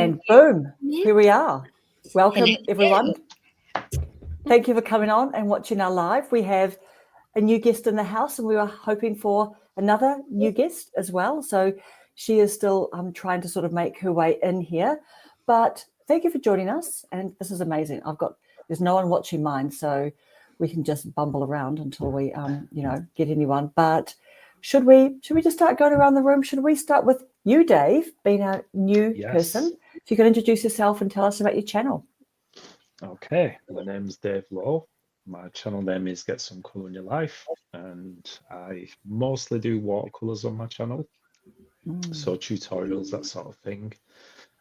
And boom, here we are. Welcome, Hello. everyone. Thank you for coming on and watching our live. We have a new guest in the house, and we were hoping for another new guest as well. So she is still trying to sort of make her way in here. But thank you for joining us. And this is amazing. There's no one watching mine, so we can just bumble around until we, get anyone. But should we just start going around the room? Should we start with you, Dave, being a new person? If you could introduce yourself and tell us about your channel. Okay, my name's Dave Lowe. My channel name is Get Some Colour in Your Life, and I mostly do watercolours on my channel, so tutorials, that sort of thing.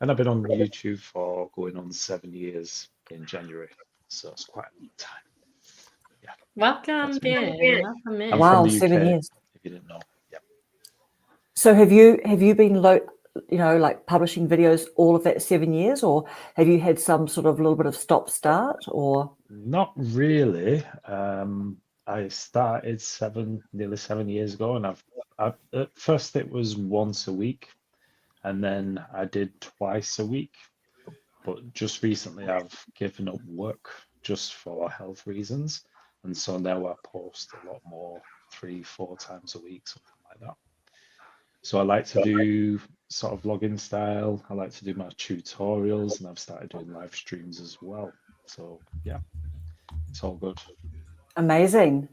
And I've been on YouTube for going on 7 years in January, so it's quite a long time. Yeah. Welcome in. I'm Wow, from the UK, 7 years. if you didn't know. Yeah. So have you been like publishing videos all of that 7 years, or have you had some sort of little bit of stop start? Or Not really. I started nearly 7 years ago, and at first it was once a week, and then I did twice a week. But just recently I've given up work just for health reasons, and so now I post a lot more, 3-4 times a week, something like that. So I like to do sort of vlogging style. I like to do my tutorials, and I've started doing live streams as well. So yeah, it's all good. Amazing.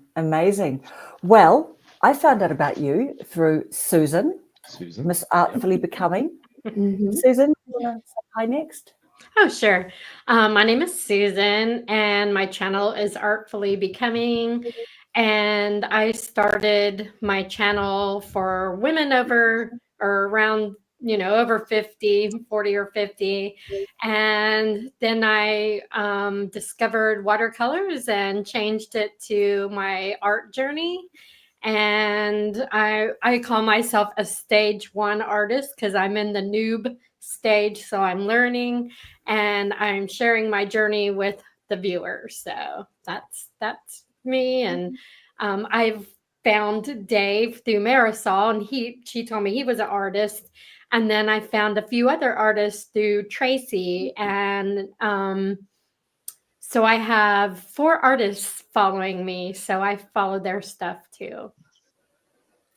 Well, I found out about you through Susan, Miss Artfully Becoming. Susan, you want to say hi next? Oh, sure. My name is Susan, and my channel is Artfully Becoming. And I started my channel for women over or around, over 50, 40 or 50. And then I discovered watercolors and changed it to my art journey. And I call myself a stage 1 artist because I'm in the noob stage. So I'm learning and I'm sharing my journey with the viewers. So that's me. And I've found Dave through Marisol, and she told me he was an artist. And then I found a few other artists through Tracy. And so I have 4 artists following me. So I follow their stuff too.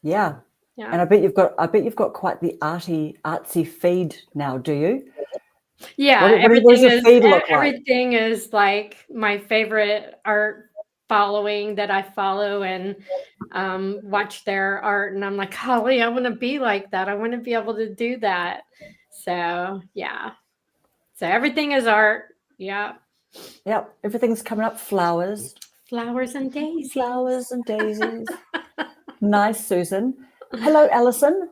Yeah. And I bet you've got quite the artsy feed now, do you? Yeah, what does your feed look like? Everything is like my favorite art following that I follow and watch their art, and I'm like, Holly, I want to be like that. I want to be able to do that. So yeah. So everything is art. Yeah. Yep. Everything's coming up. Flowers and daisies. Flowers and daisies. Nice, Susan. Hello, Alison.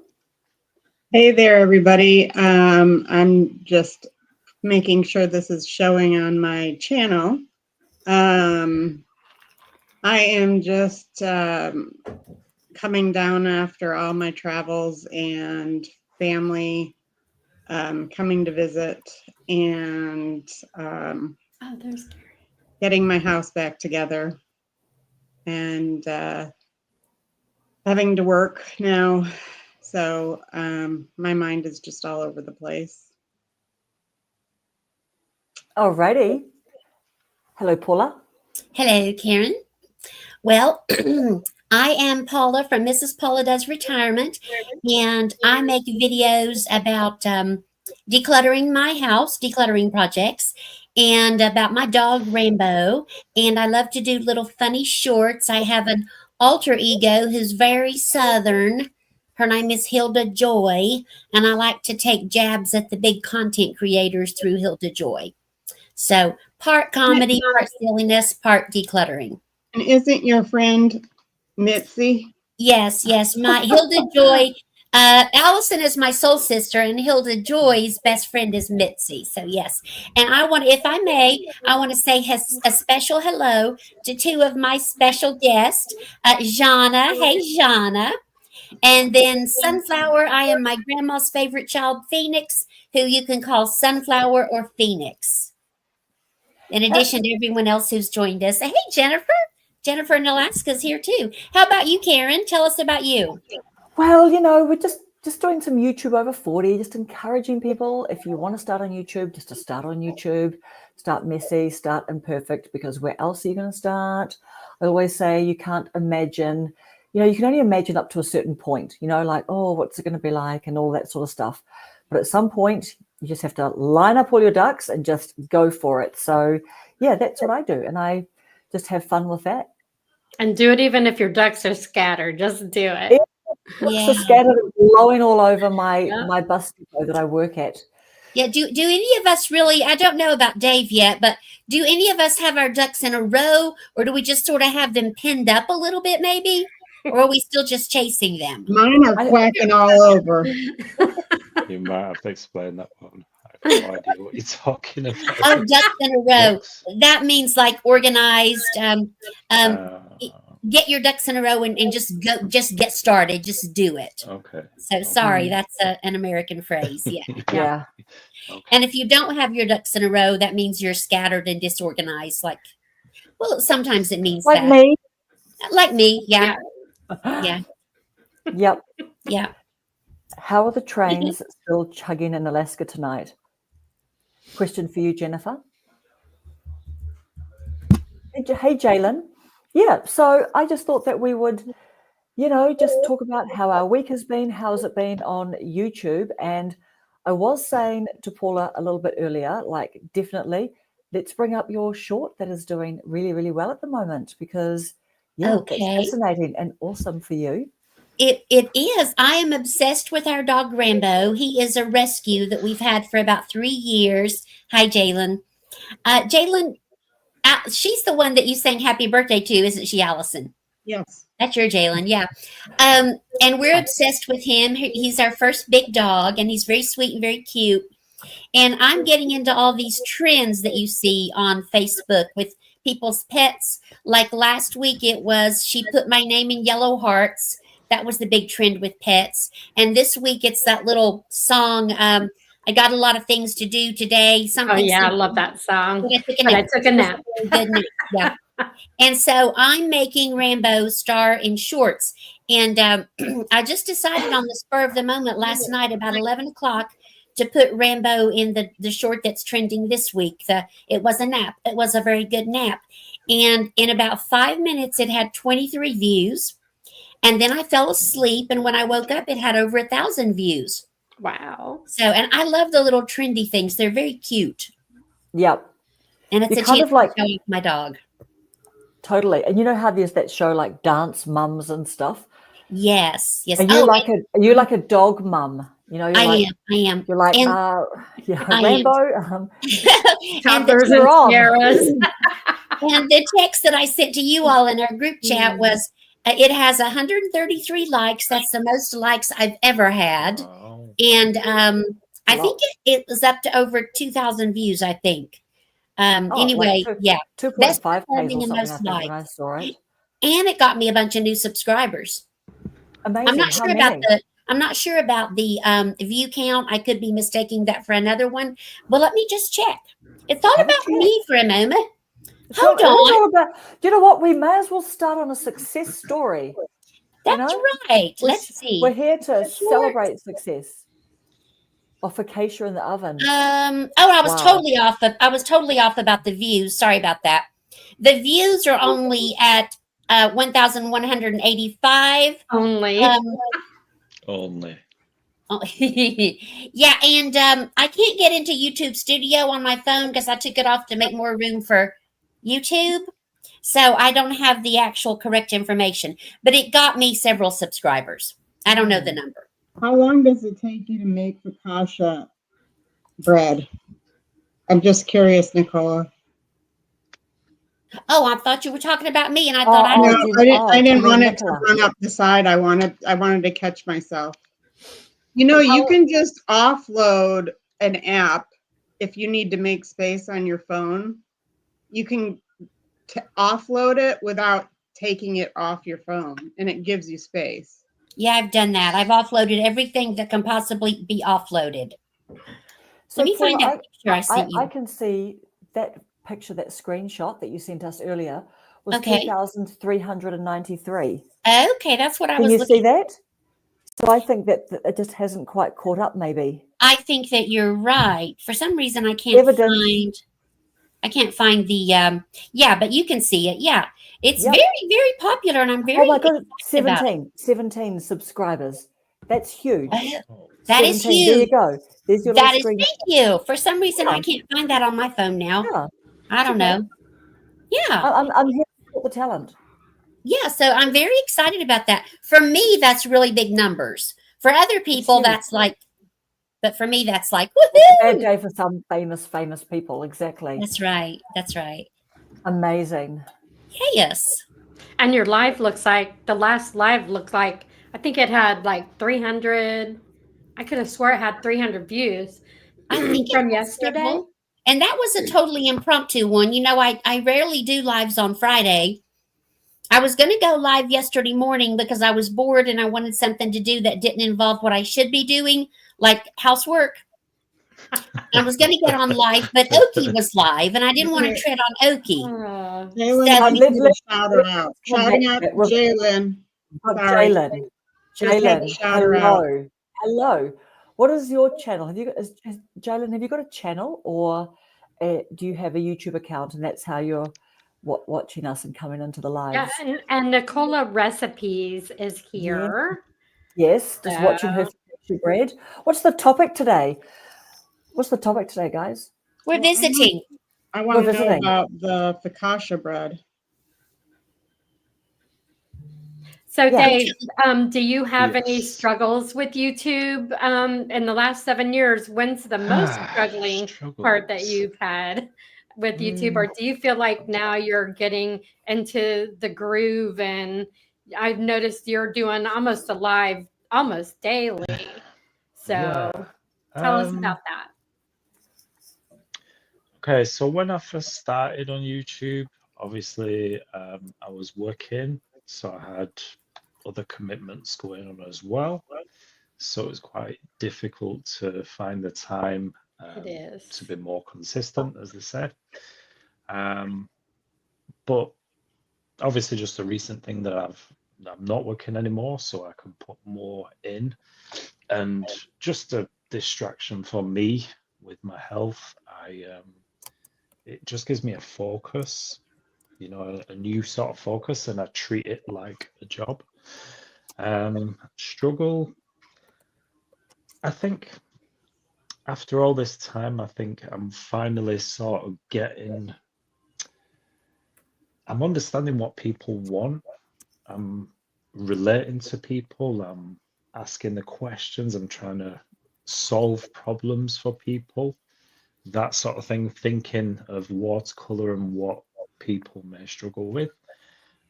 Hey there, everybody. I'm just making sure this is showing on my channel. I am just coming down after all my travels and family coming to visit, and getting my house back together, and having to work now. So my mind is just all over the place. Alrighty. Hello, Paula. Hello, Karen. Well, I am Paula from Mrs. Paula Does Retirement, and I make videos about decluttering my house, decluttering projects, and about my dog, Rainbow. And I love to do little funny shorts. I have an alter ego who's very Southern. Her name is Hilda Joy, and I like to take jabs at the big content creators through Hilda Joy. So part comedy, part silliness, part decluttering. And isn't your friend Mitzi? Yes. My Hilda Joy, Allison is my soul sister, and Hilda Joy's best friend is Mitzi. So yes. And if I may, I want to say a special hello to 2 of my special guests, Jana. Hey, Jana. And then Sunflower, I am my grandma's favorite child, Phoenix, who you can call Sunflower or Phoenix. In addition to everyone else who's joined us. Hey, Jennifer. Jennifer in Alaska's here too. How about you, Karen? Tell us about you. Well, we're just just doing some YouTube over 40, just encouraging people, if you want to start on YouTube, just to start on YouTube, start messy, start imperfect, because where else are you going to start? I always say you can't imagine, you can only imagine up to a certain point, like, oh, what's it going to be like and all that sort of stuff. But at some point, you just have to line up all your ducks and just go for it. So, yeah, that's what I do. And I just have fun with that. And do it even if your ducks are scattered. Just do it. Ducks are scattered and blowing all over my bus depot that I work at. Yeah. Do any of us really, I don't know about Dave yet, but do any of us have our ducks in a row, or do we just sort of have them pinned up a little bit maybe? Or are we still just chasing them? Mine are quacking all over. You might have to explain that one. I have no idea what you're talking about. Oh, ducks in a row. Ducks? That means like organized. Get your ducks in a row and just go. Just get started. Just do it. Okay. So sorry, that's an American phrase. Yeah. Yeah. Okay. And if you don't have your ducks in a row, that means you're scattered and disorganized. Well, sometimes it means Like that. me. Like me. Yeah. Yeah. Yep. Yeah. How are the trains still chugging in Alaska tonight? Question for you, Jennifer. Hey, Jalen. Yeah, so I just thought that we would, just talk about how our week has been. How's it been on YouTube? And I was saying to Paula a little bit earlier, like, definitely, let's bring up your short that is doing really, really well at the moment, because, that's fascinating and awesome for you. It is. I am obsessed with our dog Rambo. He is a rescue that we've had for about 3 years. Hi, Jalen. Jalen, she's the one that you sang happy birthday to, isn't she, Allison? Yes. That's your Jalen, yeah. And we're obsessed with him. He's our first big dog, and he's very sweet and very cute. And I'm getting into all these trends that you see on Facebook with people's pets. Like last week, it was she put my name in yellow hearts. That was the big trend with pets. And this week, it's that little song, I got a lot of things to do today. Oh, yeah, I love that song. But I took a nap. Good nap. Yeah. And so I'm making Rambo star in shorts. And I just decided on the spur of the moment last night about 11 o'clock to put Rambo in the short that's trending this week. It was a nap. It was a very good nap. And in about 5 minutes, it had 23 views. And then I fell asleep. And when I woke up, it had over 1,000 views. Wow. So, and I love the little trendy things. They're very cute. Yep. And it's You're a kind chance of like to show off my dog. Totally. And you know how there's that show like Dance Mums and stuff? Yes. Yes. Are you like a dog mum? You're I like, am. You're like, I Rambo. And Toppers you're and on. tiaras. And the text that I sent to you all in our group chat was, it has 133 likes. That's the most likes I've ever had. Wow. And I think it was up to over 2,000 views, I think. Anyway, like yeah. 2.5 Best Ks or performing and something, most I think, when I likes. saw it. And it got me a bunch of new subscribers. Amazing. I'm not How sure many? about the view count. I could be mistaking that for another one. Well, let me just check. It's all Have a about check. me for a moment. So Hold it is on. all about, you know what? We may as well start on a success story. That's right. Let's see. We're here to celebrate success. Or focaccia in the oven. I was totally off. I was totally off about the views. Sorry about that. The views are only at 1,185. Only. Only. Yeah, and I can't get into YouTube Studio on my phone because I took it off to make more room for YouTube. So I don't have the actual correct information, but it got me several subscribers. I don't know the number. How long does it take you to make focaccia bread? I'm just curious, Nicola. Oh, I thought you were talking about me, and I thought No, I didn't want it to Nicola. run up the side. I wanted to catch myself. You can just offload an app if you need to make space on your phone. You can offload it without taking it off your phone, and it gives you space. Yeah, I've done that. I've offloaded everything that can possibly be offloaded. So Let me find Paula, that picture I sent you. I can see that picture, that screenshot that you sent us earlier was Okay. 2,393. Okay, that's what I Can was you looking see that? So I think that it just hasn't quite caught up, maybe. I think that you're right. For some reason, I can't Evidence. find the yeah, but you can see it. Yeah, it's Yep. very, very popular, and I'm very Oh my God, excited about it. 17 subscribers. That's huge. That is 17. There you huge. go. There's your That little is, screen. thank you. For some reason, Yeah. I can't find that on my phone now. Yeah. I don't okay. know. Yeah. I'm here to support the talent. Yeah, so I'm very excited about that. For me, that's really big numbers. For other people, huge. that's like, but for me, that's like, It's a bad woohoo! day for some famous people. Exactly. That's right. That's right. Amazing. Yes. And your live looks like the last live looked like I think it had like 300. I could have swore it had 300 views I think it from was yesterday. several. And that was a totally impromptu one. You know, I rarely do lives on Friday. I was going to go live yesterday morning because I was bored and I wanted something to do that didn't involve what I should be doing, like housework. I was going to get on live, but Oki was live, and I didn't want to tread on Oki. Jalen, So- I need to shout her out. Shouting out to Jalen. Sorry. Jalen. Just had to shout her out. Hello. What is your channel? Have you got, Jalen? Have you got a channel, or do you have a YouTube account, and that's how you're watching us and coming into the lives? Yeah, and Nicola Recipes is here. Yes, just watching her bread. What's the topic today? Guys? We're visiting. I want to know visiting. about the focaccia bread. So, Yeah. Dave, do you have any Yes. struggles with YouTube in the last 7 years? When's the most struggling part that Struggles. you've had with YouTube? Or do you feel like now you're getting into the groove? And I've noticed you're doing almost a live almost daily. So Yeah. tell us about that. Okay, so when I first started on YouTube, obviously I was working, so I had other commitments going on as well. So it was quite difficult to find the time It is. to be more consistent, as they said. But obviously, just a recent thing that I'm not working anymore, so I can put more in, and just a distraction for me with my health. It just gives me a focus, a new sort of focus, and I treat it like a job. Struggle. I think after all this time, I think I'm finally sort of I'm understanding what people want. I'm relating to people. I'm asking the questions. I'm trying to solve problems for people. That sort of thing, thinking of watercolor and what people may struggle with,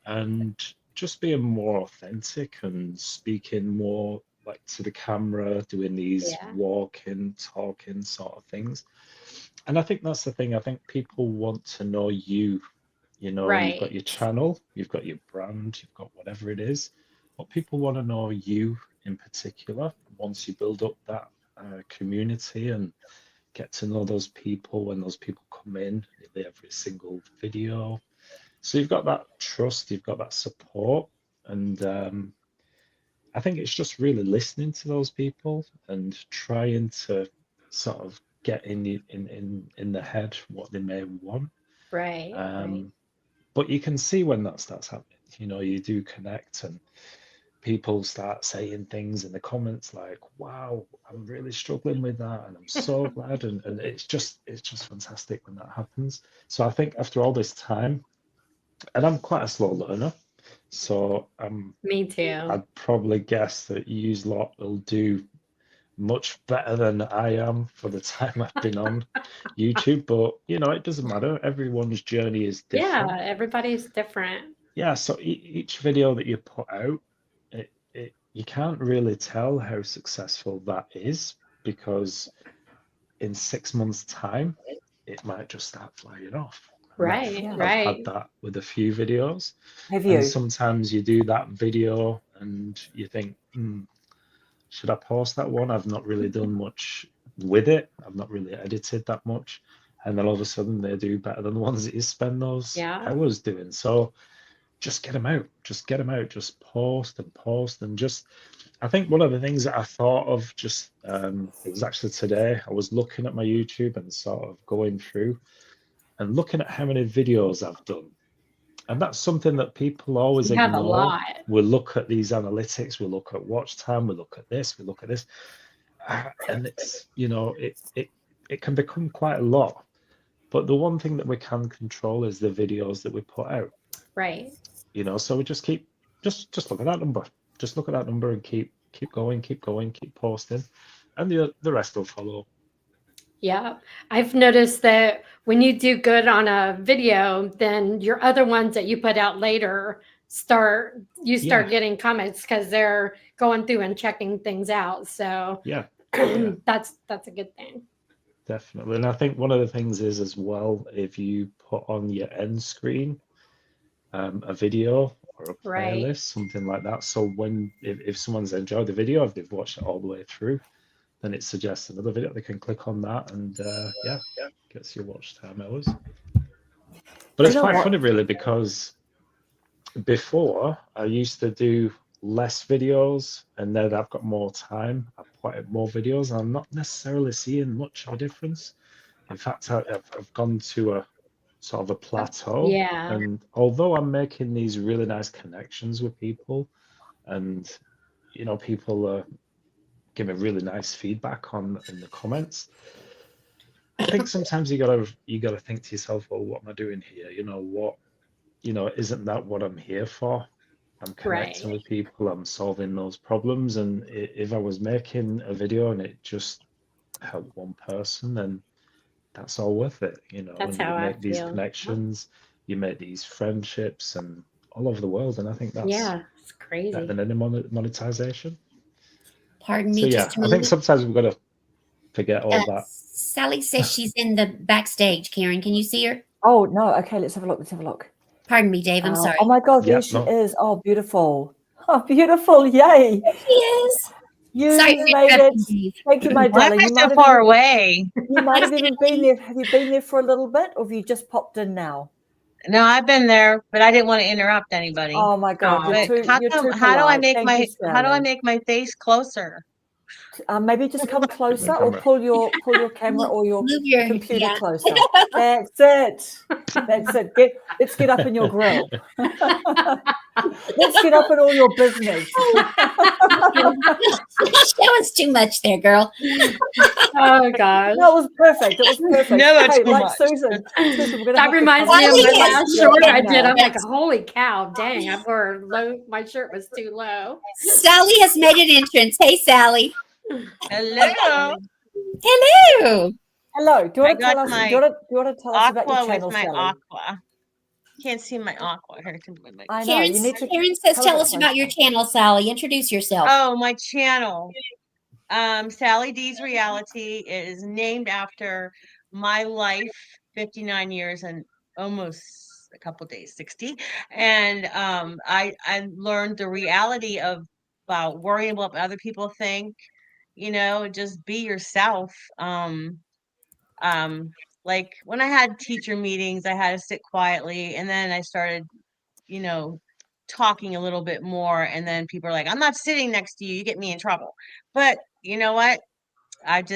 and just being more authentic and speaking more like to the camera, doing these walking, talking sort of things. And I think that's the thing. I think people want to know you. You've got your channel, you've got your brand, you've got whatever it is. But people want to know you in particular. Once you build up that community and get to know those people, when those people come in nearly every single video. So you've got that trust, you've got that support, and I think it's just really listening to those people and trying to sort of get in the head what they may want. Right. But you can see when that starts happening. You do connect, and people start saying things in the comments like, wow, I'm really struggling with that, and I'm so glad, and it's just fantastic when that happens. So I think after all this time, and I'm quite a slow learner, so Me too. I'd probably guess that you lot will do much better than I am for the time I've been on YouTube, but it doesn't matter. Everyone's journey is different. Yeah, everybody's different. Yeah, so each video that you put out, you can't really tell how successful that is, because in 6 months' time, it might just start flying off. Right. I've had that with a few videos. Have you? And sometimes you do that video and you think, should I post that one? I've not really done much with it. I've not really edited that much. And then all of a sudden they do better than the ones that you spend those hours doing. So just get them out. Just get them out. Just post and post, and just I think one of the things that I thought of just it was actually today. I was looking at my YouTube and sort of going through and looking at how many videos I've done. And that's something that people always You have a ignore. lot. We look at these analytics, we look at watch time, we look at this, we look at this. And it's, it can become quite a lot. But the one thing that we can control is the videos that we put out. Right. So we just look at that number. Just look at that number and keep going, keep posting, and the rest will follow. Yeah. I've noticed that when you do good on a video, then your other ones that you put out later start getting comments because they're going through and checking things out. So Yeah. that's a good thing. Definitely. And I think one of the things is as well, if you put on your end screen a video or a playlist, something like that. So if someone's enjoyed the video, if they've watched it all the way through, then it suggests another video. They can click on that and gets your watch time hours. But it's quite funny really, because before I used to do less videos, and now that I've got more time, I put out more videos, and I'm not necessarily seeing much of a difference. In fact, I've gone to a sort of a plateau. Yeah. And although I'm making these really nice connections with people, and people give me really nice feedback in the comments, I think sometimes you gotta think to yourself, well, what am I doing here? Isn't that what I'm here for? I'm connecting with people, I'm solving those problems, and if I was making a video and it just helped one person, then that's all worth it. That's and how you I make these feel. connections, you make these friendships, and all over the world, and I think that's it's crazy. better than any monetization. Pardon me, So just a I think moment. sometimes we've got to forget all that. Sally says she's in the backstage. Karen, can you see her? Oh no. Okay, let's have a look. Pardon me, Dave. I'm sorry. Oh my God, there she is. Oh, beautiful. Oh, beautiful. Yay. There she is. You Sorry, made it. Dave. Thank you, my Why am darling. I You might so have far even- away? You might have even been there. Have you been there for a little bit, or have you just popped in now? No, I've been there, but I didn't want to interrupt anybody. Oh my God, Oh. you're But too, you're too how do I polite. make Thank you, how do I Sally. make my face closer? Maybe just come closer, or camera. pull your camera or your Move your computer yeah. closer. That's it. That's it. Let's get up in your grill. Let's get up in all your business. That was too much there, girl. Oh gosh. No, it was perfect. It was perfect. No, that's Hey, too like much. Susan, we're gonna That have to reminds come me of up my with Yes, last your short I thumbnail. did. I'm like, holy cow, dang, I wore low. My shirt was too low. Sally has made an entrance. Hey, Sally. Hello. Hello. Hello. Do you want to I tell got us? my Do you want to tell us about your Aqua channel, with my Sally? aqua. Can't see my aqua here. I know. You need to. Karen says, come a tell bit us about your closer. channel, Sally. Introduce yourself. Oh, my channel. Sally D's Reality is named after my life, 59 years and almost a couple days, 60. And I learned the reality about worrying about what other people think, just be yourself. Like when I had teacher meetings, I had to sit quietly, and then I started, talking a little bit more, and then people are like, I'm not sitting next to you, you get me in trouble. But you know what? I'm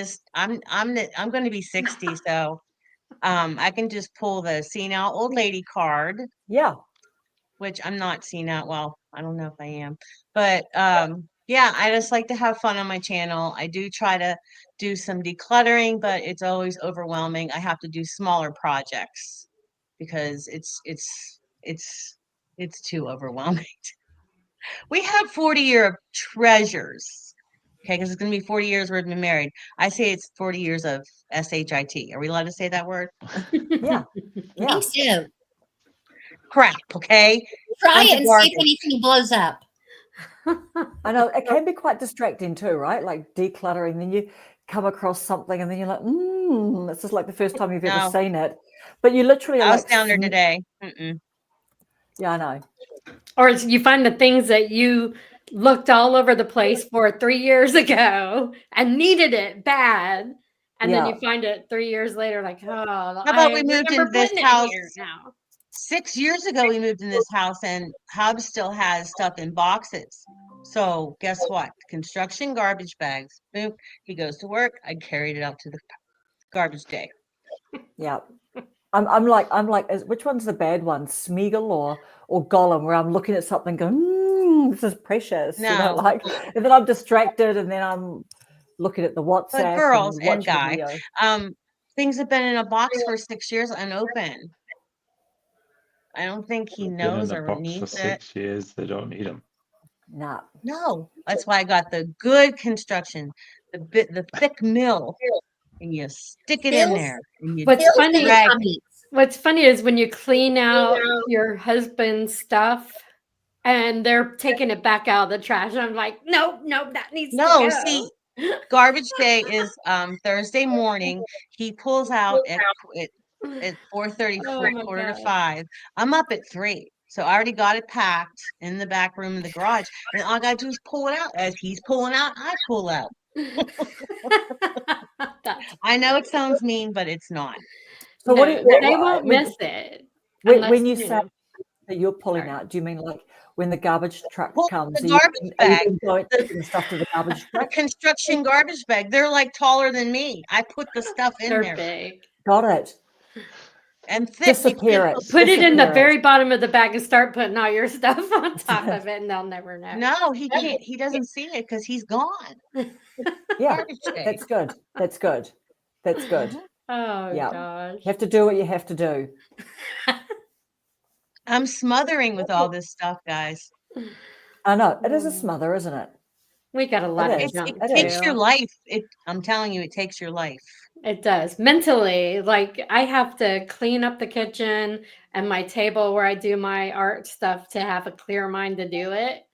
going to be 60, so I can just pull the senile old lady card, Yeah. which I'm not senile. Well, I don't know if I am, but yeah, I just like to have fun on my channel. I do try to do some decluttering, but it's always overwhelming. I have to do smaller projects because it's too overwhelming. We have 40-year of treasures. Okay, because it's going to be 40 years we've been married. I say it's 40 years of SHIT. Are we allowed to say that word? Yeah. I Yeah. think so. Crap, okay? Try Bunch it of and see garbage. if anything blows up. I know it can be quite distracting too, right? Like decluttering. Then you come across something, and then you're like, this is like the first time you've ever No. seen it. But you literally are I was like, down there today. yeah, I know. Or you find the things that you looked all over the place for 3 years ago and needed it bad. And then Yeah. you find it 3 years later, like, oh, How about we moved remember into this putting it house here now. 6 years ago? We moved in this house, and Hub still has stuff in boxes. So guess what? Construction garbage bags. Boom. He goes to work. I carried it out to the garbage day. Yeah. I'm like, which one's the bad one, Smeagol or Gollum, where I'm looking at something going, this is precious, you know, No. like, and then I'm distracted, and then I'm looking at the But WhatsApp girls and and watching a guy, video. things have been in a box for 6 years unopened. I don't think he They've been in knows the or box for needs it. 6 years. They don't need them. Nah. No, that's why I got the good construction, the thick mill, and you stick it in Phil's- there, and you What's Phil's funny- got drag. comments. What's funny is when you clean out your husband's stuff and they're taking it back out of the trash. I'm like, nope, that needs to No, go. see, garbage day is Thursday morning. He pulls out at 4:30, Oh my quarter to God. 5. I'm up at 3. So I already got it packed in the back room of the garage. And all I gotta do is pull it out. As he's pulling out, I pull out. That's I know it sounds mean, but it's not. So no, what they won't when, miss it. when unless, you say know. that you're pulling Sorry. out, do you mean like when the garbage truck Pull comes, the are you garbage bag. taking the stuff to the garbage The truck? construction garbage bag. They're like taller than me. I put the stuff in They're there big. Got it. and thick. Disappear it. Put it in the Disappear it. very bottom of the bag and start putting all your stuff on top of it, and they'll never know. No, he can't. He doesn't see it because he's gone. Yeah, Garbage day. that's good. That's good. That's good. Oh Yeah. gosh. You have to do what you have to do. I'm smothering with all this stuff, guys. I know. It is a smother, isn't it? We got a lot of is. junk It It takes is. your too. life. I'm telling you, it takes your life. It does. Mentally, like I have to clean up the kitchen and my table where I do my art stuff to have a clear mind to do it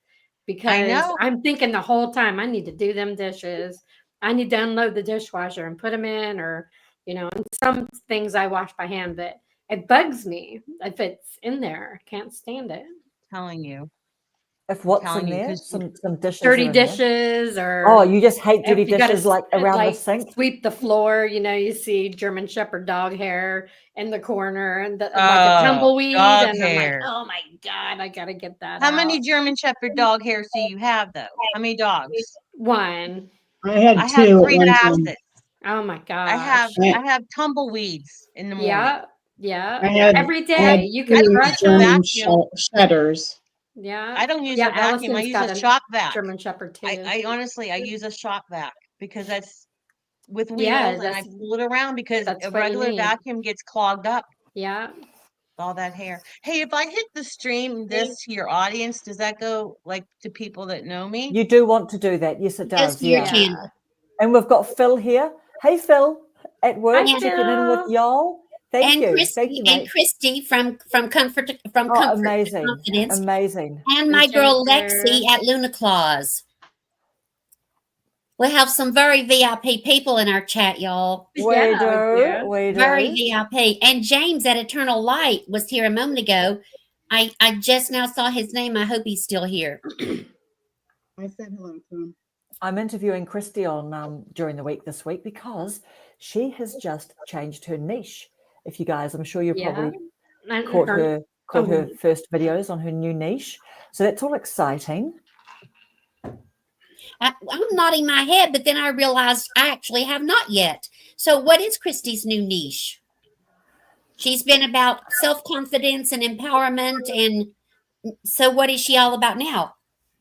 because know. I'm thinking the whole time I need to do them dishes. I need to unload the dishwasher and put them in, or and some things I wash by hand, but it bugs me if it's in there. I can't stand it. Telling you. If what's Telling in you, there, 'cause some dishes. Dirty are in there. dishes, or Oh, you just hate dirty if you gotta dishes like around the sink. sweep the floor, you see German Shepherd dog hair in the corner and like Oh, a tumbleweed, dog and I'm like, hair. oh my God, I gotta get that How out. many German Shepherd dog hairs do you have, though? How many dogs? One. I had I have two at 3 one time. baskets. Oh my I have gosh. I have tumbleweeds in the morning. Yeah. Yeah. I had Every I had day you can two brush them. German Vacuum. shedders. Yeah. I don't use Yeah. a vacuum. I Allison's use got a a shop vac. German Shepherd too. I honestly, I use a shop vac because that's with Yeah, wheels, and I that's pull it around because that's a what you regular need. vacuum gets clogged up. Yeah. All that hair. Hey, if I hit the stream this to your audience, does that go like to people that know me? You do want to do that. Yes, it It goes does. to your Yeah. channel. And we've got Phil here. Hey, Phil, at work, Hi, checking in with Phil. y'all. Thank And you. Christy, Thank you, and mate. Christy from Comfort Oh, Comfort to amazing. Confidence, Amazing. and my girl Ginger. Lexi at Luna Claus. We have some very VIP people in our chat, y'all. We Yeah, do. We Very do. VIP. And James at Eternal Light was here a moment ago. I just now saw his name. I hope he's still here. I said hello to him. I'm interviewing Christy on during the week this week because she has just changed her niche. If you guys, I'm sure you've Yeah. probably And caught her- her first videos on her new niche. So that's all exciting. I'm nodding my head, but then I realized I actually have not yet. So, what is Christy's new niche? She's been about self-confidence and empowerment. And so, what is she all about now?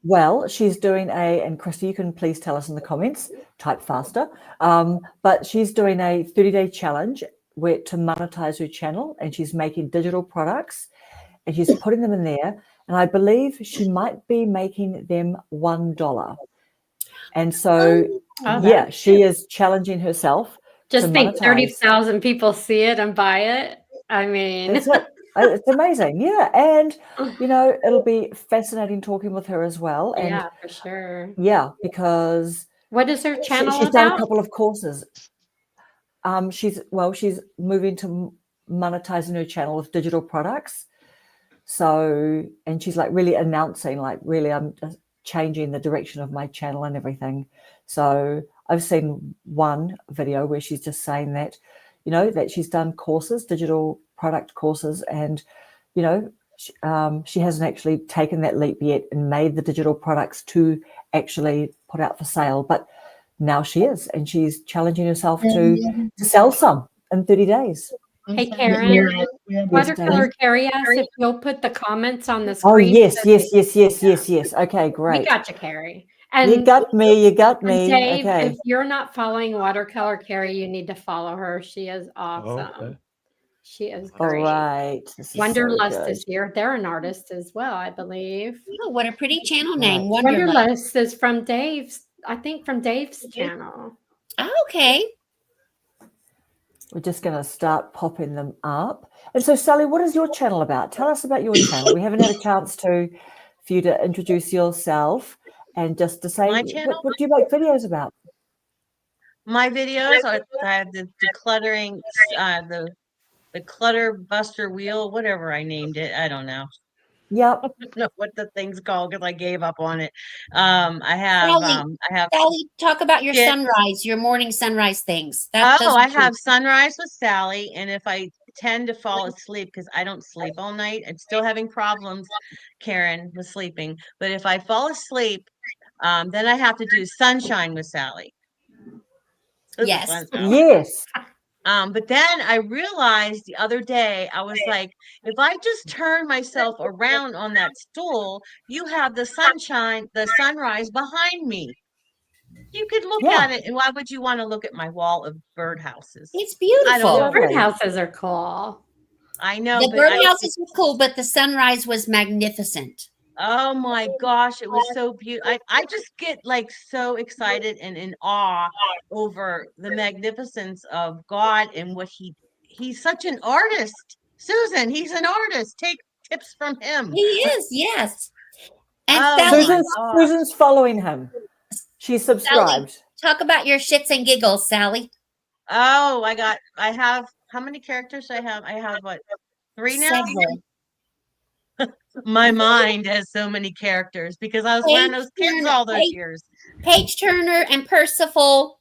Well, she's doing and Christy, you can please tell us in the comments, type faster. But she's doing a 30-day challenge to monetize her channel, and she's making digital products and she's putting them in there. And I believe she might be making them $1. And so, Oh, yeah, that's she is challenging herself. Just to think monetize. 30,000 people see it and buy it. I mean, That's it. It's amazing. Yeah. And, it'll be fascinating talking with her as well. And yeah, for sure. yeah, because What is her channel she's done a about? couple of courses. She's moving to monetizing her channel with digital products. So, and she's like really announcing, like really, I'm just changing the direction of my channel and everything. So I've seen one video where she's just saying that, that she's done courses, digital product courses, and, she hasn't actually taken that leap yet and made the digital products to actually put out for sale. But now she is, and she's challenging herself to sell some in 30 days. Hey, Okay. Karen, Yes, Watercolor Dave. Carrie asked if you'll put the comments on the Oh, screen. yes. Okay, We great. got you, Carrie. You And got me. and Okay. Dave, if you're not following Watercolor Carrie, you need to follow her. She is awesome. Okay. She is All great. right. This is Wanderlust so good. is here. They're an artist as well, I believe. Oh, what a pretty channel Right. name, Wonderlust. Wanderlust is from Dave's, I think from Dave's channel. Okay. We're just going to start popping them up. And so, Sally, what is your channel about? Tell us about your channel. We haven't had a chance for you to introduce yourself and just to say, My channel? what do you make videos about? My videos are I have the decluttering, the clutter buster wheel, whatever I named it. I don't know. Yep. I don't know what the thing's called because I gave up on it. I have Sally, talk about your Yeah. sunrise, your morning sunrise things. Those I are have sunrise with Sally, and if I tend to fall asleep because I don't sleep all night, I'm still having problems, Karen, with sleeping. But if I fall asleep, then I have to do sunshine with Sally. This is Yes. fun stuff. Yes. But then I realized the other day, I was like, if I just turn myself around on that stool, you have the sunshine, the sunrise behind me. You could look Yeah. at it, and why would you want to look at my wall of birdhouses? It's I don't know. beautiful. Birdhouses are cool. I know, The but birdhouses were cool, but the sunrise was magnificent. oh my gosh, it was so beautiful. I just get like so excited and in awe over the magnificence of God and what he's such an artist. Susan, he's an artist. Take tips from him. He is, yes. And Oh Sally, my gosh. Susan's following him. She's subscribed. talk about your shits and giggles, Sally. Oh, I have how many characters I have? I have what, 3 now? Several. My mind has so many characters because I was wearing those kids all those Paige- years. Paige Turner and Percival,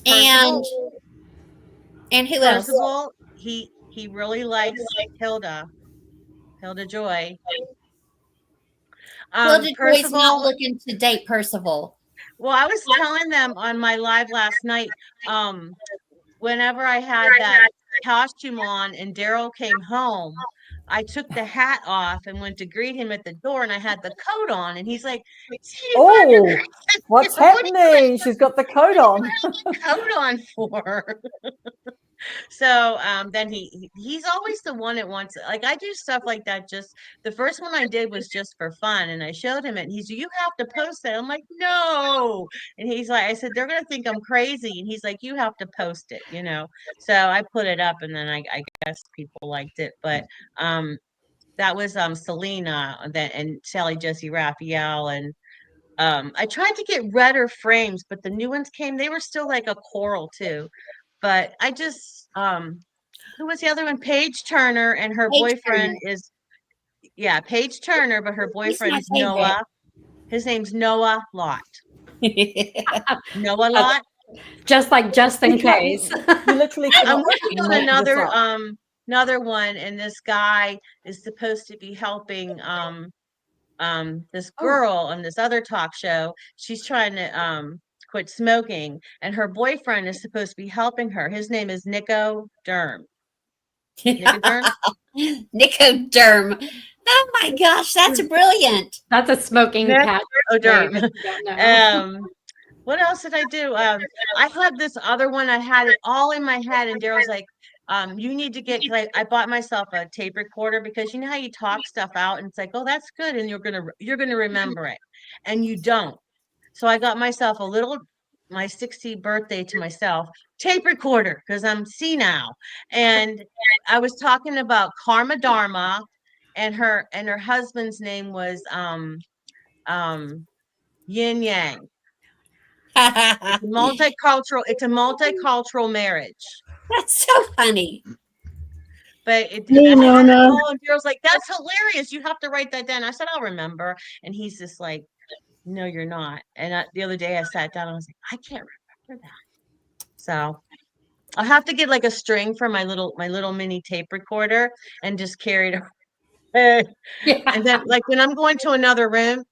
and who else? Percival, he really likes Hilda Joy. Hilda Joy's not Percival, looking to date Percival. well, I was telling them on my live last night, whenever I had that costume on and Daryl came home, I took the hat off and went to greet him at the door, and I had the coat on, and he's like, Oh, what's happening? She's got the coat on. coat on for? So then he's always the one that wants, like, I do stuff like that. Just the first one I did was just for fun, and I showed him it, and he's, you have to post that. I'm like, no. And he's like, I said, they're gonna think I'm crazy, and he's like, you have to post it, you know. So I put it up, and then I guess people liked it. But that was Selena and Sally Jesse Raphael, and I tried to get redder frames, but the new ones came, they were still like a coral too. But I just who was the other one? Paige Turner, and her Paige boyfriend is, yeah, Paige Turner, but her boyfriend my is favorite. Noah. His name's Noah Lott. Noah Lott. Just like just in case. You literally I'm cannot working on make this another up. another one, and this guy is supposed to be helping this girl on this other talk show. She's trying to quit smoking, and her boyfriend is supposed to be helping her. His name is Nico Derm. Nicoderm? Nicoderm. Oh my gosh, that's brilliant. That's a smoking patch. Nicoderm. Dave, if you don't know. What else did I do? I had this other one. I had it all in my head, and Daryl's like, you need to get, I bought myself a tape recorder, because you know how you talk stuff out and it's like, oh, that's good, and you're gonna remember it, and you don't. So I got myself my 60th birthday to myself tape recorder, because I'm senile. And I was talking about Karma Dharma, and her husband's name was Yin Yang. That's It's a multicultural marriage. so funny. But Hey, Nona. and Daryl's like, that's hilarious. You have to write that down. I said, I'll remember. And he's just like, no, you're not. And the other day I sat down and I was like, I can't remember that. So I'll have to get like a string for my little mini tape recorder and just carry it Yeah. And then, like, when I'm going to another room,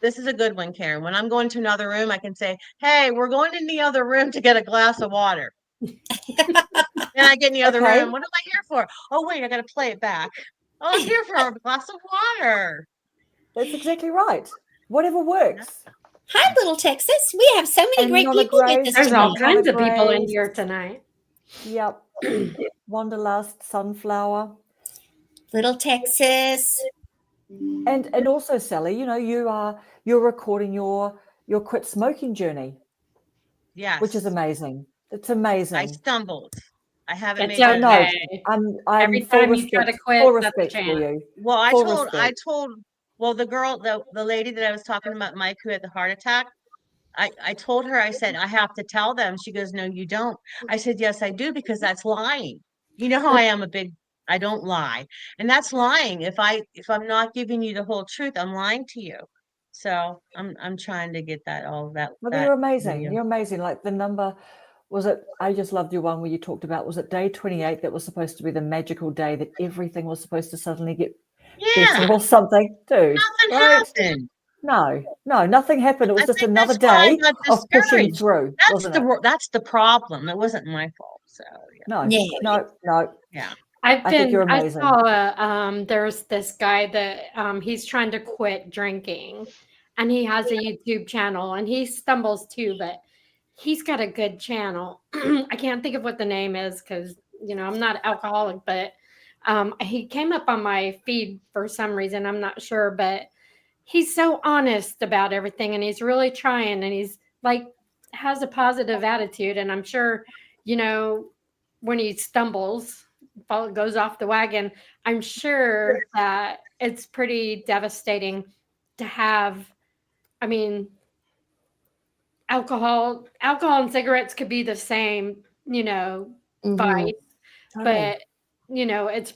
this is a good one, Karen. When I'm going to another room, I can say, hey, we're going in the other room to get a glass of water. And I get in the other Okay. room. What am I here for? Oh, wait, I got to play it back. Oh, I'm here for a glass of water. That's exactly right. Whatever works. Hi, little Texas. We have so many And great Nonna people with Grace, us There's all tonight. kinds of people in Grace. here tonight. Yep. Wanderlust, Sunflower. Little Texas. And also, Sally, you know, you're recording your quit smoking journey, Yes. which is amazing. It's I amazing. stumbled. I haven't It's made I it. know. okay. I'm Every full time you try to respect, quit, full that's a respect for chance. you. Well, I Full told, respect. well, the girl, the lady that I was talking about, Mike, who had the heart attack, I told her, I said, I have to tell them. She goes, no, you don't. I said, yes, I do, because that's lying. You know how I am I don't lie. And that's lying. If I'm not giving you the whole truth, I'm lying to you. So I'm trying to get that Well, that you're amazing. video. You're amazing. Like the number, was it? I just loved your one where you talked about, was it day 28 that was supposed to be the magical day that everything was supposed to suddenly get Yeah, better or something, dude? nothing Right? happened. No, nothing happened. It was I just think another that's why I day got of pushing discouraged. through, wasn't it? That's the problem. It wasn't my fault. So No, Yeah. no. yeah. I think you're I amazing. saw there's this guy that he's trying to quit drinking, and he has a YouTube channel, and he stumbles too, but he's got a good channel. I can't think of what the name is because I'm not alcoholic, but he came up on my feed for some reason. I'm not sure, but he's so honest about everything, and he's really trying, and he's like has a positive attitude, and I'm sure when he stumbles, goes off the wagon, I'm sure that it's pretty devastating to have. I mean, alcohol and cigarettes could be the same, Mhm. vice, Totally. but it's,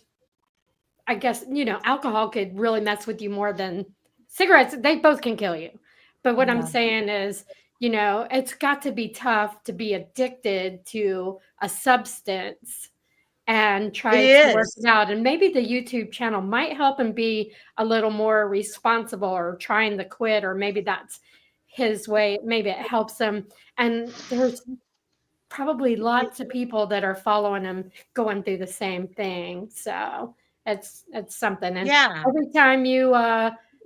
I guess, alcohol could really mess with you more than cigarettes. They both can kill you. But what I'm Yeah. saying is, it's got to be tough to be addicted to a substance and try It to work is. it out. And maybe the YouTube channel might help him be a little more responsible or trying to quit, or maybe that's his way. Maybe it helps him. And there's probably lots of people that are following him going through the same thing. So it's something. And Yeah. every time you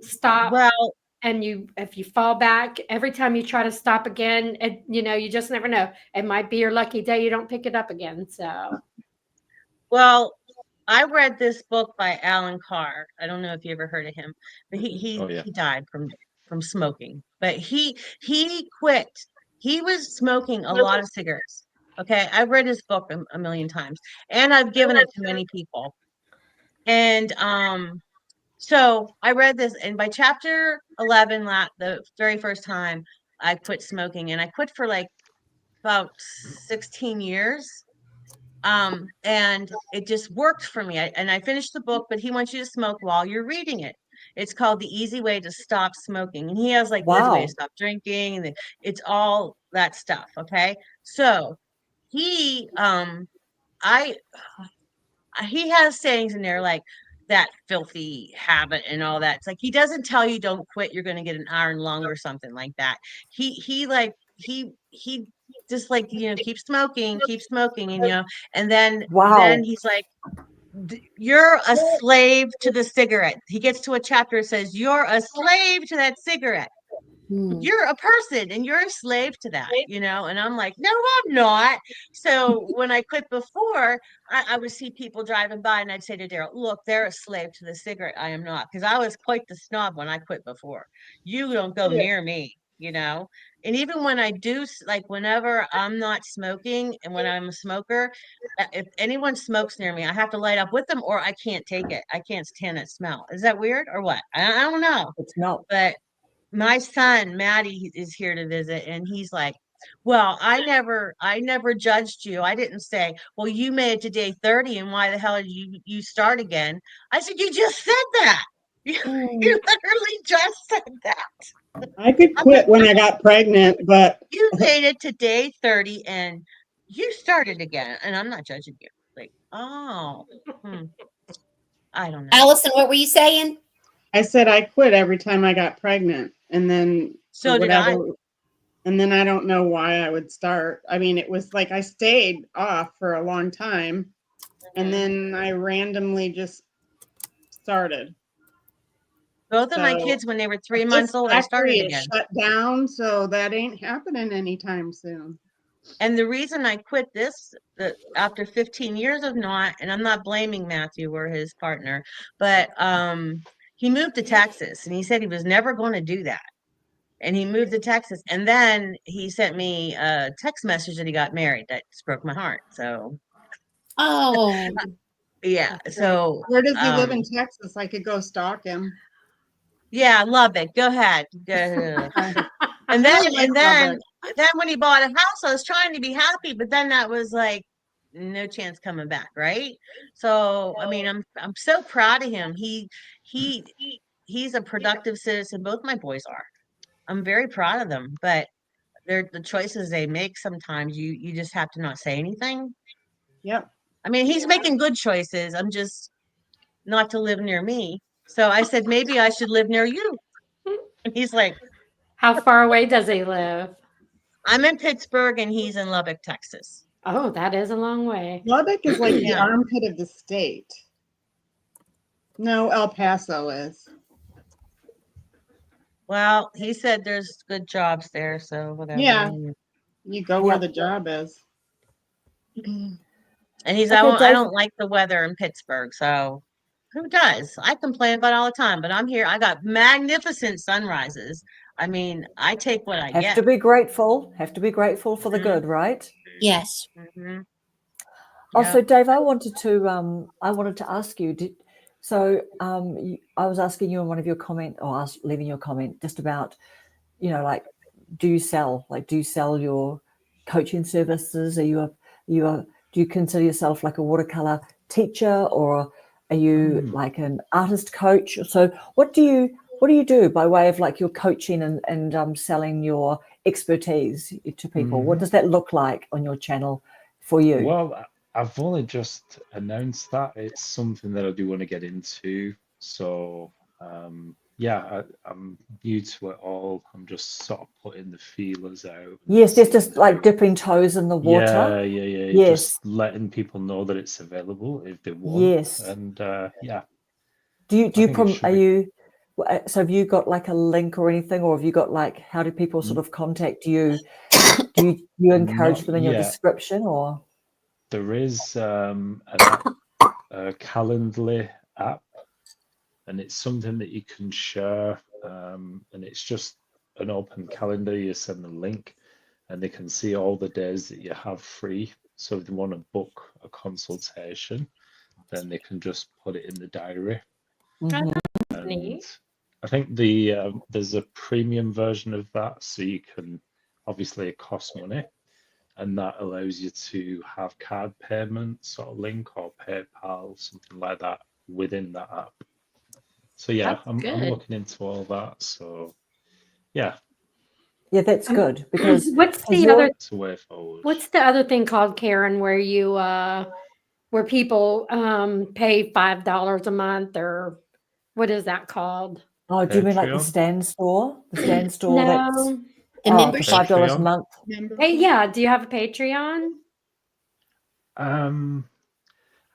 stop Well, and if you fall back, every time you try to stop again, you just never know. It might be your lucky day you don't pick it up again. So I read this book by Alan Carr. I don't know if you ever heard of him, but Oh yeah. he died from smoking. But he quit. He was smoking a lot of cigarettes. Okay, I've read his book a million times, and I've given it to many people. And so I read this, and by chapter 11, the very first time I quit smoking, and I quit for like about 16 years. And it just worked for me. And I finished the book, but he wants you to smoke while you're reading it. It's called The Easy Way to Stop Smoking. And he has like the easy way Wow. to stop drinking, and it's all that stuff. Okay. So he I he has sayings in there like that filthy habit and all that. It's like he doesn't tell you don't quit, you're gonna get an iron lung or something like that. He just like keep smoking, and and then Wow. he's like, you're a slave to the cigarette. He gets to a chapter that says you're a slave to that cigarette. Mm. You're a person and you're a slave to that, and I'm like, no, I'm not. So when I quit before, I would see people driving by, and I'd say to Daryl, look, they're a slave to the cigarette. I am not, because I was quite the snob when I quit before. You don't go near me, and even when I do, like whenever I'm not smoking and when I'm a smoker, if anyone smokes near me, I have to light up with them, or I can't take it. I can't stand that smell. Is that weird or what? I don't know. It's not. But my son Maddie is here to visit, and he's like, well, I never judged you. I didn't say, well, you made it to day 30, and why the hell did you start again? I said, you just said that. You literally just said that. I could quit when I got pregnant, but You made it to day 30 and you started again, and I'm not judging you. Like, oh, I don't know. Allison, what were you saying? I said I quit every time I got pregnant, and then So for did I. and then I don't know why I would start. I mean, it was like I stayed off for a long time, and then I randomly just started. Both of my So, kids, when they were 3 This months old, I factory started is again. shut down, so that ain't happening anytime soon. And the reason I quit this after 15 years of not, and I'm not blaming Matthew or his partner, but he moved to Texas and he said he was never going to do that. And he moved to Texas. And then he sent me a text message that he got married. That just broke my heart. So Oh, yeah. So Where does he live in Texas? I could go stalk him. yeah, love it. Go ahead. Go. And then when he bought a house, I was trying to be happy, but then that was like no chance coming back, right? So I mean, I'm so proud of him. He's a productive citizen. Both my boys are. I'm very proud of them, but they're the choices they make. Sometimes you just have to not say anything. Yep. I mean, he's making good choices. I'm just not to live near me. So I said maybe I should live near you. And he's like, How far away does he live? I'm in Pittsburgh and he's in Lubbock, Texas. Oh, that is a long way. Lubbock is like the Yeah. armpit of the state. No, El Paso is. Well, he said there's good jobs there, so whatever. Yeah. You go where Yep. the job is. And he's Okay, I Dave. don't like the weather in Pittsburgh, so who does? I complain about it all the time, but I'm here. I got magnificent sunrises. I mean, I take what I Have get. to be grateful. Have to be grateful for the Mhm. good, right? yes. hmm Also, Dave, I wanted to ask you. I was asking you in one of your comment, or leaving your comment, just about, like, do you sell your coaching services? Do you consider yourself like a watercolor teacher, or are you like an artist coach? So what do you do by way of like your coaching and selling your expertise to people? What does that look like on your channel for you? Well, I've only just announced that. It's something that I do want to get into. So, yeah, I'm new to it all. I'm just sort of putting the feelers out. Yes, there's just seeing like how- dipping toes in the water. Yeah. Yes. Just letting people know that it's available if they want. Yes. And yeah. Do you I think it should so have you got like a link or anything, or have you got like, how do people sort of contact you? Do you encourage Not them in your yet. description, or? There is an app, a Calendly app, and it's something that you can share, and it's just an open calendar. You send the link, and they can see all the days that you have free. So if they want to book a consultation, then they can just put it in the diary. Mhm. And Neat. I think there's a premium version of that, so you can, obviously it costs money, and that allows you to have card payment sort of link or PayPal, something like that within that app. So yeah, That's I'm good. looking into all that. So yeah, Yeah, that's good, because What's the you're- other it's a way forward. What's the other thing called, Karen, where you where people pay $5 a month, or what is that called? Oh, do you mean like the Patreon? stand store? The stand store that's No. The for membership. $5 a Patreon? month. Hey, yeah. Do you have a Patreon?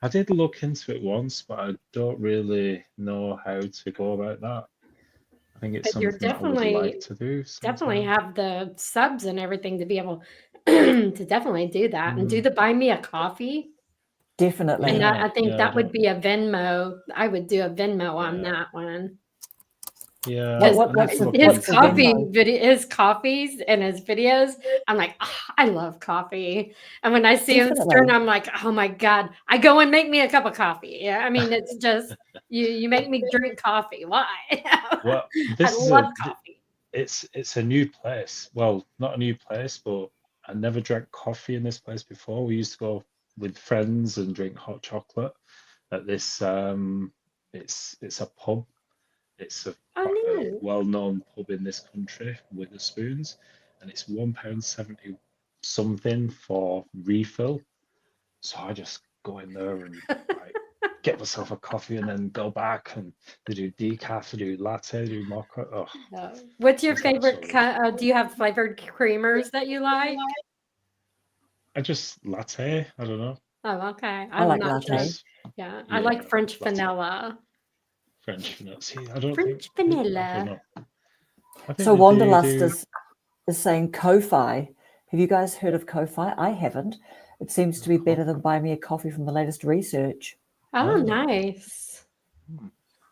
I did look into it once, but I don't really know how to go about that. I think it's But you're something that I would like to do definitely sometime. have the subs and everything to be able to definitely do that, and do the buy me a coffee. Definitely. And Yeah, I think yeah, I that would don't. be a Venmo. I would do a Venmo on Yeah. that one. Yeah, Because What- I need what's to the- look his what's the into coffee Venmo? his coffees and his videos, I'm like, "Ah, I love coffee. And when I see him Definitely. stirring, I'm like, oh my God, I go and make me a cup of coffee. Yeah. I mean, it's just you make me drink coffee. Why? Well, I this is love coffee. it's a new place. Well, not a new place, but I never drank coffee in this place before. We used to go with friends and drink hot chocolate at this it's a pub. It's a Oh, quite a neat. well-known pub in this country with the spoons, and it's £1.70 something for refill. So I just go in there and like get myself a coffee and then go back and they do decaf, they do latte, they do mocha. Oh, What's your It's favorite absolutely- do you have flavored creamers that you like? I just latte. I don't know. Oh, okay. I I'm like not sure. latte. Yeah, I like French latte. vanilla. French vanilla. See, I don't French think. I vanilla. don't know. I think So they do Wanderlust do- is saying Ko-Fi. Have you guys heard of Ko-Fi? I haven't. It seems to be better than buy me a coffee from the latest research. Oh, Oh. nice. Hmm.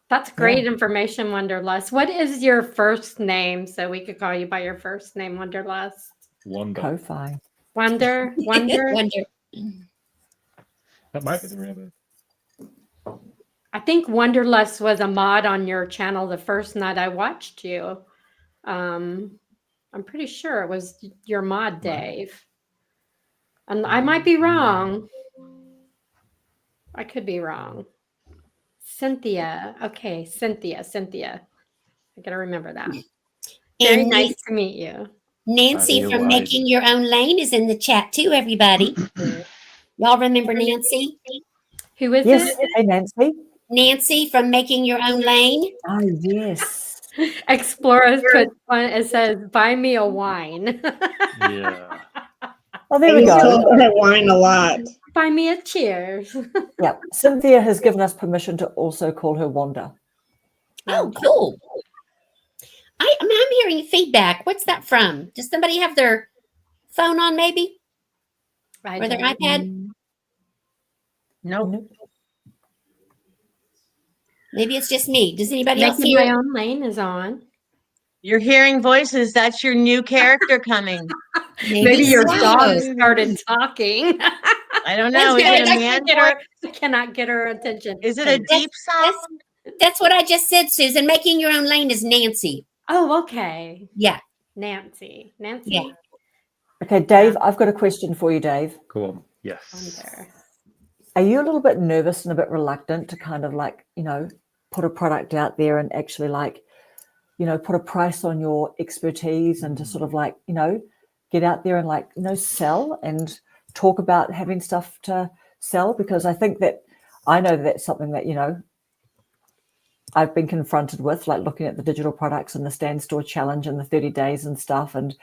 That's great information, Wanderlust. What is your first name so we could call you by your first name, Wanderlust? Wonder. Ko-Fi. Wonder? Wonder. That might be the real name. I think Wanderlust was a mod on your channel the first night I watched you. I'm pretty sure it was your mod, Dave. And I might be wrong. I could be wrong. Cynthia. Okay, Cynthia. I gotta remember that. Very And nice to meet you. Nancy Idea from wide. Making Your Own Lane is in the chat too, everybody. Y'all remember Nancy? Who is Yes. it? Hey, Nancy. Nancy from Making Your Own Lane. Oh, yes. Explorers put one, it says, buy me a wine. Yeah. Oh, there we I go. told her I whine a lot. Buy me a cheers. Yeah. Cynthia has given us permission to also call her Wanda. Oh, cool. I'm hearing feedback. What's that from? Does somebody have their phone on maybe? Or their iPad? Nope. Maybe it's just me. Does anybody else Making My hear? Own Lane is on. You're hearing voices. That's your new character coming. Maybe your so. dog started talking. I don't know. Is That's it good. a man? I cannot get her attention. Is it a deep song? That's what I just said, Susan. Making Your Own Lane is Nancy. Oh, okay. Yeah. Nancy. Yeah. Okay, Dave, I've got a question for you, Dave. Go on. Yes. Wonder. Are you a little bit nervous and a bit reluctant to kind of like, put a product out there and actually like, put a price on your expertise and to sort of like, get out there and like, sell and talk about having stuff to sell? Because I think that I know that's something that, I've been confronted with, like looking at the digital products and the Stand Store Challenge and the 30 days and stuff. And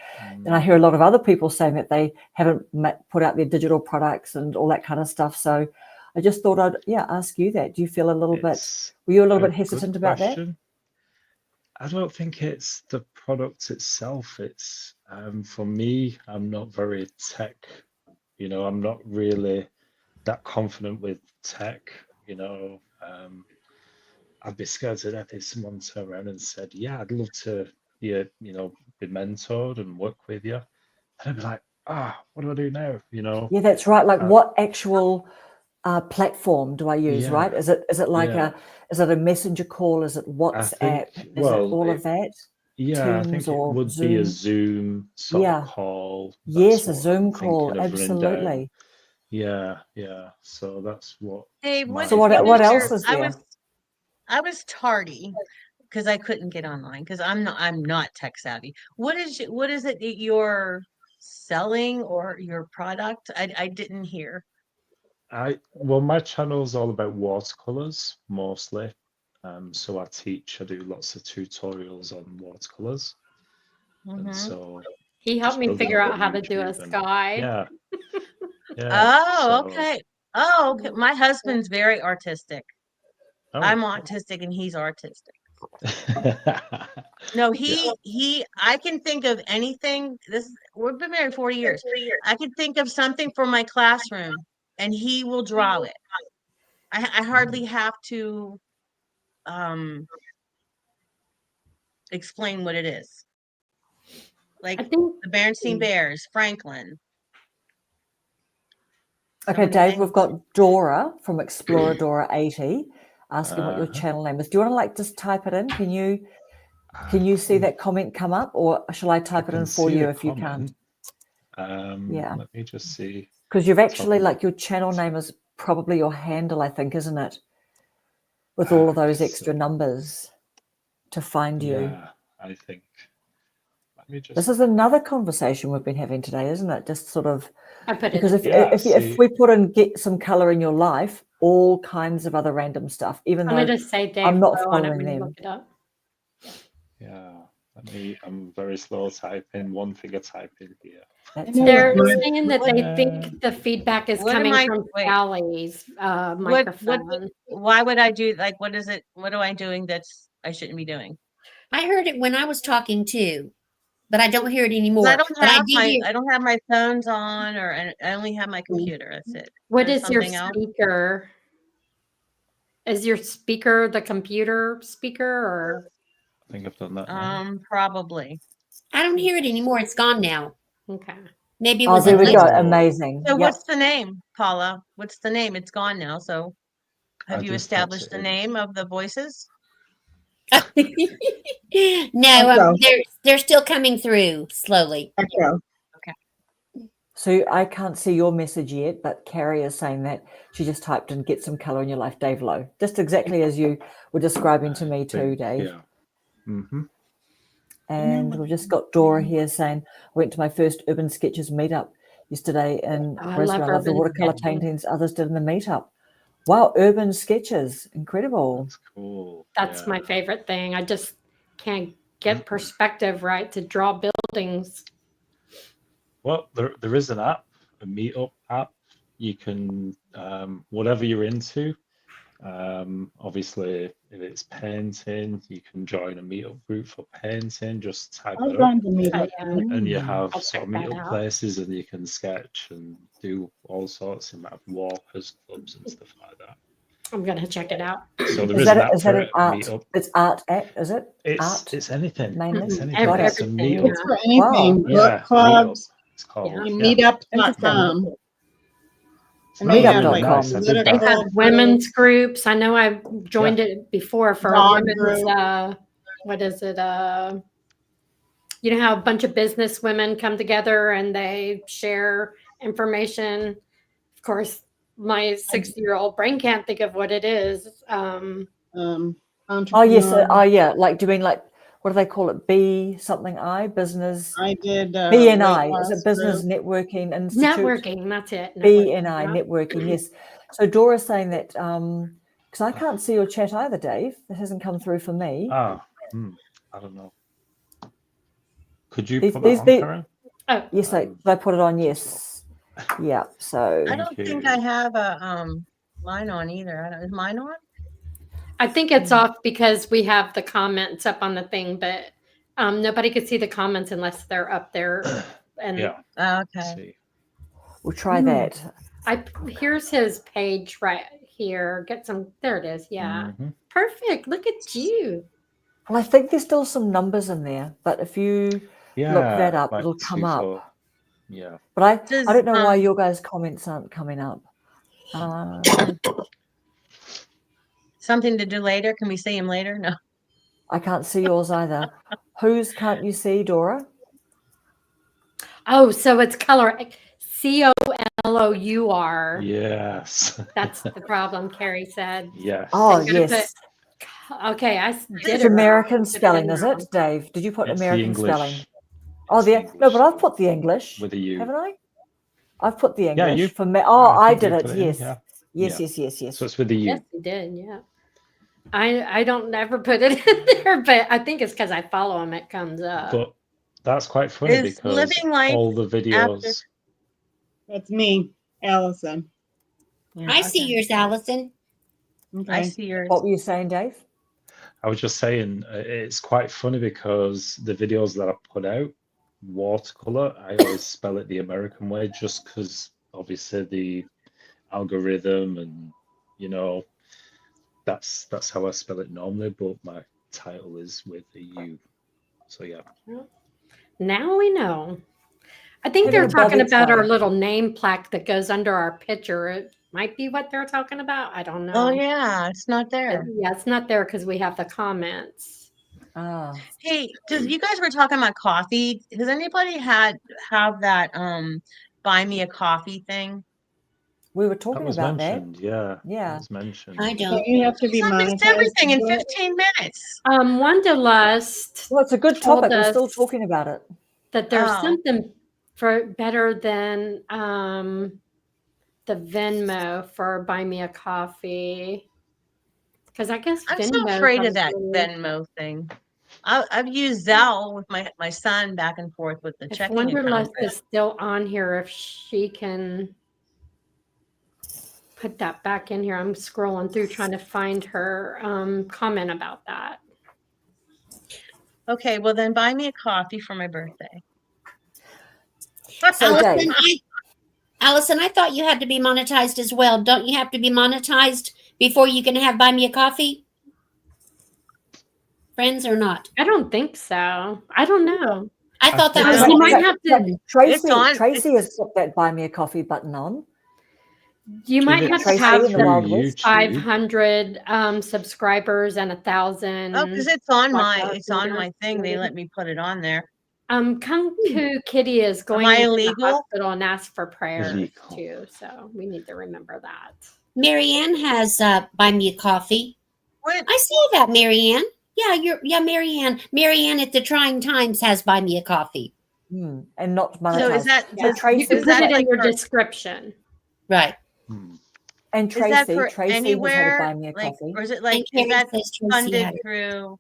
I hear a lot of other people saying that they haven't put out their digital products and all that kind of stuff. So I just thought I'd, ask you that. Do you feel a little bit, were you a little bit hesitant about that? I don't think it's the product itself. It's, for me, I'm not very tech, I'm not really that confident with tech, I'd be scared to death if someone turned around and said, yeah, I'd love to be mentored and work with you. And I'd be like, what do I do now? Yeah, that's right. Like what actual platform do I use, Yeah. right? Is it like Yeah. is it a messenger call? Is it WhatsApp? think- Is it well, all of that? Yeah, I Teams think it or would be a Zoom? Zoom sort Yeah. of call. Yes, That's a what Zoom I'm call. thinking of running down. Absolutely. Yeah. So that's what. Dave, my So what is else your- is there? I was tardy because I couldn't get online because I'm not tech savvy. What is it that you're selling or your product? I didn't hear. Well, my channel's all about watercolors mostly. So I do lots of tutorials on watercolors. And Mhm. so He helped just me building figure up out how to do a YouTube and- sky. Yeah. Oh, so- okay. Oh, okay. My husband's very artistic. Oh. I'm autistic and he's artistic. No, I can think of anything. We've been married 40 years. I can think of something for my classroom and he will draw it. I hardly have to explain what it is. Like I think the Berenstain Bears, Franklin. Okay, Some Dave, things. we've got Dora from Explorer Dora 80 asking what your Uh-huh. channel name is. Do you want to like just type it in? Can you see that comment come up, or shall I type it in for you if you can't? Yeah. Let me just see. Because you've actually Top- like your channel name is probably your handle, I think, isn't it? With all of those extra numbers to find you. Yeah, I think. Let me just. This is another conversation we've been having today, isn't it? Just sort of I put it because in. if Yeah, if see- we put in get some color in your life, all kinds of other random stuff, even I'm going though to say Dave I'm not Lowe on it following when you them. look it up. Yeah. I'm very slow typing. One finger typing here. That's They're okay. saying that they think the feedback is What am coming I- from wait. Sally's What microphone. why would I do, like, what is it? What am I doing that's I shouldn't be doing? I heard it when I was talking too, but I don't hear it 'Cause anymore. I don't But I have did hear. I don't have my phones on, or I only have my computer. That's it. What There's is your something else? speaker? Is your speaker the computer speaker or? I think I've done that now. Probably. I don't hear it anymore. It's gone now. Okay. Maybe it Oh, was there a we glitch. go. glitch. Amazing. So Yep. what's the name, Paula? What's the name? It's gone now. So have I you just typed established it the in. name of the voices? No, Echo. they're still coming through slowly. Echo. So I can't see your message yet, but Carrie is saying that she just typed in "get some color in your life," Dave Lowe, just exactly as you were describing to me too, Dave. Yeah. Mm-hmm. And we've just got Dora here saying, I went to my first Urban Sketches meetup yesterday in I Brisbane. love I love the urban watercolor sketching. paintings others did in the meetup. Wow, Urban Sketches, incredible. That's cool. That's my Yeah. favorite thing. I just can't get perspective right to draw buildings. Well, there is an app, a meetup app. You can whatever you're into. Obviously, if it's painting, you can join a meetup group for painting. Just type I've it up, gone to meet up. and you have I'll sort of check that meetup out. places, and you can sketch and do all sorts. You might have walkers, clubs, and stuff like that. I'm going to check it out. So there Is is an that, app is that for an it. art? Meetup. It's art app, is it? Art. It's anything. mainly? It's Mhm. anything. Got it. It's a Everything, meetup. It's for anything. Wow. Yeah, Book clubs. It's called. Yeah. Yeah. Meetup.com. It's And they not have really like Meetup.com. nice. I did They that. have women's groups. I know I joined it before for a Dog women's, group. what is it? You know how a bunch of business women come together and they share information. Of course, my 60-year-old brain can't think of what it is. Oh yes. Entrepreneur. Oh yeah. Like, do you mean like, what do they call it? B something I business. I did BNI. Is weight it Business loss group. Networking Institute? Networking, that's it. BNI, yeah. networking, yes. So Dora's saying that, because I can't see your chat either, Dave. It hasn't come through for me. I don't know. Could you These- put that these- on, these- Karen? Oh, Yes, I put it on, yes. Yeah, so I Thank don't think you. I have a mine on either. Is mine on? I think it's off because we have the comments up on the thing, but nobody could see the comments unless they're up there. And Yeah. Okay. Let's see. we'll try that. here's his page right here. Get some. There it is. Yeah, Mhm. perfect. Look at you. Well, I think there's still some numbers in there, but if you Yeah. look that up, like it'll come 2, up. 4. Yeah. But I Does, don't know why your guys' comments aren't coming up. something to do later? Can we see him later? No. I can't see yours either. Whose can't you see, Dora? Oh, so it's color COLOUR. Yes. That's the problem. Carrie said. Yes. Oh, I'm gonna yes. Okay, I did It's it. American wrong. Put spelling, in is wrong. it, Dave? Did you put It's the American English. spelling? Oh, It's the no, English but I've put the English, with a U. haven't I? I've put the Yeah, English you. for me. Oh, I think you did put it. in, Yes. yeah. Yes, Yeah. yes. So it's with the U. Yes, you did. Yeah. I don't ever put it in there, but I think it's because I follow him. It comes up. But that's quite funny Is because living life all the videos. That's me, Allison. Yeah, I see okay. yours, Allison. Okay. I see yours. What were you saying, Dave? I was just saying, it's quite funny because the videos that I put out, watercolor, I always spell it the American way, just because obviously the algorithm and that's how I spell it normally. But my title is with a U, so yeah. Now we know. I think Give they're it a talking bother about our try. little name plaque that goes under our picture. It might be what they're talking about. I don't know. Oh yeah, it's not But there. yeah, it's not there because we have the comments. Ah, Hey, you guys were talking about coffee? Has anybody have that buy me a coffee thing? we were That talking was about that. mentioned, yeah. Yeah. That was mentioned. I So don't. you have to be I missed monetized. everything in to do it? 15 minutes. Wanderlust Well, it's a good told topic. We're still us talking about it. that there's Oh. something for better than the Venmo for Buy Me a Coffee. Because I guess I'm Venmo so afraid of that probably- Venmo thing. I've used Zelle with my son back and forth with the If checking Wonderlust account. is still on here, if she can put that back in here. I'm scrolling through trying to find her comment about that. Okay, well then buy me a coffee for my birthday. So Dave, Allison, I thought you had to be monetized as well. Don't you have to be monetized before you can have Buy Me a Coffee? Friends or not? I don't think so. I don't know. I thought that I was think- You what might have to. Tracy, on- Tracy has put that Buy Me a Coffee button on. You might Is it have to Tracy have in the the Wild West? YouTube? 500 subscribers and 1,000. Oh, because it's on my Watch thing. They let me put it on there. Kung Fu Kitty is going I into the illegal? hospital and asked for prayers Illegal. too, so we need to remember that. Marianne has Buy Me a Coffee. What? I saw that, Marianne. Yeah, Marianne. Marianne at the Trying Times has Buy Me a Coffee. And not monetized. So is that Yeah. Tracy- You can is put that it in like your for- description. Right. and is that for Tracy has had a anywhere? Buy Me a Like, Coffee. or is it And like is Carrie that says Tracy funded had it. through?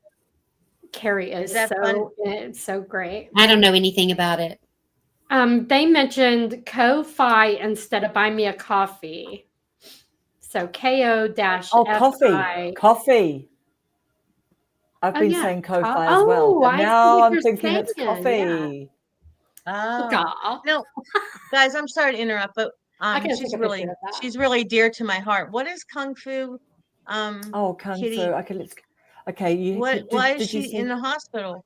Carrie is that so it's so great. I don't know anything about it. They mentioned Ko-Fi instead of Buy Me a Coffee. So KO-FI. Oh, coffee. I've Oh, been yeah, saying Ko-Fi co- as well, oh, but I see now what I'm you're thinking it's saying, coffee. Oh, Aw. no, guys, I'm sorry to interrupt, but I gotta she's take a really picture of that. she's really dear to my heart. What is Kung Fu? Oh, Kung Kitty, Fu. Okay, why is did you she see in the hospital?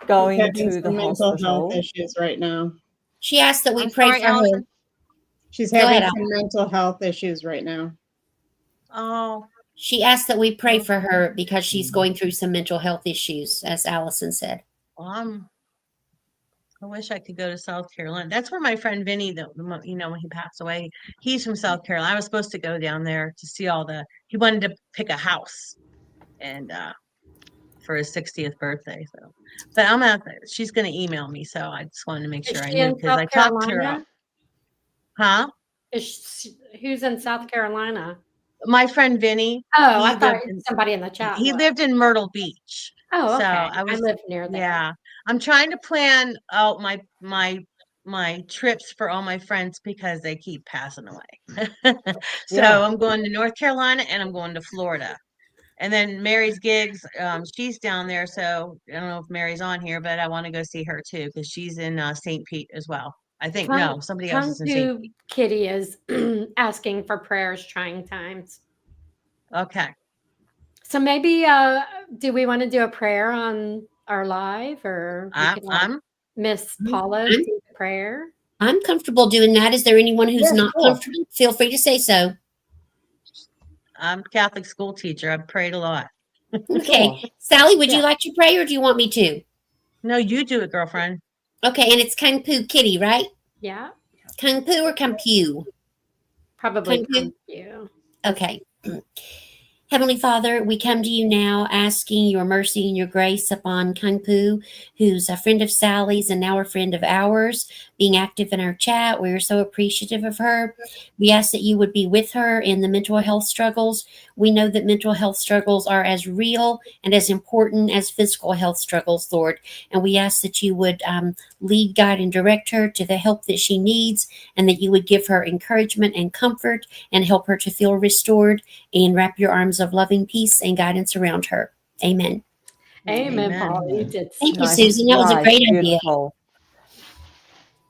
going Having to the some mental hospital? health issues right now. She asked that we I'm pray sorry, for her. Allison. She's Go having ahead, some mental health issues right now. Oh, She asked that we pray for her because she's going through some mental health issues, as Allison said. well, I wish I could go to South Carolina. That's where my friend Vinny, when he passed away, he's from South Carolina. I was supposed to go down there to see he wanted to pick a house and for his 60th birthday. So, but she's going to email me. So I just wanted to make Is sure I she knew in because South I talked to her. Carolina? Huh? Who's in South Carolina? My friend Vinny. Oh, he I thought lived in- somebody in the chat. He was. lived in Myrtle Beach. Oh, so okay. I live near there. Yeah, I'm trying to plan out my trips for all my friends because they keep passing away. So Yeah. I'm going to North Carolina and I'm going to Florida. And then Mary's gigs, she's down there. So I don't know if Mary's on here, but I want to go see her too because she's in St. Pete as well. I think no, somebody else is in St. Kung Fu Pete. Kitty is asking for prayers, trying times. Okay. So maybe, do we want to do a prayer on our live, or we could have I'm Miss Paula do the prayer? I'm comfortable doing that. Is there anyone who's Yeah, not sure. comfortable? Feel free to say so. I'm a Catholic school teacher. I've prayed a lot. Okay. Sure. Sally, would you Yeah. like to pray or do you want me to? No, you do it, girlfriend. Okay, and it's Kung Fu Kitty, right? Yeah, Kung Fu or Kung Pu? probably Kung Fu? Kung Fu. Okay. Heavenly Father, we come to you now asking your mercy and your grace upon Kung Pu, who's a friend of Sally's and now a friend of ours, being active in our chat. We are so appreciative of her. We ask that you would be with her in the mental health struggles. We know that mental health struggles are as real and as important as physical health struggles, Lord. And we ask that you would lead, guide, and direct her to the help that she needs, and that you would give her encouragement and comfort and help her to feel restored, and wrap your arms of loving peace and guidance around her. Amen. Amen, Amen. Paula. You did Thank you, Nice, Susan. That was a nice, great idea. beautiful.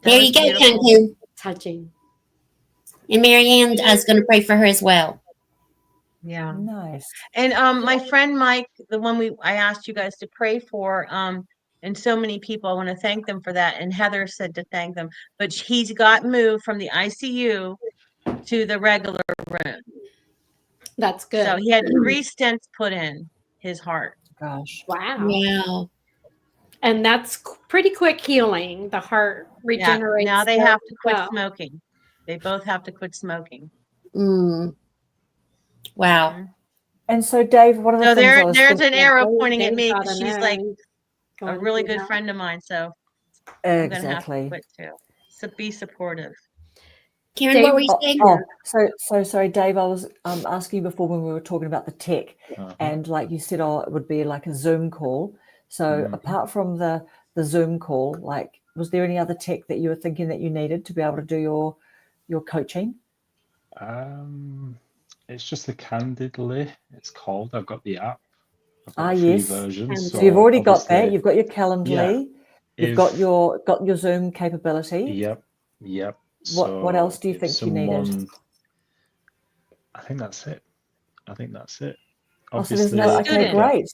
That There was you go, beautiful. Kung Fu. touching. And Marianne is going to pray for her as well. Yeah. Nice. And my friend Mike, the one I asked you guys to pray for, and so many people, I want to thank them for that. And Heather said to thank them, but he's got moved from the ICU to the regular room. That's good. So he had 3 stents put in his heart. Gosh. Wow. Wow. And that's pretty quick healing. The heart Yeah. regenerates. Now they so have to quit well. smoking. They both have to quit smoking. Mm. Wow. And so, Dave, one of the So things I was there's an thinking, arrow Dave- pointing at Dave me gotta because she's know like he's a going really through good that. friend of mine. So I'm gonna have to exactly. quit too. So be supportive. Karen, what were you Oh, saying? so sorry, Dave. I was asking you before when we were talking about the tech, and like you said, it would be like a Zoom call. So apart from the Zoom call, like, was there any other tech that you were thinking that you needed to be able to do your coaching? It's just the Candidly. It's called. I've got the app. I've got the free Yes. version. So you've already got that. obviously, You've got your Calendly. You've got your Zoom capability. Yep. What else do you if think you needed? I think that's it. Oh, so there's Obviously, no. if Okay, I get great.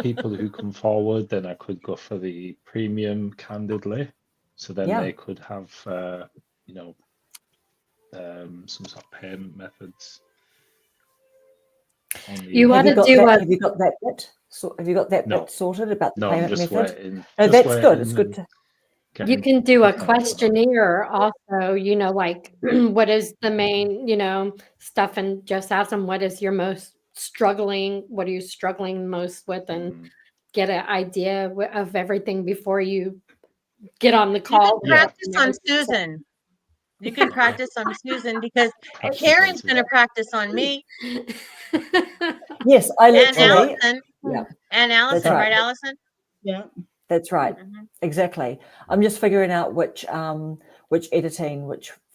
people who come forward, then I could go for the premium Candidly. So then Yeah. they could have, you know, some sort of payment methods. You want to got do that, a have you got that bit? So have you got that No. bit sorted about the No, I'm payment just method? waiting. No, Just that's good. waiting It's good and to. you getting can do a the council on. questionnaire also, you know, like what is the main, you know, stuff, and just ask them what is your most struggling, what are you struggling most with, and get an idea of everything before you get on the You call. can practice on Susan. You can practice on Susan because Practice on Karen's going to Susan. practice on me Yes, I and literally. Allison. Yeah, And Allison, right. right, Allison? Yeah. that's right. Exactly. I'm just figuring out which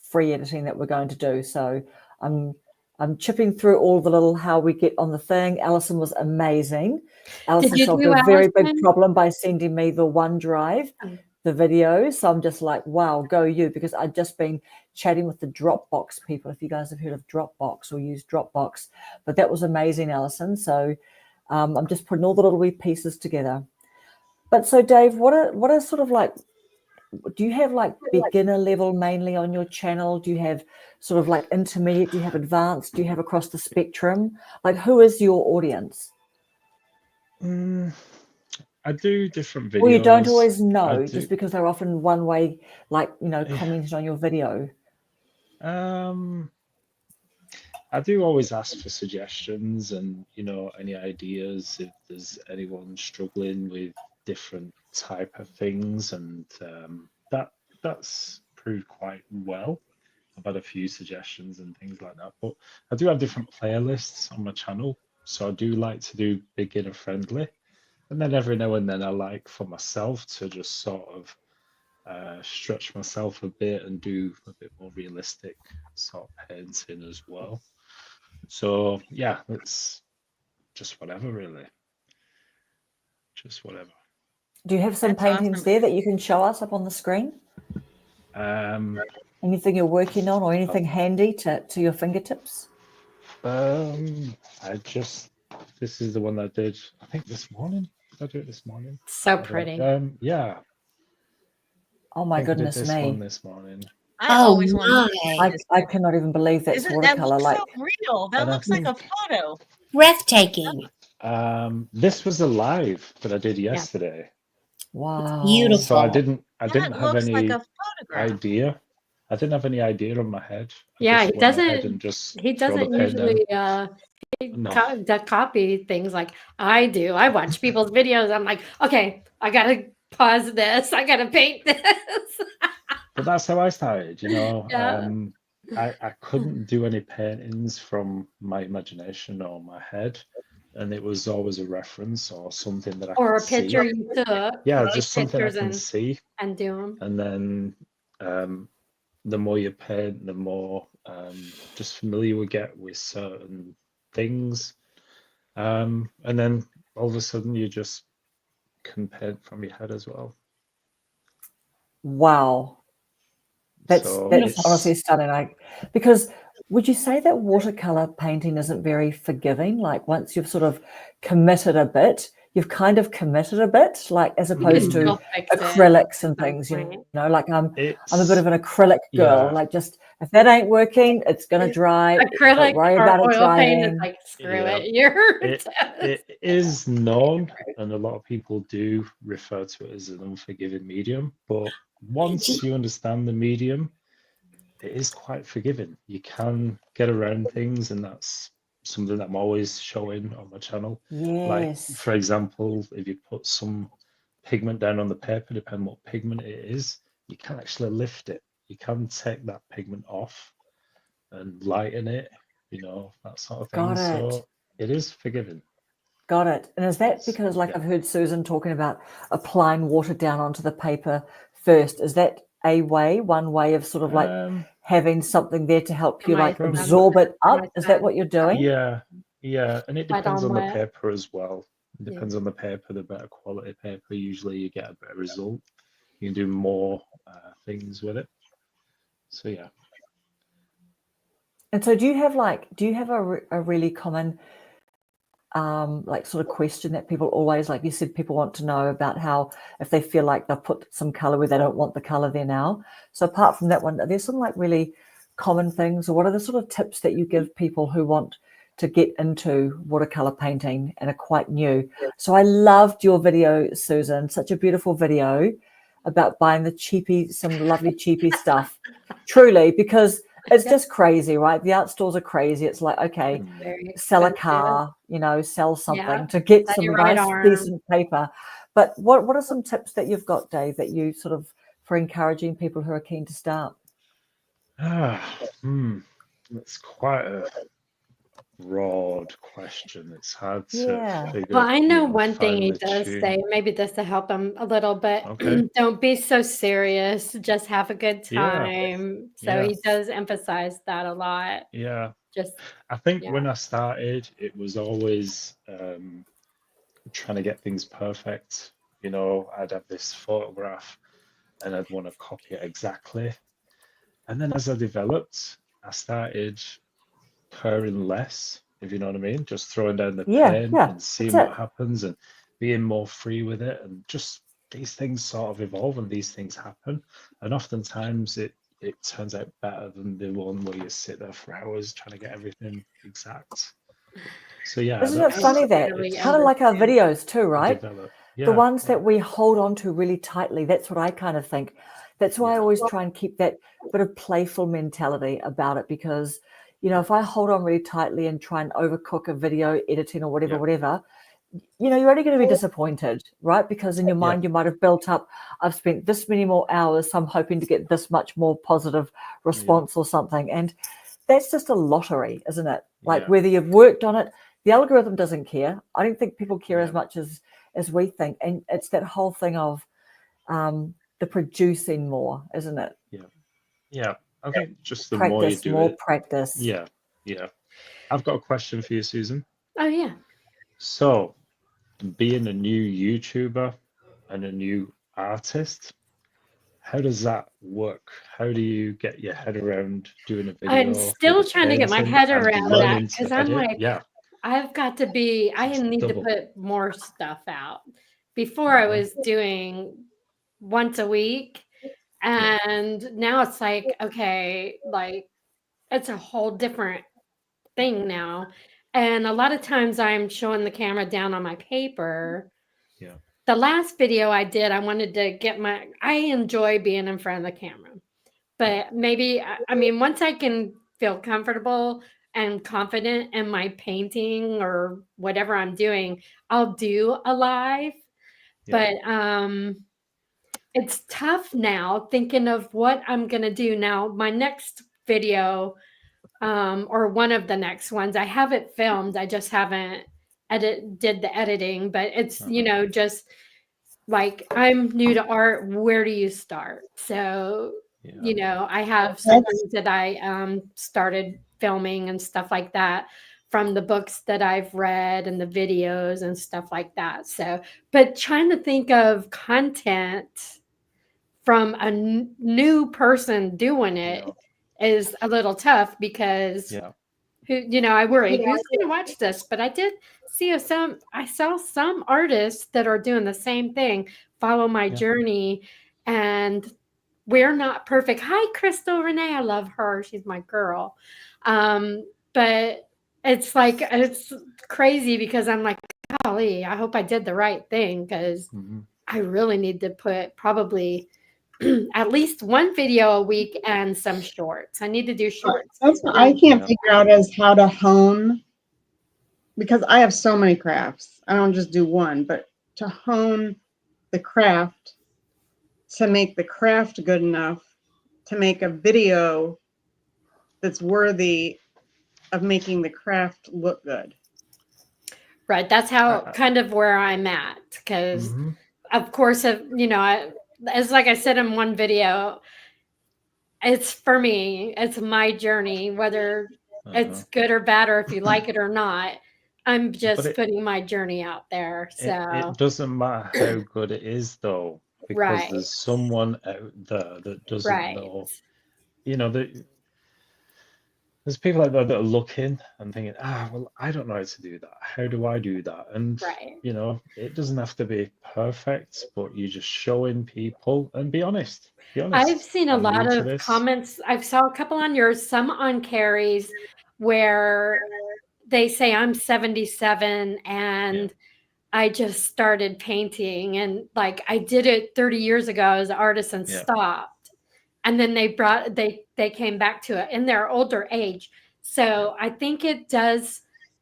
free editing that we're going to do. So I'm chipping through all the little how we get on the thing. Alison was amazing. Alison you solved do, a very big Allison? problem by sending me the OneDrive, the video. So I'm just like, wow, go you, because I'd just been chatting with the Dropbox people. If you guys have heard of Dropbox or used Dropbox, but that was amazing, Alison. So I'm just putting all the little wee pieces together. But so Dave, what are sort of like, do you have like beginner level mainly on your channel? Do you have sort of like intermediate? Do you have advanced? Do you have across the spectrum? Like, who is your audience? I do different videos. Well, you don't always know just because they're often one way, like, you know, Yeah. commenting on your video. I do always ask for suggestions and, you know, any ideas if there's anyone struggling with different type of things, and that's proved quite well. I've had a few suggestions and things like that, but I do have different playlists on my channel, so I do like to do beginner friendly, and then every now and then I like for myself to just sort of stretch myself a bit and do a bit more realistic sort of painting as well. So yeah, it's just whatever really. Just whatever. Do you have some That's paintings awesome. there that you can show us up on the screen? Anything you're working on or anything handy to your fingertips? This is the one I did, I think this morning. Did I do it this morning? So pretty. Yeah. Oh my I think I did goodness this one me. this morning. I always wanted to my. see this. I cannot even believe that's Isn't that watercolor. looks Like, so real? That And I looks like a think photo. Breathtaking. this was a live that I did yesterday. wow. Beautiful. So I didn't That have looks like any a photograph. idea. I didn't have any idea on my head. I Yeah, just he went ahead doesn't. and just He throw the doesn't pen down. usually No. copy things like I do. I watch people's videos. I'm like, okay, I gotta pause this. I gotta paint this. But that's how I started, you know. Yeah. I couldn't do any paintings from my imagination or my head, and it was always a reference or something that I Or could a picture see. you took. Yeah, Take just something I pictures can see. and do them. And then the more you paint, the more just familiar we get with certain things. And then all of a sudden you just can paint from your head as well. Wow. That's So honestly stunning. Because would you say that watercolor painting isn't very forgiving? Like, once you've sort of committed a bit, you've kind of committed a bit, like, as opposed to Still fix it acrylics and at some things, you point. know, like I'm a bit it's of an acrylic girl. yeah. Like, just if that ain't working, it's gonna dry. Don't Acrylic worry or about it oil paint is drying. like, screw Yeah. it. You're It is known, and a lot of people do refer to it as an unforgiving medium. But once you understand the medium, it is quite forgiving. You can get around things, and that's something that I'm always showing on my channel. Like, Yes. for example, if you put some pigment down on the paper, depending what pigment it is, you can actually lift it. you can take that pigment off and lighten it, that sort of thing. Got it. So it is forgiving. Got it. And is that It's, because, like, yeah. I've heard Susan talking about applying water down onto the paper first? Is that one way of sort of like having something there to help you like absorb it up? Is that what you're doing? Yeah, and it depends on the wet. paper as well. It depends on the paper. The better quality paper, usually you get a better result. You can do more things with it. So yeah. And so do you have a really common like sort of question that people always, like you said, people want to know about how if they feel like they've put some color where they don't want the color there now? So apart from that one, are there some like really common things, or what are the sort of tips that you give people who want to get into watercolor painting and are quite new? So I loved your video, Susan, such a beautiful video about buying some lovely cheapy stuff, truly, because it's just crazy, right? The art stores are crazy. It's like, okay, sell a car, sell something to get some nice, decent paper. But what are some tips that you've got, Dave, that you sort of, for encouraging people who are keen to start? That's quite a broad question. It's hard to figure. Well, I know one thing he does say, maybe this to help him a little bit. Okay. Don't be so serious. Just have a good time. So he does emphasize that a lot. Yeah. Just I think when I started, it was always trying to get things perfect. I'd have this photograph and I'd want to copy it exactly. And then as I developed, I started caring less, if you know what I mean, just throwing down the pen and seeing what happens and being more free with it. And just these things sort of evolve and these things happen. And oftentimes it turns out better than the one where you sit there for hours trying to get everything exact. So yeah. Isn't it funny that it's kind of like our videos too, right? The ones that we hold on to really tightly, that's what I kind of think. That's why I always try and keep that bit of playful mentality about it, because, if I hold on really tightly and try and overcook a video editing or whatever, you're only going to be disappointed, right? Because in your mind, you might have built up, I've spent this many more hours, so I'm hoping to get this much more positive response or something. And that's just a lottery, isn't it? Like whether you've worked on it, the algorithm doesn't care. I don't think people care as much as we think. And it's that whole thing of the producing more, isn't it? Yeah. I think just the more you do more it. Practice. Yeah. I've got a question for you, Susan. Oh, yeah. So, being a new YouTuber and a new artist, how does that work? How do you get your head around doing a video? I'm still trying to get my head around that, because I'm like, I've got to be, I need to put more stuff out. Before I was doing once a week, and now it's like, okay, like it's a whole different thing now. And a lot of times I'm showing the camera down on my paper. The last video I did, I wanted to get I enjoy being in front of the camera, but maybe, I mean, once I can feel comfortable and confident in my painting or whatever I'm doing, I'll do a live. But it's tough now thinking of what I'm going to do now. My next video, or one of the next ones, I have it filmed. I just haven't did the editing, but it's, just like, I'm new to art. Where do you start? So, I have some things that I started filming and stuff like that from the books that I've read and the videos and stuff like that. So, but trying to think of content from a new person doing it is a little tough, because I worry who's going to watch this. But I did see I saw some artists that are doing the same thing, follow my journey, and we're not perfect. Hi, Crystal Renee. I love her. She's my girl. But it's like, it's crazy, because I'm like, golly, I hope I did the right thing, because I really need to put probably at least one video a week and some shorts. I need to do shorts. That's what I can't figure out, is how to hone, because I have so many crafts. I don't just do one, but to hone the craft, to make the craft good enough to make a video that's worthy of making the craft look good. Right. That's how kind of where I'm at. Because, Mhm. of course, you know, as like I said in one video, it's for me, it's my journey, whether it's good or bad, or if you like it or not. I'm But just putting my journey out there. So, it doesn't matter how good it is, though, because right, there's someone out there that doesn't right, know. You know, there's people out there that are looking and thinking, well, I don't know how to do that. How do I do that? And, right. you know, it doesn't have to be perfect, but you just showing people and be honest. Be honest. I've seen a I'm new lot to of this. comments. I saw a couple on yours, some on Carrie's, where they say I'm 77 and I just started painting, and like I did it 30 years ago as an artist and Yeah. stopped. And then they came back to it in their older age. So I think it does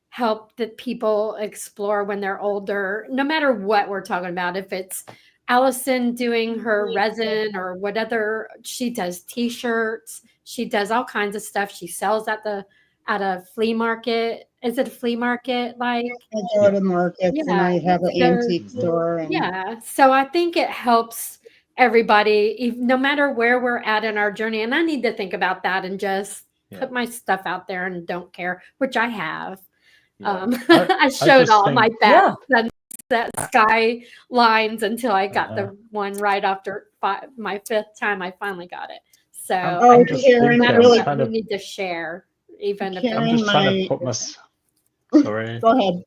help that people explore when they're older, no matter what we're talking about. If it's Allison doing her resin or whatever, she does t-shirts, she does all kinds of stuff. She sells at a flea market. Is it a flea market? Like, I go to markets and I have an antique store. And yeah. So I think it helps everybody, no matter where we're at in our journey. And I need to think about that and just put my stuff out there and don't care, which I have. I showed just all my think- back that sky lines until I got the one right after my 5th time I finally got it. So I'm just Karen, thinking, really- I'm kind we of, need to share, even if I'm Karen, just trying to my- put my, sorry. Go ahead.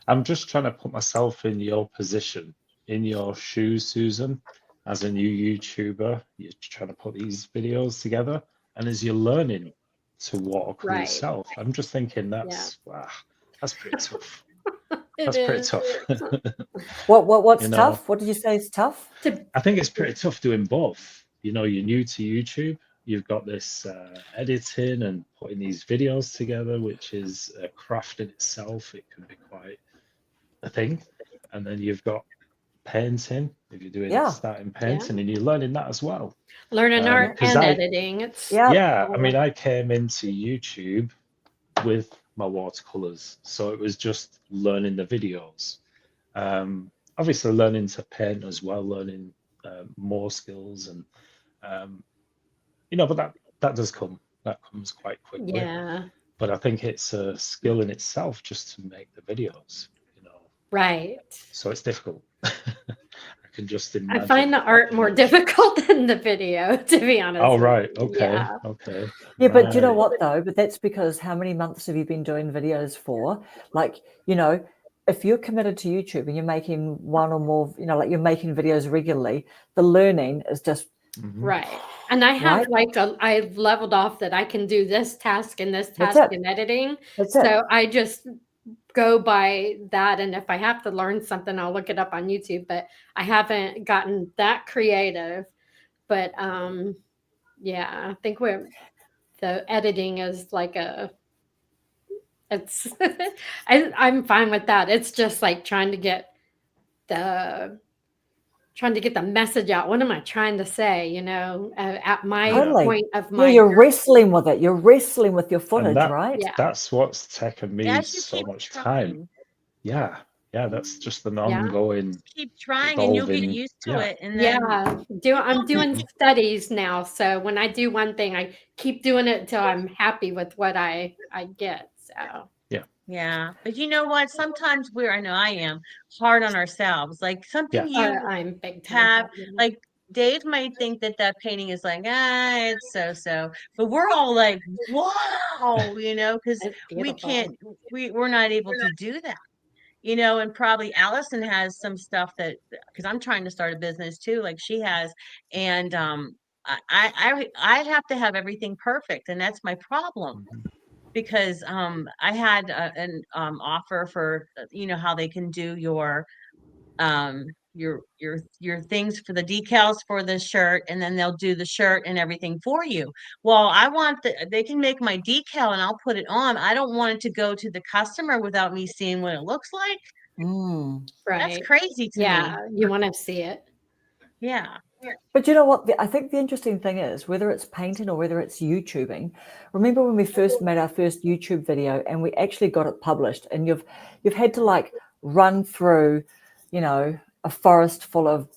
I'm just trying to put myself in your position, in your shoes, Susan, as a new YouTuber. You're trying to put these videos together, and as you're learning to walk for Right. yourself, I'm just thinking that's pretty tough. That's It pretty is. tough. What's You know, tough? What did you say is tough? I think it's pretty tough doing both. You know, you're new to YouTube. You've got this editing and putting these videos together, which is a craft in itself. It can be quite a thing. And then you've got painting. If you're doing starting painting, and you're learning that as well. Learning art 'cause and editing. It's yeah. I mean, I came into YouTube with my watercolors, so it was just learning the videos. Obviously, learning to paint as well, learning more skills, and you know, but that does come. That comes quite quickly. Yeah. But I think it's a skill in itself just to make the videos. You know. Right. So it's difficult. I can just imagine. I find the art more difficult than the video, to be honest. Oh, right. Okay. Yeah. Okay. Yeah, but do you know what though? But that's because how many months have you been doing videos for? Like, you know, if you're committed to YouTube and you're making one or more, you know, like you're making videos regularly, the learning is just right. And I have I've leveled off that I can do this task and this task in editing. So I just go by that, and if I have to learn something, I'll look it up on YouTube, but I haven't gotten that creative. But yeah, I think the editing is like it's I'm fine with that. It's just like trying to get the message out. What am I trying to say? You know, at my point of my you're wrestling with it. You're wrestling with your footage, right? Yeah. That's what's taken me so much time. Yeah. Yeah, that's just an ongoing. Keep trying, and you'll get used to it. And then I'm doing studies now, so when I do one thing, I keep doing it until I'm happy with what I get. So yeah, but you know what? Sometimes I know I am hard on ourselves. Like something I'm big time. Like Dave might think that painting is like, it's so, but we're all like, wow, you know, because we're not able to do that. You know, and probably Allison has some stuff because I'm trying to start a business too, like she has, and I'd have to have everything perfect, and that's my problem. Because I had an offer for, you know, how they can do your things for the decals for the shirt, and then they'll do the shirt and everything for you. Well, I want they can make my decal and I'll put it on. I don't want it to go to the customer without me seeing what it looks like. Right. That's crazy to me. Yeah, you want to see it. Yeah. But you know what? I think the interesting thing is, whether it's painting or whether it's YouTubing, remember when we first made our first YouTube video and we actually got it published, and you've had to like run through, you know, a forest full of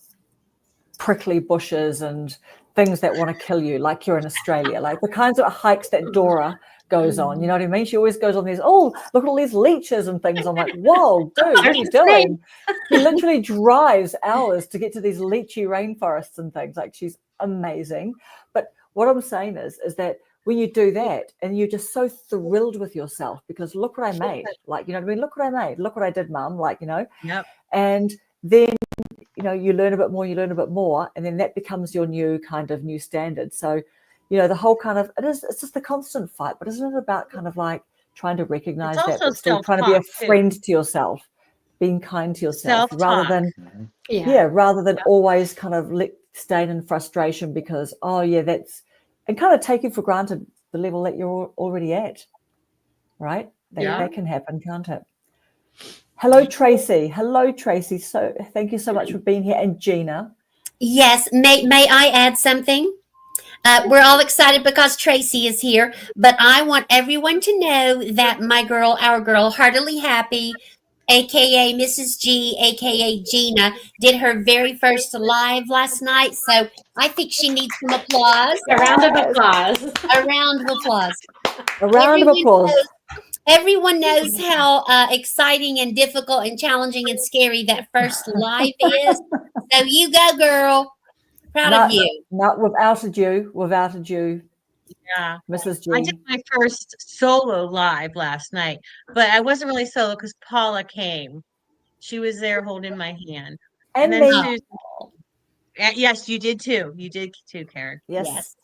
prickly bushes and things that want to kill you, like you're in Australia, like the kinds of hikes that Dora goes on. You know what I mean? She always goes on these, oh, look at all these leeches and things. I'm like, whoa, dude, what are you doing? She literally drives hours to get to these leechy rainforests and things. Like, she's amazing. But what I'm saying is that when you do that and you're just so thrilled with yourself because look what I made, like, you know what I mean? Look what I made. Look what I did, Mum. Like, you know, Yep. and then, you know, you learn a bit more, and then that becomes your new standard. So, you know, the whole kind of, it's just a constant fight, but isn't it about kind of like trying to recognize that, also but still trying to be a self-talk, too. friend to yourself, being kind to yourself, rather Self-talk. than always kind of staying in frustration because, oh yeah, that's, and kind of taking for granted the level that you're already at, right? That can happen, can't it? Hello, Tracy. So thank you so much for being here. And Gina. Yes. May I add something? We're all excited because Tracy is here, but I want everyone to know that our girl, Heartily Happy, aka Mrs. G, aka Gina, did her very first live last night. So I think she needs some applause. A round of applause. A round of applause. A round of applause. Everyone knows how exciting and difficult and challenging and scary that first live is. So you go, girl. Proud of you. Not without a due, Yeah. Mrs. G. I did my first solo live last night, but I wasn't really solo because Paula came. She was there holding my hand. And then me. Susan. Yes, you did too. You did too, Karen. Yes.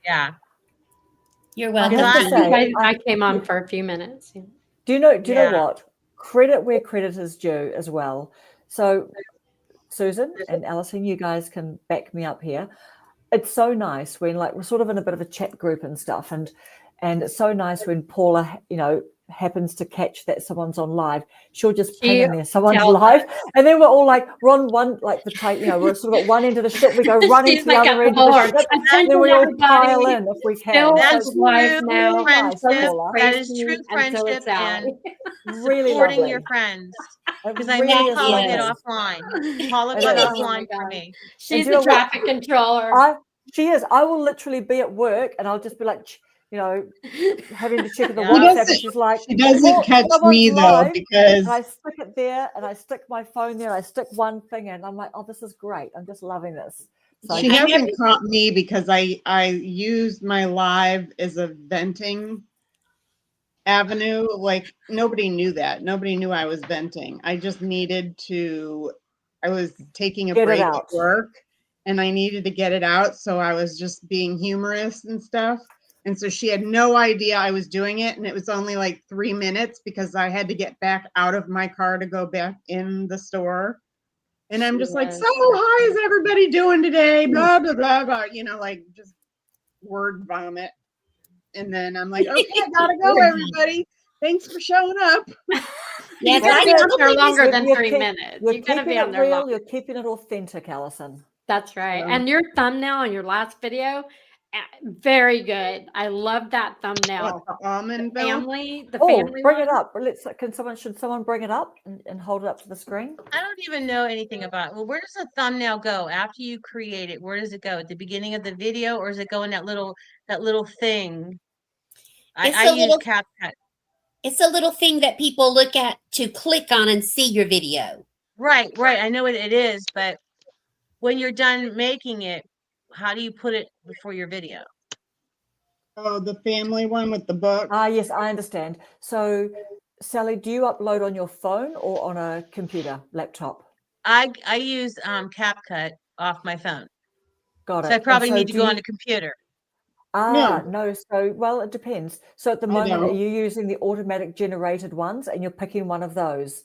Yeah. You're welcome. I came on for a few minutes. Yeah. Do you know what? Credit where credit is due as well. So Susan and Alison, you guys can back me up here. It's so nice when, like, we're sort of in a bit of a chat group and stuff, and it's so nice when Paula, you know, happens to catch that someone's on live. She'll just ping in there, someone's live, and then we're all like, we're on one, like we're sort of at one end of the ship, we go running to the other end of the ship, and then we all pile in if we can. That's live now. That is true friendship and really supporting lovely. your friends. Because It I really made is Paula lovely. get offline. Paula It got is. offline for me. She's the traffic controller. She is. I will literally be at work and I'll just be like, you know, having to check the Yeah. WhatsApp. And she's like, She doesn't catch someone's me though, live, because and I stick it there and I stick my phone there and I stick one thing in. I'm like, oh, this is great. I'm just loving this. So she hasn't caught me because I used my live as a venting avenue. Like, nobody knew that. Nobody knew I was venting. I just needed to, I was taking a Get it break at out. work and I needed to get it out. So I was just being humorous and stuff. And so she had no idea I was doing it. And it was only like 3 minutes because I had to get back out of my car to go back in the store. And I'm just like, so how is everybody doing today? Blah, blah, blah, blah. You know, like just word vomit. And then I'm like, okay, I gotta go, everybody. Thanks for showing up. Yes, I I don't don't there think longer You're- than you're 3 keep- minutes. You're You're gonna keeping be on it there real. long. You're keeping it authentic, Alison. That's right. So- And your thumbnail on your last video, very good. I love that thumbnail. What, the almond milk? Family, the Oh, family bring one. it up. Should someone bring it up and hold it up to the screen? I don't even know anything about it. Well, where does the thumbnail go after you create it? Where does it go? At the beginning of the video, or does it go in that little thing? I use CapCut. It's a little thing that people look at to click on and see your video. Right. I know what it is, but when you're done making it, how do you put it before your video? Oh, the family one with the book. Yes, I understand. So, Sally, do you upload on your phone or on a computer, laptop? I use CapCut off my phone, Got it. so I probably And so need to do go you- on the computer. No. So, well, it depends. So at the I moment, don't. are you using the automatic generated ones and you're picking one of those?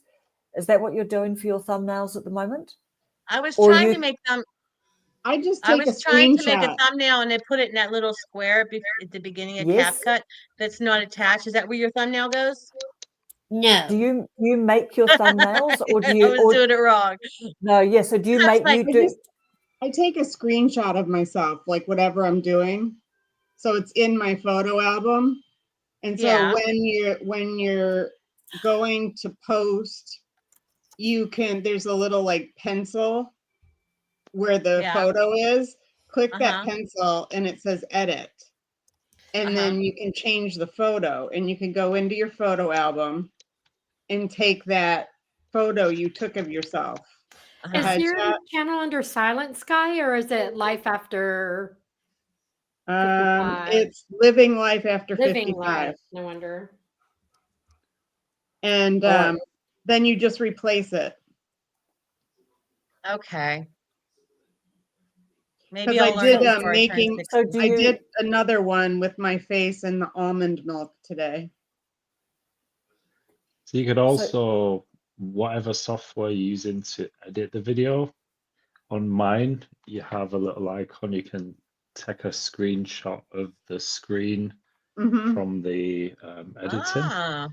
Is that what you're doing for your thumbnails at the moment? I was Or trying you- to make them. I just I take was a trying to make a screenshot. thumbnail and I put it in that little square at the beginning of Yes. CapCut that's not attached. Is that where your thumbnail goes? No. Do you make your thumbnails or do I you? was doing it wrong. No, yeah. So do you That's make like- you do? I take a screenshot of myself, like whatever I'm doing. So it's in my photo album. And so Yeah. when you're going to post, there's a little like pencil where the Yeah. photo is. Click that Uh-huh. pencil and it says edit. And then you can change the photo and you can go into your photo album and take that photo you took of yourself. Is Uh-huh. your Headshot. channel under Silent Sky or is it Life After 55? It's living life after Living 55. Life. No wonder. And Right. then you just replace it. Okay. Maybe Because I I'll learn did it before I turn making, 60. So do I you? did another one with my face and the almond milk today. So you could also, whatever software you're using to edit the video, on mine, you have a little icon. You can take a screenshot of the screen Mm-hmm. from the editing. Ah,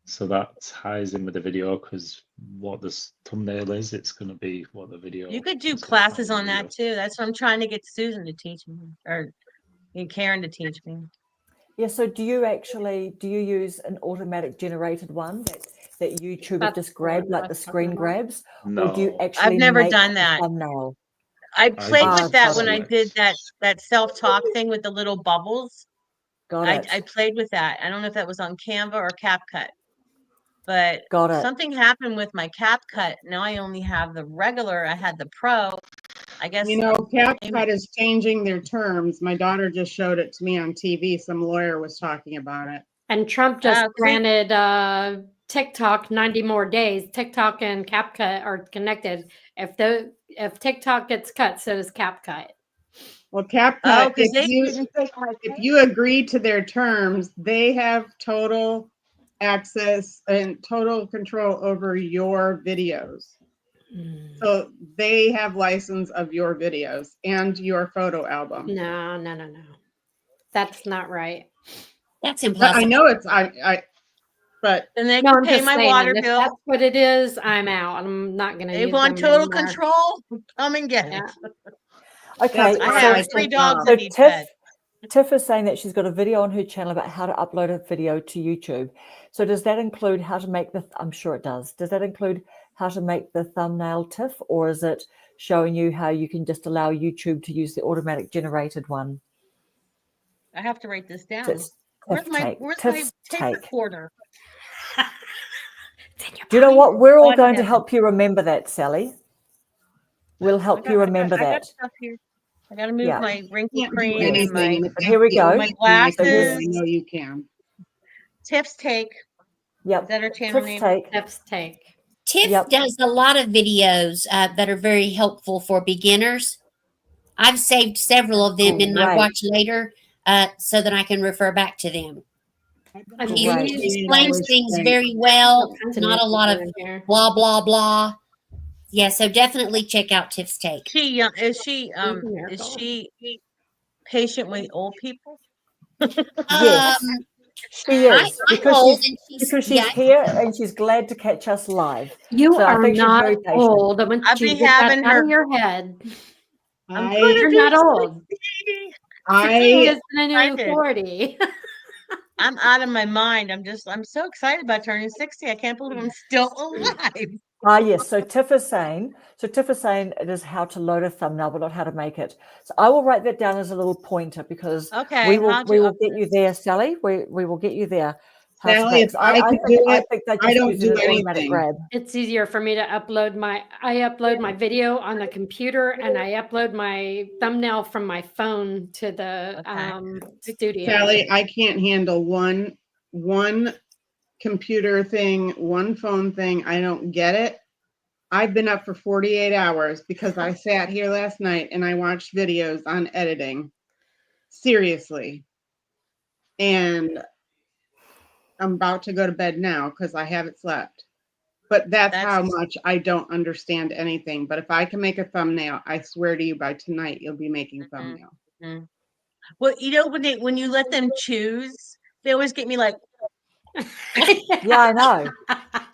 So that ties in with the video because what the thumbnail is, it's going to be what the video you could do is going to classes have on in the that too. That's what I'm trying to get Susan to teach me, or Karen to teach me. Yeah. So do you use an automatic generated one that YouTube have That's just the one grabbed, I like the was talking screen about. grabs, video. or do you No, actually I've never make done the that. thumbnail? I I played Ah, with just that got when it. I did select. that self-talk thing with the little bubbles. Got I it. played with that. I don't know if that was on Canva or CapCut, but Got it. something happened with my CapCut. Now I only have the regular. I had the Pro. I guess You know, maybe- CapCut is changing their terms. My daughter just showed it to me on TV. Some lawyer was talking about it. And Trump just Oh, 'cause they- granted TikTok 90 more days. TikTok and CapCut are connected. If TikTok gets cut, so does CapCut. Well, oh, CapCut, because they didn't take my if you agree to their terms, they have total access and total control over your videos. So they have license of your videos and your photo album. No. That's not right. That's But impossible. I know it's but Then they No, can I'm pay just my saying, water if bill. that's what it is, I'm out. I'm not going to They use want them total anymore. control. Come and get Yeah. it. Okay. that's I why have I 3 took dogs off. that So need fed. Tiff is saying that she's got a video on her channel about how to upload a video to YouTube. So does that include how to make I'm sure it does. Does that include how to make the thumbnail, Tiff, or is it showing you how you can just allow YouTube to use the automatic generated one? I have to write this down. Tiff's Where's my Tiff's tape take. recorder? Do you know what? We're all God going to heaven. help you remember that, Sally. We'll help you remember I got that. stuff here. I got to move Yeah. my wrinkle Can't do cream and Yes. my anything. and if But here we that's the go. only thing I can do, glasses. I know you can. Tiff's Take. Is Yep. that her channel Tiff's name? take. Tiff's take. Tiff Yep. does a lot of videos that are very helpful for beginners. I've saved several of them in my Great. watch later so that I can refer back to them. And He Right. explains things very well, not a lot of in here. blah, blah, blah. Yeah, so definitely check out Tiff's take. Is Miracle. she patient with old people? Yes, she I'm is, because old she's and she's, yeah, here and she's glad to catch us live. You So I are think she's not very patient. old. I want I'll you to be get that having out her- of your head. I'm I gonna You're be not old. 60. 60 I is the new excited. 40. I'm out of my mind. I'm so excited about turning 60. I can't believe I'm still alive. Yes. So Tiff is saying it is how to load a thumbnail, but not how to make it. So I will write that down as a little pointer because Okay, we will how'd we you- will get you there, Sally. We will get you there. How to Sally, make- if so I could do I it, think that I just don't uses do an automatic anything. grab. It's easier for me to upload I upload my video on the computer and I upload my thumbnail from my phone to the studio. Sally, I can't handle one computer thing, one phone thing. I don't get it. I've been up for 48 hours because I sat here last night and I watched videos on editing. Seriously. And I'm about to go to bed now because I haven't slept. But that's how much I don't understand anything. But if I can make a thumbnail, I swear to you, by tonight, you'll be making thumbnail. Mhm. Well, when you let them choose, they always get me like, Yeah,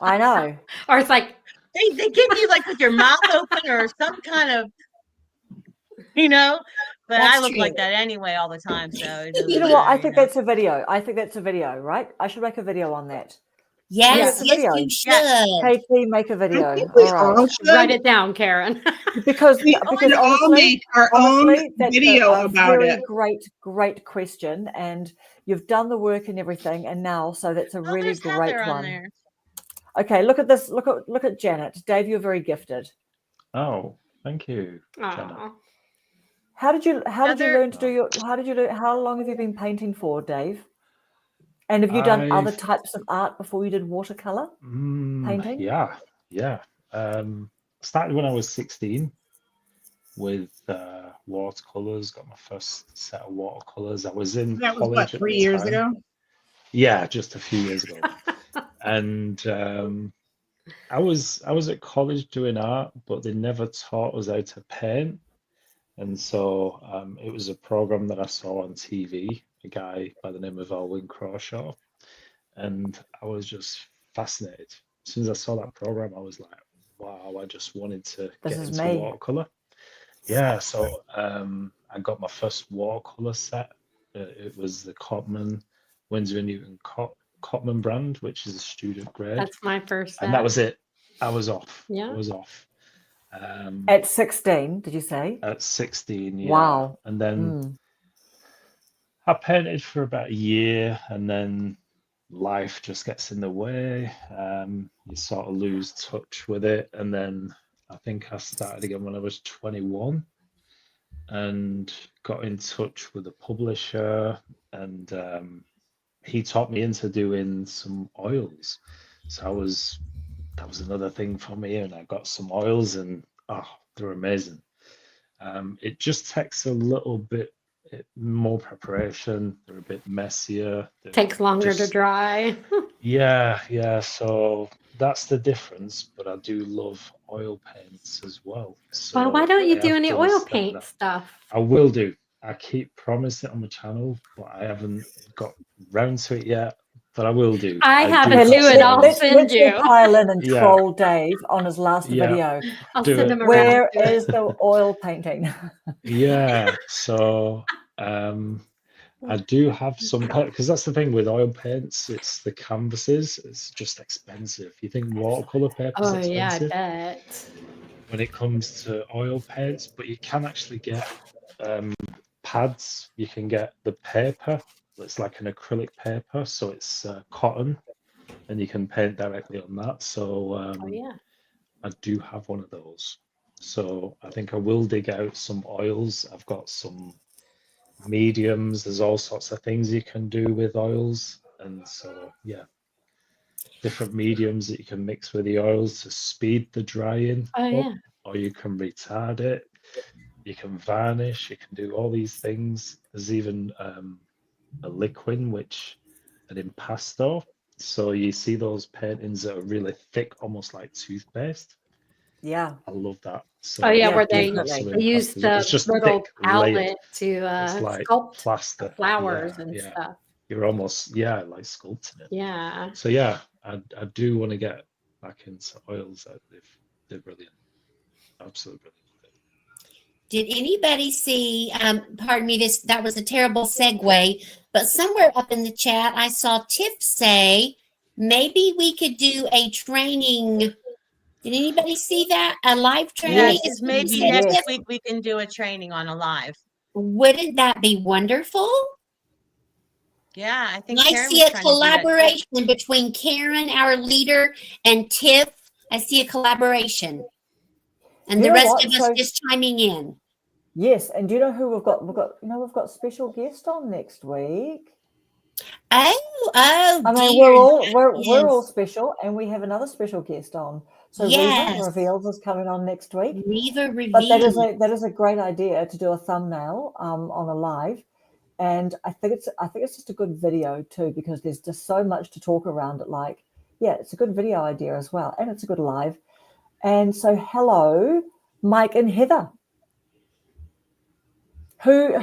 I know. Or it's like, they get you like with your mouth open or some kind of you know. But I That's look like true. that anyway all the time, so it You doesn't know what? I matter, think that's a video. I think that's a video, right? I should make a video on that. Yes, it's a yes, video. you should. Yes. KP, make a I video. think we All right. all should. Write it down, Karen. Because We should all honestly, make our own that's video a about very it. great question, and you've done the work and everything, and now so that's a Oh, really there's great Heather on one. there. Okay, look at this. Look at Janet. Dave, you're very gifted. Oh, thank you, Jenna. Aw. How did you Heather- learn to do your? How did you learn? How long have you been painting for, Dave? And have you done other types of art before you did watercolor painting? Yeah. Started when I was 16 with watercolors. Got my first set of watercolors. I was in That was college what, at 3 the years time. ago? Yeah, just a few years ago. And I was at college doing art, but they never taught us how to paint. And so it was a program that I saw on TV, a guy by the name of Alwyn Crawshaw, and I was just fascinated. As soon as I saw that program, I was like, wow, I just wanted to This get is into me. watercolor. Yeah, so I got my first watercolor set. It was the Cotman, Winsor & Newton Cotman brand, which is a student grade. That's my first set. And that was it. I was off. Yeah. I was off. At 16, did you say? At 16, yeah. Wow. And then I painted for about a year, and then life just gets in the way. You sort of lose touch with it. And then I think I started again when I was 21 and got in touch with a publisher, and he taught me into doing some oils. So that was another thing for me, and I got some oils, and they're amazing. It just takes a little bit more preparation. They're a bit messier. Takes longer to dry. Yeah. So that's the difference. But I do love oil paints as well. So Well, why don't you I do have any done oil step paint that. stuff? I will do. I keep promising it on my channel, but I haven't got round to it yet. But I will do. I do haven't have too, and some I'll oils. send let's you. pile in and Yeah. troll Dave on his last Yeah. video. I'll Do send it. them around. Where is the oil painting? Yeah. So I do have some, because that's the thing with oil paints, it's the canvases, it's just expensive. You think watercolor paper is Oh yeah, I expensive bet. when it comes to oil paints, but you can actually get pads. You can get the paper that's like an acrylic paper, so it's cotton, and you can paint directly on that. So Oh yeah. I do have one of those. So I think I will dig out some oils. I've got some mediums. There's all sorts of things you can do with oils, and so yeah, different mediums that you can mix with the oils to speed the drying Oh up, yeah. or you can retard it. You can varnish. You can do all these things. There's even a liquid, an impasto. So you see those paintings that are really thick, almost like toothpaste. Yeah. I love that. So Oh yeah, Yeah, where I do they have some they use impasters. the It's just little thick, layered. outlet to It's like sculpt plaster. flowers Yeah, and yeah. stuff. You're almost, yeah, like sculpting it. Yeah. So yeah, I do want to get back into oils. They're brilliant. Absolutely brilliant. Did anybody see, pardon me, that was a terrible segue, but somewhere up in the chat, I saw Tiff say, maybe we could do a training. Did anybody see that? A live training? Yeah, Yes. she says maybe Yes. next week we can do a training on a live. Wouldn't that be wonderful? Yeah, I think I Karen see was a trying to do that too. collaboration between Karen, our leader, and Tiff. I see a collaboration. And You the know rest what? of us So- just chiming in. Yes, and do you know who we've got? We've got special guest on next week. Oh, I mean, dear. we're all Yes. special, and we have another special guest on. So Yes. Reva Reveals is coming on next week. Reva But that Reveal. is a great idea to do a thumbnail on a live, and I think it's just a good video too, because there's just so much to talk around it. Like, yeah, it's a good video idea as well, and it's a good live. And so, hello, Mike and Heather. Who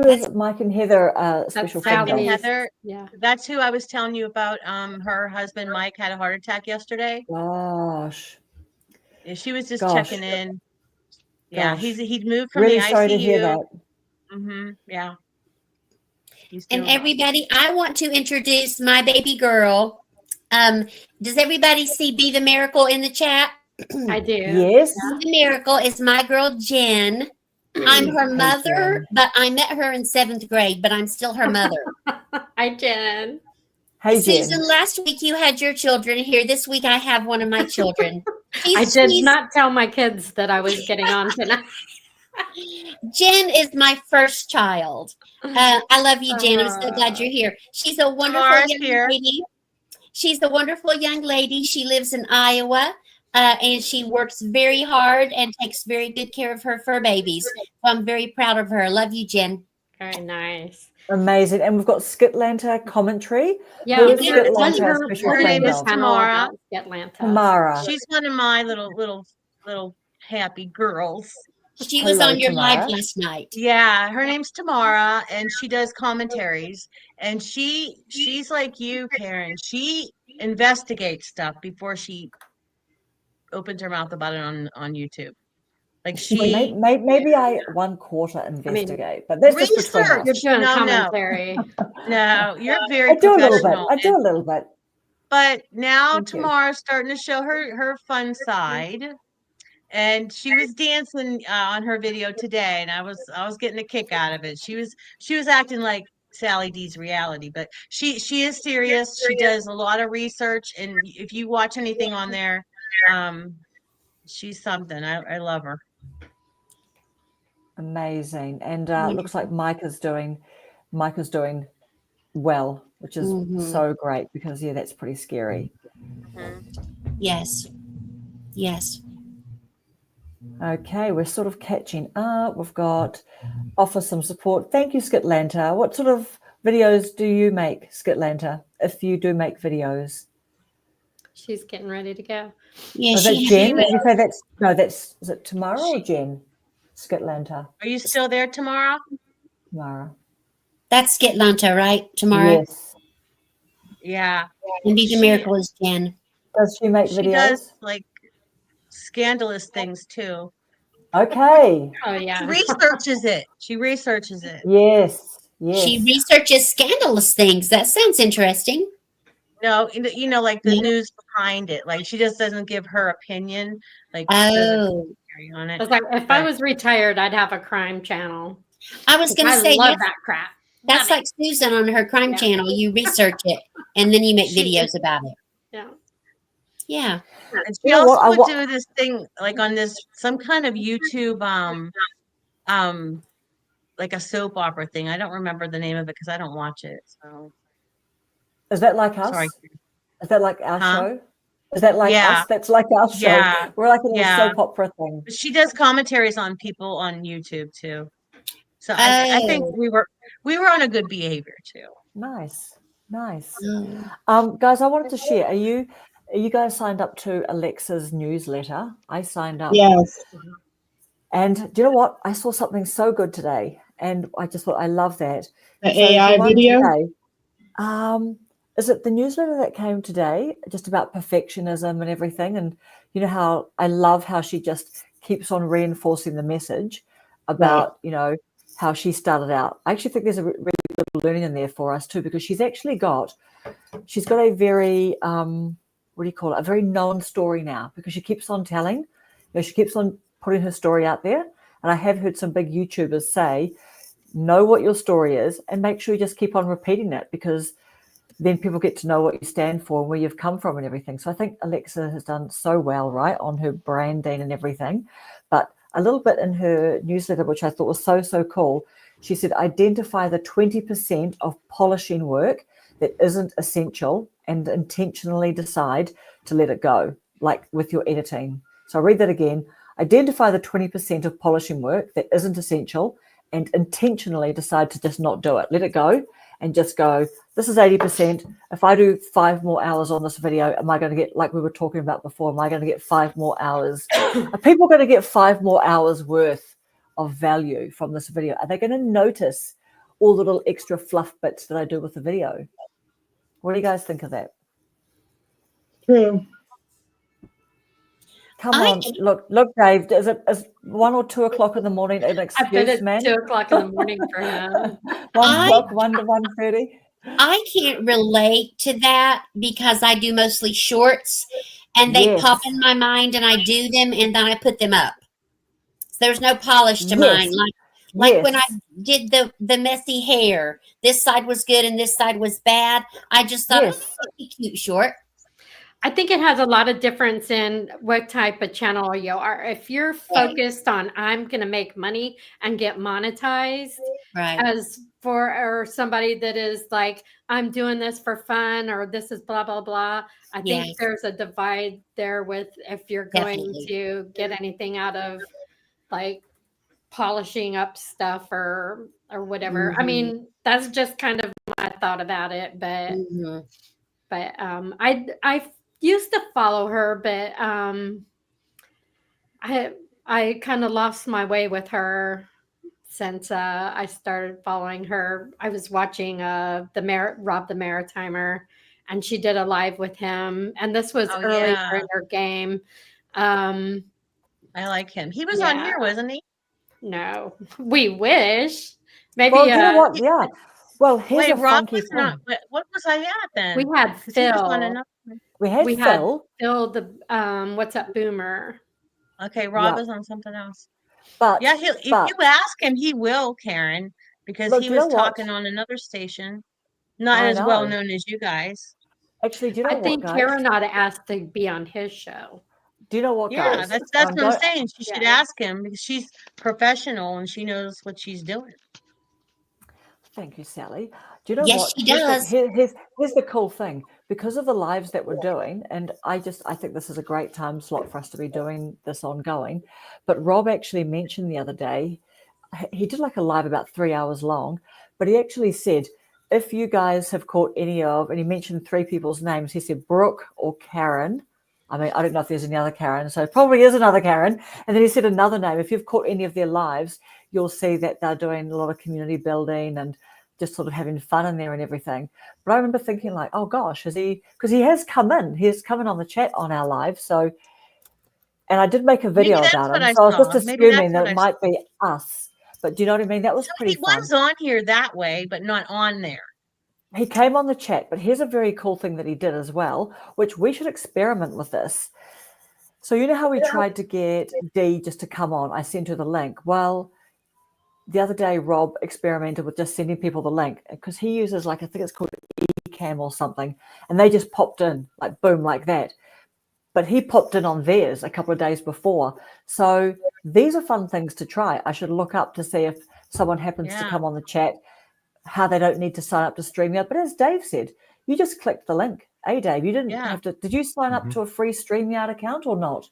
is Mike and Heather? Special Sally. Mike and friends? Heather, Yeah. that's who I was telling you about. Her husband Mike had a heart attack yesterday. Gosh, Yeah, she was just Gosh. checking in. Yeah, Gosh, he'd moved from really the sorry to hear ICU. that. Yeah, he's And doing well. everybody, I want to introduce my baby girl. Does everybody see Be the Miracle in the chat? I do. Yes. Be the Miracle is my girl Jen. I'm her Hey, mother, Jen. but I met her in 7th grade, but I'm still her mother. Hi, Jen. Hey, Susan, Jen. last week you had your children here. This week I have one of my children. I did not tell my kids that I was getting on tonight. Jen is my first child. I love you, Jen. I'm so glad you're here. She's a wonderful Tamara's young here. lady. She's a wonderful young lady. She lives in Iowa, and she works very hard and takes very good care of her fur babies. So I'm very proud of her. Love you, Jen. Very nice. Amazing. And we've got Skitlanta commentary. Yeah, Who is her- what's Skitlanta a her, special her what's friend name is of? channel Tamara. about Atlanta? Tamara. She's one of my little happy girls. She was Hello, on your live Tamara. last night. Yeah, her name's Tamara, and she does commentaries. And she's like you, Karen. She investigates stuff before she opens her mouth about it on YouTube. Like she Maybe I 1/4 investigate, but that's just between research. us. You're doing No, commentary. no, you're very I do a little bit. professional. I do a little bit. But now Thank you. Tamara's starting to show her fun side. And she was dancing on her video today, and I was getting a kick out of it. She was acting like Sally D's reality, but she is serious. She does a lot of research, and if you watch anything on there, she's something. I love her. Amazing. And looks like Micah's doing well, which is so great because that's pretty scary. Yes. Yes. Okay, we're sort of catching up. We've got offer some support. Thank you, Skitlanta. What sort of videos do you make, Skitlanta, if you do make videos? She's getting ready to go. Yeah, Oh, that's she Jen? Did you say is it Tamara or Jen? Skitlanta. Are you still there, Tamara? Tamara. that's Skitlanta, right? Tomorrow. Yes. Yeah. And Be the Miracle is Jen. Does she make She videos? does like scandalous things too. Okay. Oh, She yeah. researches it. She researches it. Yes. Yes. She researches scandalous things. That sounds interesting. No, like the Yeah. news behind it. Like she just doesn't give her opinion. Like she doesn't Oh, carry on I it. was like, if I was retired, I'd have a crime channel. I was going to I say love that's, that crap. that's Love like Susan on her crime Yeah. channel. You research it and then you make She- videos about it. Yeah. Yeah. And she You know also what? would do this thing like on some kind of YouTube like a soap opera thing. I don't remember the name of it because I don't watch it. So Is that like us? sorry. Is that like our Huh? show? Is that like Yeah. us? That's like our show. Yeah. We're like in a Yeah. soap opera thing. But she does commentaries on people on YouTube too. So I think Oh. we were on a good behavior too. Nice. Nice. Oh. Guys, I wanted to share. Are you guys signed up to Alexa's newsletter? I signed up. Yes. And do you know what? I saw something so good today. And I just thought I love that. The So AI one video. today, is it the newsletter that came today just about perfectionism and everything? And you know how I love how she just keeps on reinforcing the message about, how she started out. I actually think there's a really good learning in there for us too, because she's got a very, what do you call it? A very known story now, because she keeps on telling, she keeps on putting her story out there. And I have heard some big YouTubers say, know what your story is and make sure you just keep on repeating it, because then people get to know what you stand for and where you've come from and everything. So I think Alexa has done so well, right, on her branding and everything. But a little bit in her newsletter, which I thought was so, so cool, she said, identify the 20% of polishing work that isn't essential and intentionally decide to let it go, like with your editing. So I'll read that again. Identify the 20% of polishing work that isn't essential and intentionally decide to just not do it. Let it go and just go, this is 80%. If I do 5 more hours on this video, am I going to get, like we were talking about before, am I going to get 5 more hours? Are people going to get 5 more hours worth of value from this video? Are they going to notice all the little extra fluff bits that I do with the video? What do you guys think of that? True. Come I on, look, Dave. Is 1 or 2 o'clock in the morning an I bet excuse, it's man? 2 o'clock in the morning for him. 1 I o'clock, 1 to 1:30. I can't relate to that because I do mostly shorts and they pop Yes, in my mind and I do them and then I put them up. There's no polish to mine. yes, Like when I yes, did the messy hair, this side was good and this side was bad. I just thought, oh, yes, that'd be cute short. I think it has a lot of difference in what type of channel you are. If you're focused on I'm going to make money and get monetized, Right. as for or somebody that is like I'm doing this for fun or this is blah blah blah. I think Yes, there's a divide there with if you're going definitely. to get anything out of like polishing up stuff or whatever. I Mhm, mean, that's just kind of my thought about it, but mhm. I used to follow her, but I kind of lost my way with her since I started following her. I was watching Rob the Maritimer, and she did a live with him, and this was Oh earlier yeah, in her game. Um, I like him. He was on yeah, here, wasn't he? no, we wish maybe Well, you know what? He- Yeah. Well, here's Wait, a Rob funky was not. thing. What was I at we then? had Because he was on Phil. another one. We had We had Phil, Phil the What's Up Boomer. Okay, Rob yeah, is on something else. but Yeah, if but you ask him, he will, Karen, because look, he do you know was what? talking on another station, not I as well know. known as you guys. Actually, do you know I what, think guys? Karen ought to ask to be on his show. Do you know what, Yeah, guys? that's what I'm Don't. saying. She should Yeah. ask him because she's professional and she knows what she's doing. Thank you, Sally. Do you know Yes, what? she does. Here's the cool thing. Because of the lives that we're doing, and I think this is a great time slot for us to be doing this ongoing. But Rob actually mentioned the other day, he did like a live about 3 hours long, but he actually said, if you guys have caught any of, and he mentioned 3 people's names, he said Brooke or Karen. I mean, I don't know if there's any other Karen, so it probably is another Karen. And then he said another name. If you've caught any of their lives, you'll see that they're doing a lot of community building and just sort of having fun in there and everything. But I remember thinking like, oh gosh, is he, because he has come in on the chat on our live. So, and I did make a Maybe video that's about what him. I So I was saw. just Maybe that's assuming what that I it saw. might be us. But do you know what I mean? That was So pretty he fun. was on here that way, but not on there. He came on the chat, but here's a very cool thing that he did as well, which we should experiment with this. So you know how we tried to get Dee just to come on? I sent her the link. Well, the other day, Rob experimented with just sending people the link because he uses like, I think it's called Ecamm or something, and they just popped in like boom, like that. But he popped in on theirs a couple of days before. So these are fun things to try. I should look up to see if someone happens to Yeah. come on the chat, how they don't need to sign up to StreamYard. But as Dave said, you just clicked the link. Hey, Dave, you didn't Yeah. have to. Did you sign up Mhm. to a free StreamYard account or not?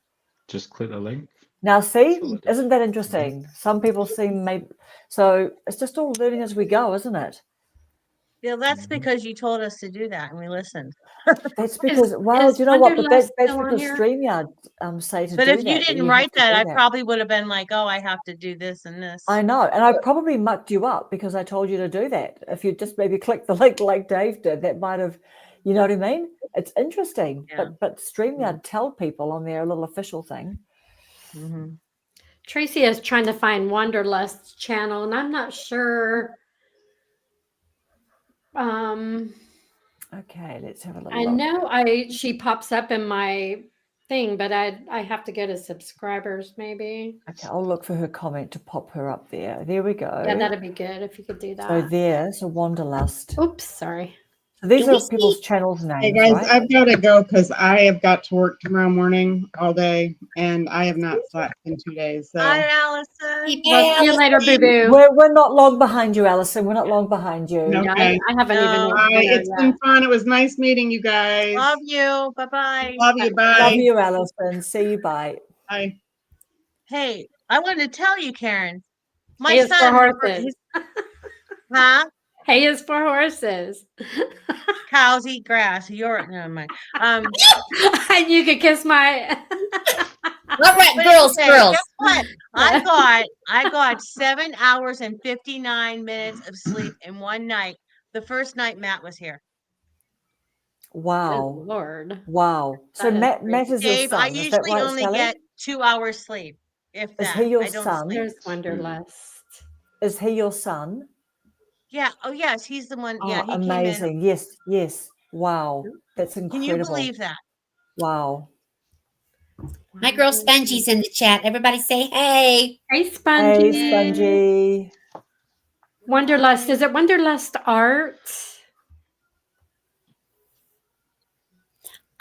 Just click the link. Now, see, That's all I did. isn't that interesting? Some people seem maybe so. It's just all learning as we go, isn't it? Yeah, that's Mhm. because you told us to do that and we listened. That's because, well, is do you know what? But Wonderlust that's still on because here? StreamYard say to But do if you that. didn't You have write to that, do I that. probably would have been like, oh, I have to do this and this. I know, and I probably mucked you up because I told you to do that. If you just maybe click the link like Dave did, that might have, you know what I mean? It's interesting, Yeah. but StreamYard tell people on their little official thing. Mhm. Tracy is trying to find Wanderlust's channel, and I'm not sure. Okay, let's have a little I look. know she pops up in my thing, but I have to go to subscribers maybe. Okay, I'll look for her comment to pop her up there. There we go. Yeah, that'd be good if you could do So that. there's a Wanderlust. Oops, sorry. So these Do we are people's channels' Hey names, guys, right? I've got to go because I have got to work tomorrow morning all day, and I have not slept in 2 days. So Hi, Allison. Well, see you later, boo boo. We're not long behind you, Allison. We're not long behind you. No. Yeah, Okay. I haven't even No. eaten bye. dinner It's yet. been fun. It was nice meeting you guys. Love you. Bye-bye. Love you. Bye. Love you, Allison. See you. Bye. Bye. Hey, I wanted to tell you, Karen. My Hay is for son, horses. huh? Hay is for horses. Cows eat grass. You're never mind. And you could kiss my. All right, But girls, anyway, girls. guess what? I got 7 hours and 59 minutes of sleep in one night. The first night Matt was here. Wow. Good Lord. Wow. So That is Matt crazy. is your Dave, I son. Is that usually right, only Sally? get 2 hours sleep, if Is that. he your I don't son? sleep. There's Wonderlust. Is he your son? Yeah. Oh, yes. He's the one. Yeah, Oh, he came in. amazing. Yes, yes. Wow. That's Can you incredible. believe that? Wow. My girl Spongie's in the chat. Everybody say hey. Hey, Hey, Spongy. Spongy. Wonderlust. Is it Wonderlust Art?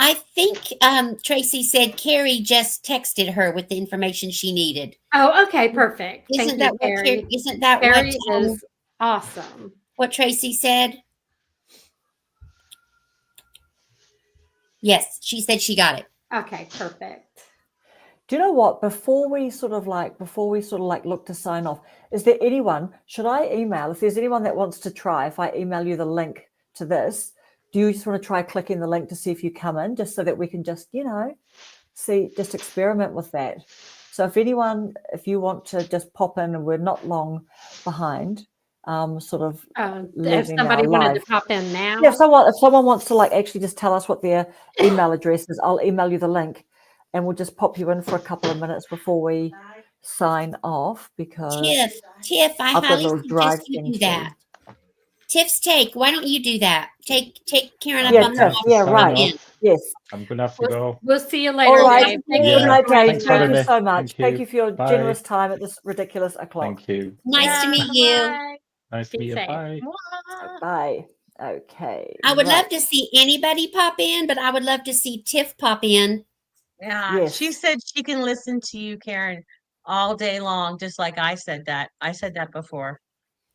I think Tracy said Carrie just texted her with the information she needed. Oh, okay, perfect. Isn't Thank that you, what Carrie. isn't that Carrie is awesome. what Tracy said? Yes, she said she got it. Okay, perfect. Do you know what? Before we sort of like look to sign off, is there anyone, should I email, if there's anyone that wants to try, if I email you the link to this, do you just want to try clicking the link to see if you come in, just so that we can just, see, just experiment with that. So if you want to just pop in, and we're not long behind, sort of If leaving somebody our wanted live. to pop in now. Yeah, if someone wants to like actually just tell us what their email address is, I'll email you the link, and we'll just pop you in for a couple of minutes before we sign off, because Tiff, I I've got a highly little drive suggest you thing do too. that. Tiff's take. Why don't you do that? Take Karen I'm up gonna on the have Tiff, to yeah, sign right. off. Yes. I'm gonna have to go. We'll see you All later, right. Dave. Thank Good you Yeah. night, for Dave. Thanks for Thank having you me. so much. Thank Thank you. you for your Bye. generous time at this ridiculous o'clock. Thank you. Nice to Bye. meet you. Bye. Nice to Be meet you. safe. Bye. Mwah. Bye. Okay. I would love right. to see anybody pop in, but I would love to see Tiff pop in. Yeah, she Yes. said she can listen to you, Karen, all day long, just like I said that. I said that before.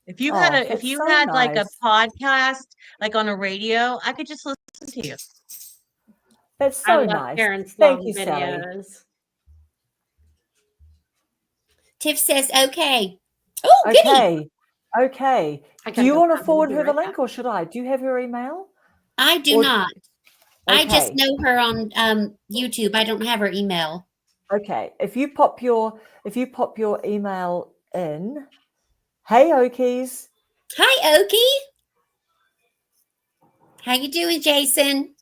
If you had Oh, if that's you so had like a nice. podcast, like on a radio, I could just listen to you. That's I so love nice. Karen's Thank long you, Sally. videos. Tiff says, okay. Oh, goody. Okay. Okay. I Do gotta you go want to grab it. forward Be her the right back. link, or should I? Do you have her email? I do Or- not. I just Okay. know her on YouTube. I don't have her email. Okay. If you pop your email in, hey Okies. Hi, Okie. How you doing, Jason?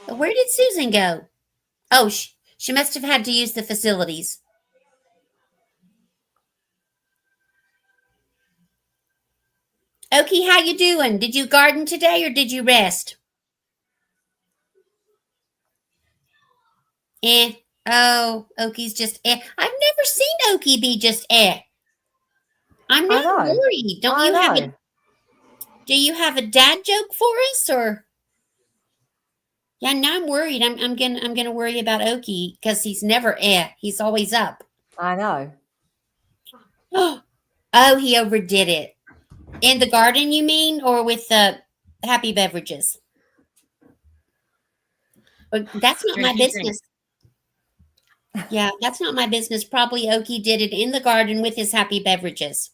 Where did Susan go? Oh, she must have had to use the facilities. Okie, how you doing? Did you garden today or did you rest? Oh, Okie's just I've never seen Okie be just I'm I not know. worried. Don't I you have know. do you have a dad joke for us or? Yeah, now I'm worried. I'm gonna worry about Okie because he's never he's always up. I know. Oh, he overdid it. In the garden, you mean, or with the happy beverages? But that's not my Drinky business. Yeah, that's not my business. Probably Okie did it in the garden with his happy beverages.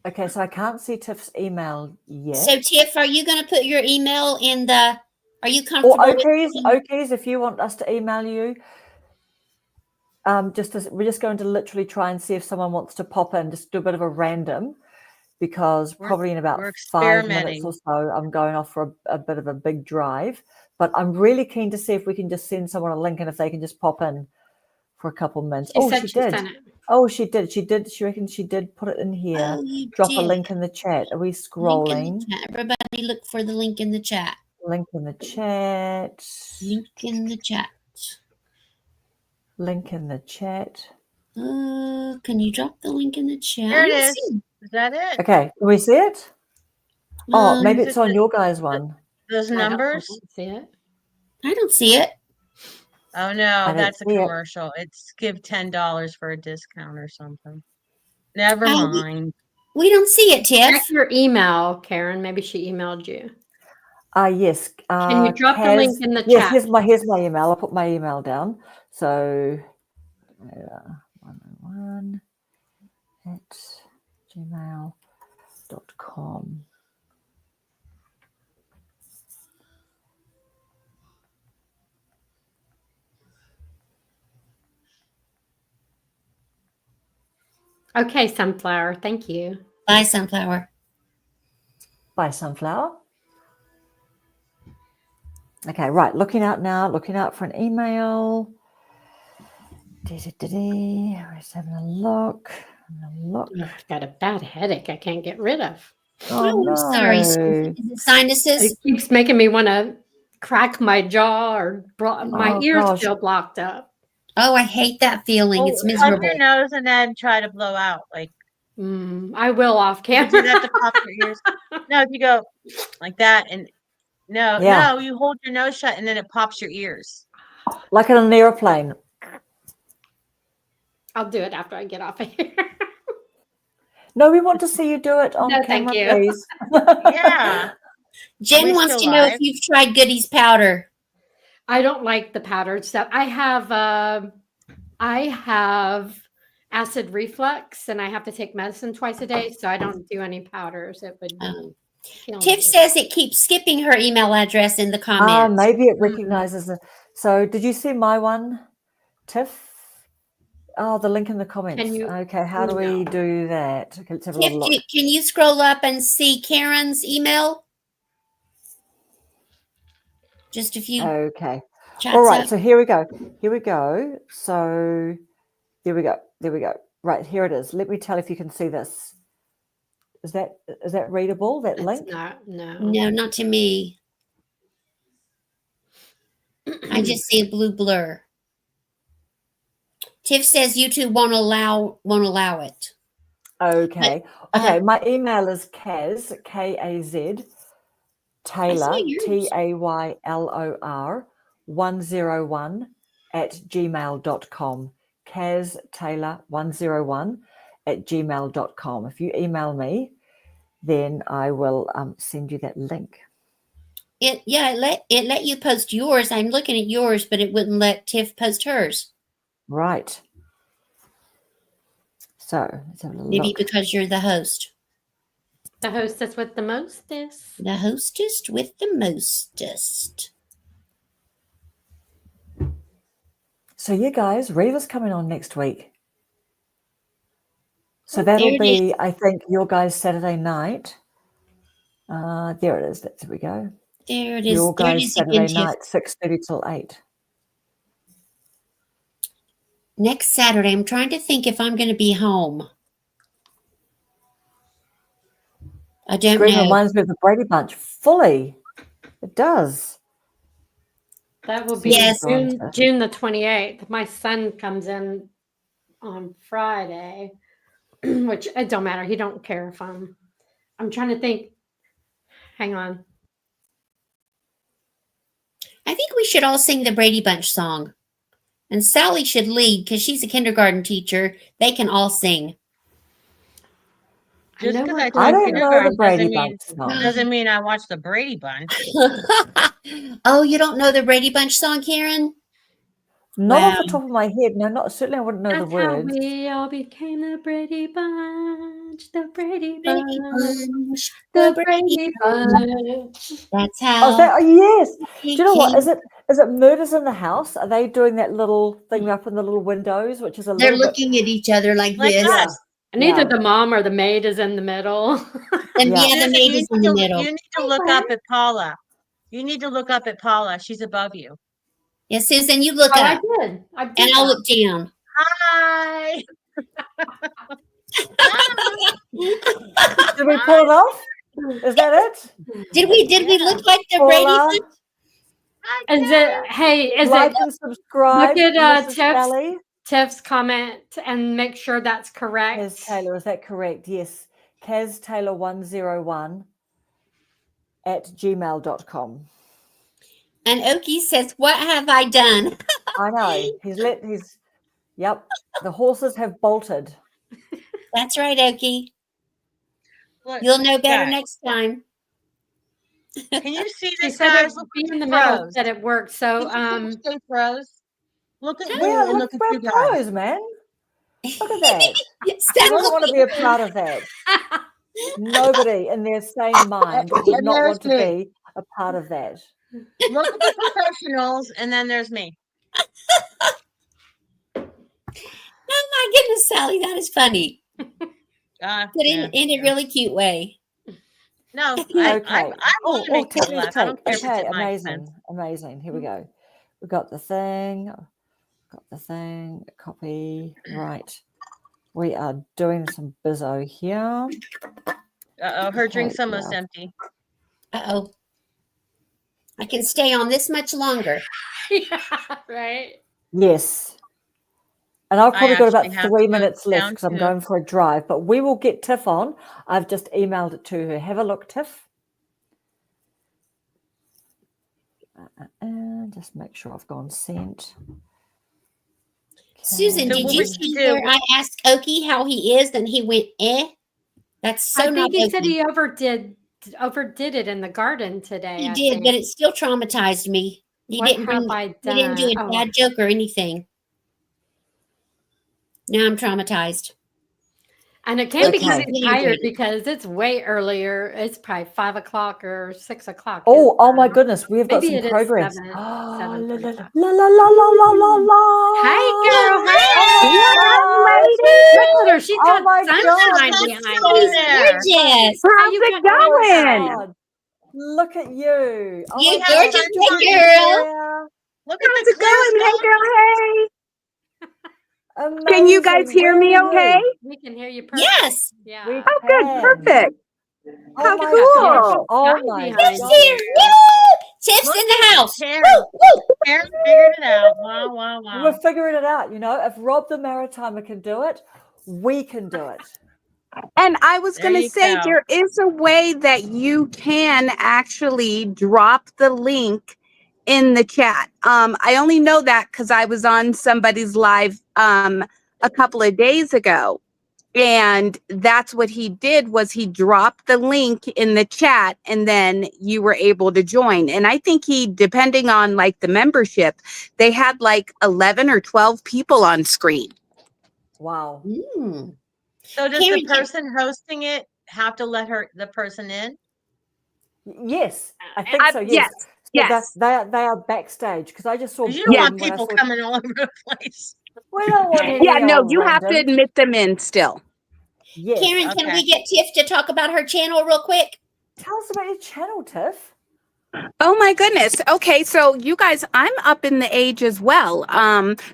Okay, so I can't see Tiff's email yet. So, Tiff, are you going to put your email in the? Are you Or comfortable? Okies, if you want us to email you, we're just going to literally try and see if someone wants to pop in, just do a bit of a random, because probably in about We're 5 minutes experimenting. or so, I'm going off for a bit of a big drive. But I'm really keen to see if we can just send someone a link, and if they can just pop in for a couple minutes. She Oh, said she she did. sent it. Oh, she did. She reckons she did put it in here. Oh, you Drop did. a link in the chat. Are we Link scrolling? in the chat. Everybody, look for the link in the chat. Link in the chat. Link in the chat. Link in the chat. Can you drop the link in the chat? There I it don't is. see Is that it? Okay, can we see it? Oh, maybe Is it's it on your guys' one. Those I numbers? don't see it. I don't see it. Oh I no, don't that's a see it. commercial. It's give $10 for a discount or something. Never Oh, mind. We don't see it, Check Tiff. your email, Karen. Maybe she emailed you. Yes. Can you drop the link in the yes, chat? here's my email. I'll put my email down. So 101 at gmail.com. Okay, Sunflower. Thank you. Bye, Sunflower. Bye, Sunflower. Okay, right. Looking out now. Looking out for an email. Just having a look. Oh, I've got a bad headache I can't get rid of. Oh, I'm sorry. Susan. no. Is it sinuses? It keeps making me want to crack my jaw or my Oh, ears gosh. feel blocked up. Oh, I hate that feeling. Well, It's plug miserable. your nose and then try to blow out. Like I will off you camera. do that to pop your ears. No, if you go like that and Yeah. no, you hold your nose shut and then it pops your ears. Like in an airplane. I'll do it after I get off of here. No, we want to see you do it on No, thank camera, you. please. Yeah. Jen we wants still to know if live? you've tried Goody's powder. I don't like the powdered stuff. I have acid reflux and I have to take medicine twice a day, so I don't do any powders. It would kill Tiff me. says it keeps skipping her email address in the comments. Maybe it recognizes it. So did you see my one, Tiff? Oh, the link in the comments. Can you- Okay, how do we No. do that? Okay, let's have a Tiff, little look. can you scroll up and see Karen's email? Just a few Okay. chats All right, up. so here we go. Here we go. So there we go. There we go. Right, here it is. Let me tell if you can see this. Is that readable, that link? It's not, no. No, not to me. I just see a blue blur. Tiff says YouTube won't allow it. Okay. Okay, my email is Kaz, K-A-Z, Taylor, yours. Taylor, 101 at gmail.com. Kaz Taylor 101 at gmail.com. If you email me, then I will send you that link. It let you post yours. I'm looking at yours, but it wouldn't let Tiff post hers. Right. So let's have a little Maybe look. because you're the host. The hostess with the mostest. The hostess with the mostest. So you guys, Reva's coming on next week. So There that'll it be, I think, your guys' Saturday night. There it is. There we go. There it is. Your There it guys' is Saturday again, Tiff. night, 6:30 till 8. Next Saturday, I'm trying to think if I'm going to be home. I don't Green know. reminds me of the Brady Bunch. Fully. It does. That will be Yes. June the 28th. My son comes in on Friday, which it don't matter. He don't care if I'm trying to think. Hang on. I think we should all sing the Brady Bunch song. And Sally should lead because she's a kindergarten teacher. They can all sing. Just know because what I I taught don't know the kindergarten Brady doesn't mean Bunch song. doesn't mean I watch the Brady Bunch. Oh, you don't know the Brady Bunch song, Karen? Not off the Wow. top of my head. No, not certainly. I wouldn't know That's the how words. we all became the Brady Bunch. The Brady Brady Bunch. Bunch. The The Brady Bunch. That's Oh, how. is that? Oh, yes. we Do you know what? came. Is it Murders in the House? Are they doing that little thing up in the little windows, which is a They're little bit? looking at each other like Like this. us. And either Yeah. the mom or the maid is in the middle. And Yeah. yeah, the Susan, maid is in the middle. you need to look up at Paula. You need to look up at Paula. She's above you. Yeah, Susan, you look Oh, I up. did. I did. And I'll that. look down. Hi. Did we pull it off? Is that it? Did we look like the Brady Paula, Bunch? Is it? Hey, is like it? and subscribe. Look at Mrs. Sally. Tiff's comment and make sure that's correct. Kaz Taylor, is that correct? Yes. Kaz Taylor 101 at gmail.com. And Okie says, "What have I done?" I know. Yep. The horses have bolted. That's right, Okie. Look, You'll know better guys, next time. Can you see She this, said guys? it Look be at in the the middle pros. that it worked. So Can you see the pros? Look at me Yeah, and look, look at we're you guys. pros, man. Look at that. Yes, Who doesn't want to be a part of that? Nobody in their sane mind would And not there's want to me. be a part of that. Look at the professionals, and then there's me. Oh my goodness, Sally, that is funny. But Yeah. in a really cute way. No, Okay. I want to make people Tiffany's laugh. I don't care if it's Okay, at my amazing. expense. Amazing. Here we go. We got the thing. Copy. Right. We are doing some bizzo here. Uh-oh, her drink's Okay, almost yeah. empty. Uh-oh. I can stay on this much longer. Yeah, right. Yes. And I've I probably got about actually have 3 to go minutes left down because I'm to- going for a drive, but we will get Tiff on. I've just emailed it to her. Have a look, Tiff. Just make sure I've gone sent. Susan, So did what you we should see do- where I asked Okie how he is and he went, eh? That's so I not think he said Okie. he overdid it in the garden today. He I did, think. but it still traumatized me. He What didn't have bring, I he didn't do done? a Oh. bad joke or anything. Now I'm traumatized. And it can't be Okay. because he's tired because it's way earlier. It's probably 5 o'clock or 6 o'clock. Oh my goodness, we've got Maybe some it is progress. 7, Oh, la, 7:45. la, la, la, la, la, la, la. Hey, girl. Oh Hey. Look at her. She's Oh got my sunshine God. behind She's her. gorgeous. How How's you it got Oh my going? God. Look at you. Oh You my have God. gorgeous sunshine. big girl. Yeah. Look at How's the it clear going? Hey, sky. girl, hey. Amazing. Can you guys hear Where me are okay? you? We can hear you perfect. Yes. Yeah. We Oh, good. can. Perfect. Oh How my cool. gosh. Oh Sky my behind Tiff's God. here. Woo! Tiff's Look in the at house. Karen. Woo, woo. Karen figured it out. Wow, wow, We're wow. figuring it out. If Rob the Maritimer can do it, we can do it. And I was There going to you say, go. there is a way that you can actually drop the link in the chat. I only know that because I was on somebody's live a couple of days ago. And that's what he did was he dropped the link in the chat and then you were able to join. And I think he, depending on like the membership, they had like 11 or 12 people on screen. Wow. Mm. So does Karen, the person hosting it have to let the person in? Yes, I think so. Yes, Yes. So yes. they are backstage because I just saw Because you don't Yeah. want Ben when I people saw. coming all over the place. We don't want any Yeah, no, old you have to randoms. admit them in still. Yes. Karen, can Okay. we get Tiff to talk about her channel real quick? Tell us about your channel, Tiff. Oh my goodness. Okay, so you guys, I'm up in the age as well.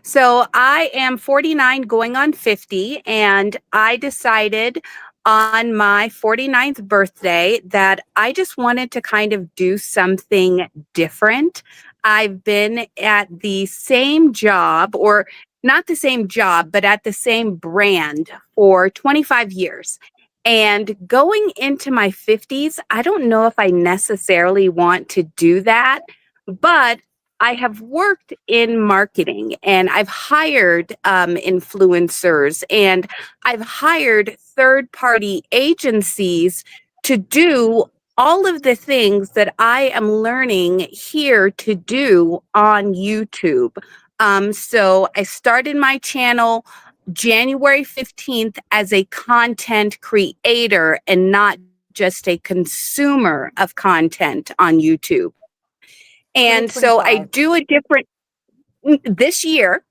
So I am 49 going on 50, and I decided on my 49th birthday that I just wanted to kind of do something different. I've been at the same job, or not the same job, but at the same brand for 25 years. And going into my 50s, I don't know if I necessarily want to do that, but I have worked in marketing and I've hired influencers and I've hired third-party agencies to do all of the things that I am learning here to do on YouTube. So I started my channel January 15th as a content creator and not just a consumer of content on YouTube. And so I 2025. do a different this year.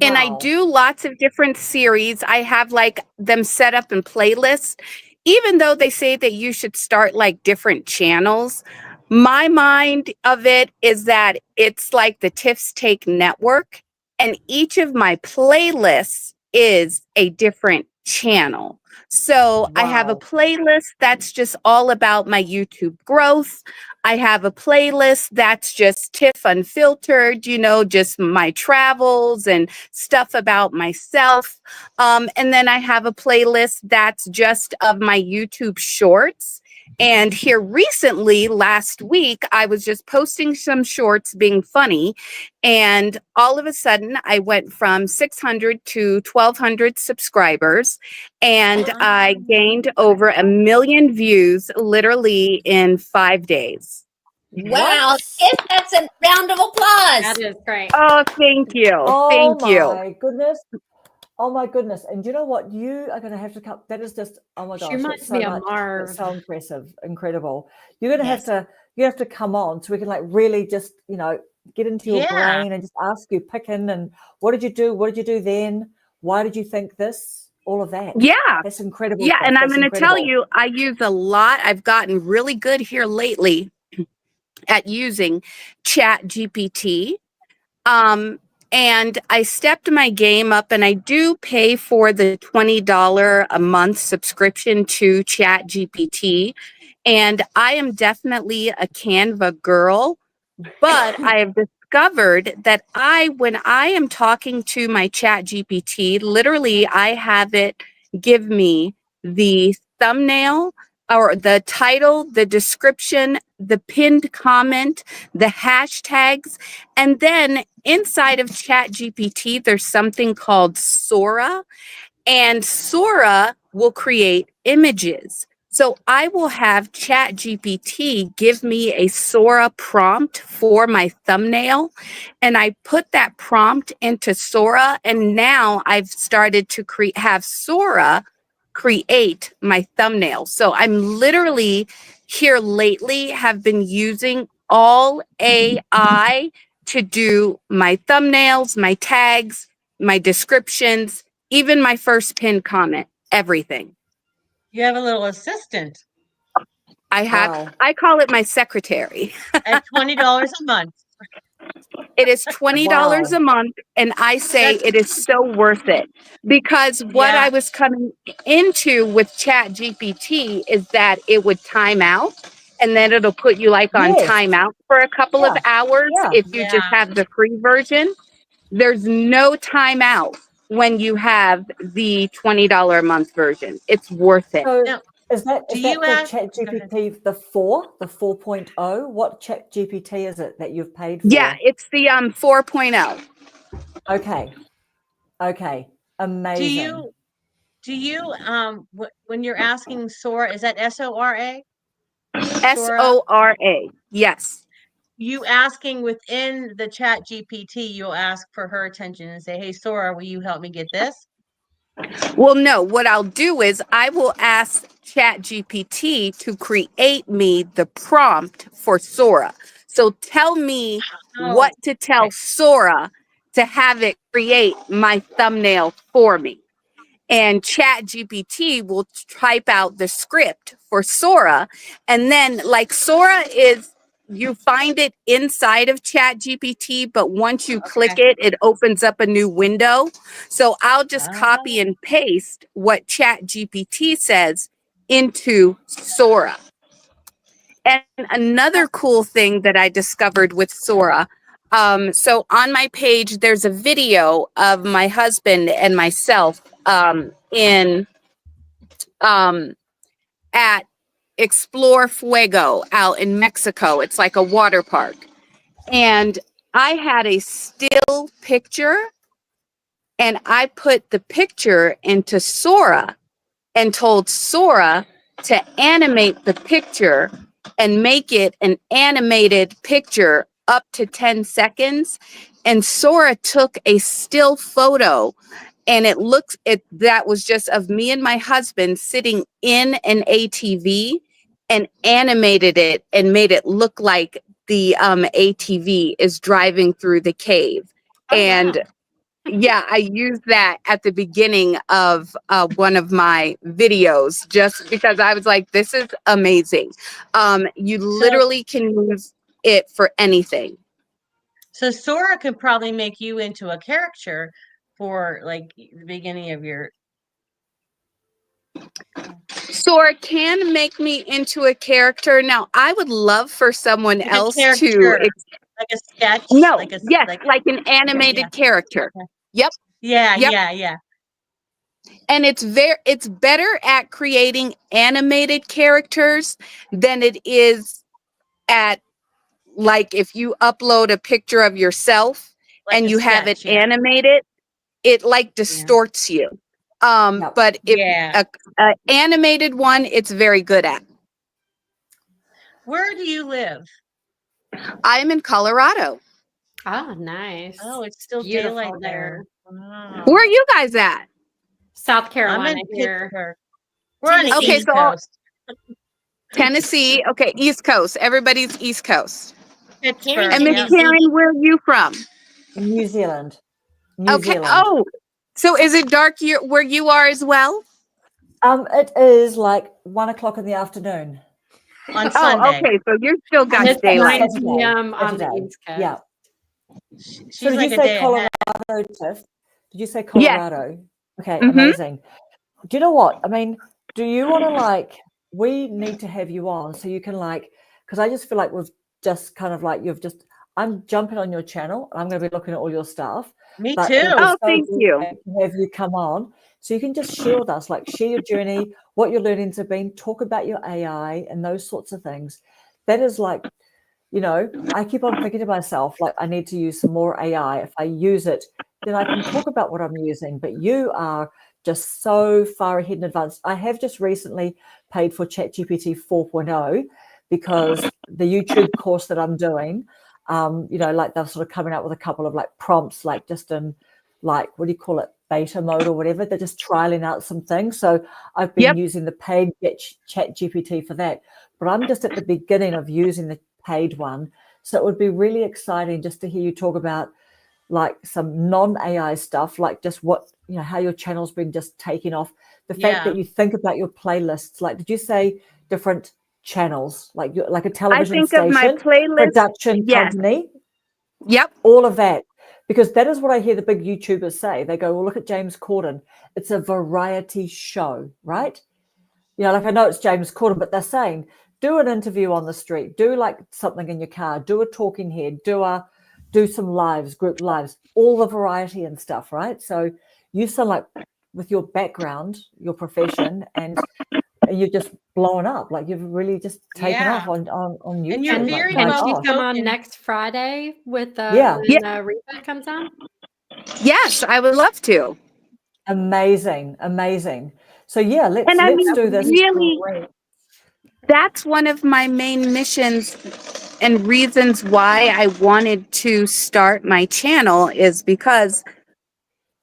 And I Wow. do lots of different series. I have like them set up in playlists. Even though they say that you should start like different channels, my mind of it is that it's like the Tiff's Take network, and each of my playlists is a different channel. So I have a Wow. playlist that's just all about my YouTube growth. I have a playlist that's just Tiff Unfiltered, just my travels and stuff about myself. And then I have a playlist that's just of my YouTube shorts. And here recently, last week, I was just posting some shorts being funny. And all of a sudden, I went from 600 to 1,200 subscribers. And I gained over 1 million views literally in 5 days. Wow, What? Tiff, that's a round of applause. That is great. Oh, thank you. Oh Thank you. my goodness. Oh my goodness. And you know what? You are going to have to come. That is just, oh my She gosh, must that's so be a much. Marv. That's so impressive. Incredible. You're going to Yes. you have to come on so we can like really just, get into your Yeah. brain and just ask you, pick in and what did you do? What did you do then? Why did you think this? all of that. Yeah. That's incredible. Yeah. Steph. And I'm That's going to tell incredible. you, I use a lot. I've gotten really good here lately at using Chat GPT. And I stepped my game up, and I do pay for the $20 a month subscription to Chat GPT. And I am definitely a Canva girl, but I have discovered that when I am talking to my Chat GPT, literally I have it give me the thumbnail or the title, the description, the pinned comment, the hashtags, and then inside of Chat GPT, there's something called Sora, and Sora will create images. So I will have Chat GPT give me a Sora prompt for my thumbnail, and I put that prompt into Sora, and now I've started to have Sora create my thumbnail. So I'm literally here lately have been using all AI to do my thumbnails, my tags, my descriptions, even my first pinned comment, everything. You have a little assistant I have, Wow. I call it my secretary. at $20 a month. It is $20 Wow. a month, and I say That's- it is so worth it, because what Yeah. I was coming into with Chat GPT is that it would time out, and then it'll put you like on Yes. timeout for a couple of Yeah. hours Yeah. if you just have the free version. There's no timeout when you have the $20 a month version. It's worth it. So Now, is that do the you ask- Chat go ahead. GPT, the 4.0? What Chat GPT is it that you've paid for? Yeah, it's the 4.0. Okay. Okay. Amazing. Do you when you're asking Sora, is that SORA? SORA. Yes. You asking within the Chat GPT, you'll ask for her attention and say, "Hey Sora, will you help me get this?" Well, no, what I'll do is I will ask Chat GPT to create me the prompt for Sora. So tell me what to tell okay. Sora to have it create my thumbnail for me. And Chat GPT will type out the script for Sora. And then, like, Sora is, you find it inside of Chat GPT, but once you click it, it opens up a new window. So I'll just copy and paste what Chat GPT says into Sora. And another cool thing that I discovered with Sora, so on my page, there's a video of my husband and myself at Explore Fuego out in Mexico. It's like a water park. And I had a still picture, and I put the picture into Sora and told Sora to animate the picture and make it an animated picture up to 10 seconds. And Sora took a still photo, and that was just of me and my husband sitting in an ATV, and animated it and made it look like the ATV is driving through the cave. And yeah, I used that at the beginning of one of my videos just because I was like, this is amazing. You literally can use it for anything. So Sora could probably make you into a character for like the beginning of your. Sora can make me into a character. Now, I would love for someone Like else a character, to. like a sketch. No, like a, yes, like an animated character. Okay. Yep. Yeah, Yep. yeah. And it's better at creating animated characters than it is at, like, if you upload a picture of yourself Like and a you have it sketch, yeah. animated, it like distorts you. Yep. But if Yeah. a animated one, it's very good at. Where do you live? I'm in Colorado. Oh, nice. Oh, it's still Beautiful daylight there. there. Wow. Where are you guys at? South I'm Carolina in here. Pittsburgh. We're on the Okay, East so Coast. Tennessee. Okay, East Coast. Everybody's East Coast. Pittsburgh. And Miss Yep. Karen, where are you from? New Zealand. Okay. Oh, So is it dark where you are as well? It is like 1 o'clock in the afternoon. On Oh, Sunday. okay. So you're still And got it's daylight. 9 Saturday, p.m. on the Saturday. East Coast. Yeah. She's So did like you a say day Colorado, ahead. Tiff? Did you say Yes. Colorado? Okay, Mhm. amazing. Do you know what? I mean, do you want to we need to have you on so you can because I just feel like we've just kind of I'm jumping on your channel. I'm going to be looking at all your stuff. Me But too. it'd be Oh, so thank you. great to have you come on so you can just share with us, share your journey, what your learnings have been, talk about your AI and those sorts of things. That is I keep on thinking to myself, I need to use some more AI. If I use it, then I can talk about what I'm using. But you are just so far ahead in advance. I have just recently paid for ChatGPT 4.0 because the YouTube course that I'm doing, they're sort of coming out with a couple of prompts, just in what do you call it, beta mode or whatever. They're just trialing out some things. So I've been Yep. using the paid ChatGPT for that. But I'm just at the beginning of using the paid one. So it would be really exciting just to hear you talk about some non-AI stuff, just what, how your channel's been just taking off. The fact that you think about your playlists, did you say different channels, like a I television think of my station, playlist. production Yes. company, Yep. all of that? Because that is what I hear the big YouTubers say. They go, well, look at James Corden. It's a variety show, right? I know it's James Corden, but they're saying, do an interview on the street, do something in your car, do a talking head, do some lives, group lives, all the variety and stuff, right? So you sound like, with your background, your profession, and you're just blowing up, you've really just taken off on YouTube. And you're very Can well she come on spoken. next Friday with Yeah. when Reba comes on? Yes, I would love to. Amazing. So yeah, let's And I mean, do this. really, that's one of my main missions and reasons why I wanted to start my channel is because,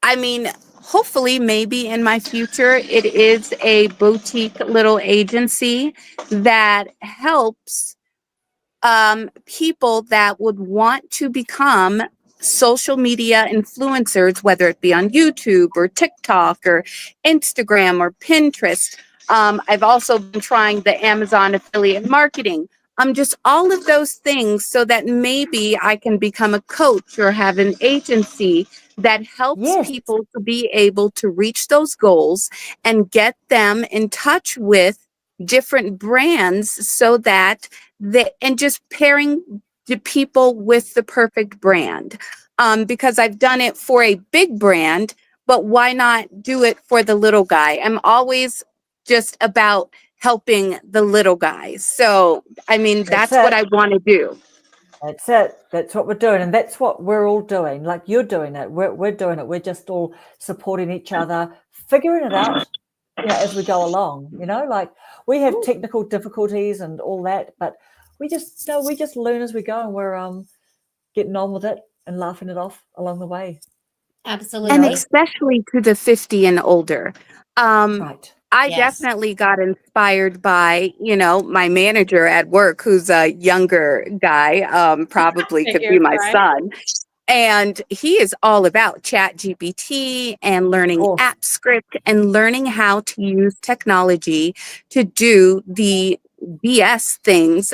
I mean, hopefully, maybe in my future, it is a boutique little agency that helps people that would want to become social media influencers, whether it be on YouTube or TikTok or Instagram or Pinterest. I've also been trying the Amazon affiliate marketing. Just all of those things so that maybe I can become a coach or have an agency that helps people to be able to reach those goals and get them in touch with different brands so that and just pairing the people with the perfect brand. Because I've done it for a big brand, but why not do it for the little guy? I'm always just about helping the little guys. So, I mean, that's what I want to do. That's it. That's what we're doing. And that's what we're all doing. You're doing it. We're doing it. We're just all supporting each other, figuring it out, as we go along, we have technical difficulties and all that, but we just learn as we go, and we're getting on with it and laughing it off along the way. Absolutely. And especially to the 50 and older. Right. I definitely got inspired by, my manager at work, who's a younger guy, probably could be my son. And he is all about ChatGPT and learning app script and learning how to use technology to do the BS things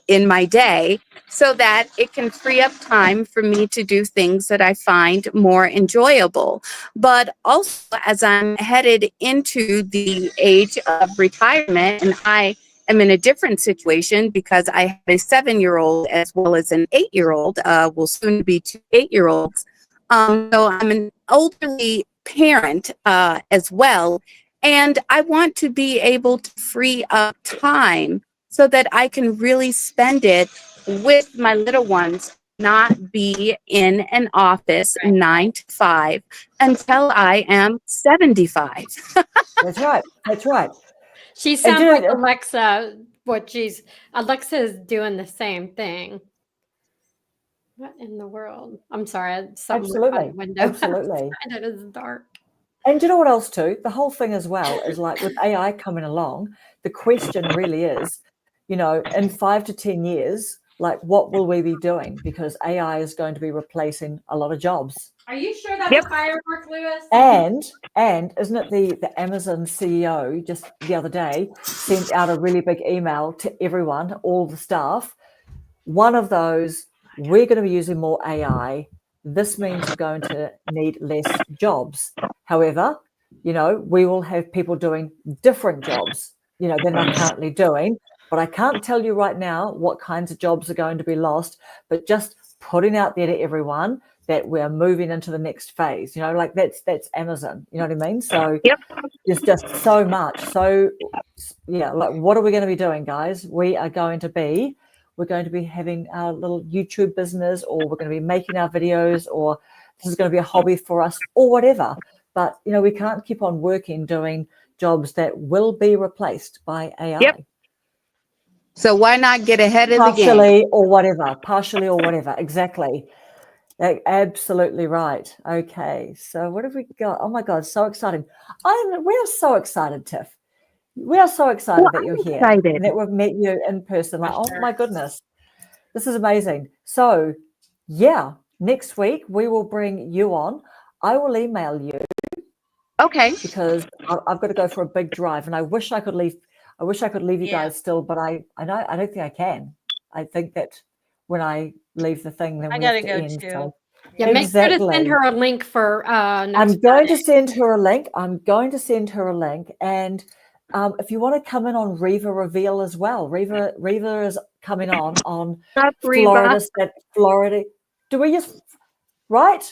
in my day so that it can free up time for me to do things that I find more enjoyable. But also, as I'm headed into the age of retirement, and I am in a different situation because I have a 7-year-old as well as an 8-year-old, will soon be 2 8-year-olds. So I'm an elderly parent as well. And I want to be able to free up time so that I can really spend it with my little ones, not be in an office 9 to 5 until I am 75. That's right. That's right. She sounds like Alexa. Alexa is doing the same thing. What in the world? I'm sorry. Absolutely. Window. Absolutely. It is dark. And you know what else too? The whole thing as well is with AI coming along, the question really is, in 5 to 10 years, like what will we be doing? Because AI is going to be replacing a lot of jobs. Are you sure that's Yep. a firework, Lewis? And isn't it the Amazon CEO just the other day sent out a really big email to everyone, all the staff. One of those, we're going to be using more AI. This means we're going to need less jobs. However, you know, we will have people doing different jobs, you know, than they're currently doing. But I can't tell you right now what kinds of jobs are going to be lost, but just putting out there to everyone that we're moving into the next phase, you know, like that's Amazon, you know what I mean? So Yep. there's just so much. So yeah, like what are we going to be doing, guys? We're going to be having our little YouTube business, or we're going to be making our videos, or this is going to be a hobby for us, or whatever. But you know, we can't keep on working doing jobs that will be replaced by AI. Yep. So why not get ahead of the game? Partially or whatever. Exactly. Absolutely right. Okay. So what have we got? Oh my God, so exciting. We're so excited, Tiff. We are so excited that you're here and that we've met you in person. Like, oh my goodness, this is amazing. So yeah, next week we will bring you on. I will email you. Okay. Because I've got to go for a big drive, and I wish I could leave. I wish I could leave you guys still, but I don't think I can. I think that when I leave the thing, then I we have gotta to go end. too. So. Yeah, make sure to send her a link for next I'm going Friday. to send her a link. And if you want to come in on Reva Reveal as well, Reva is coming on Florida. Do we just right?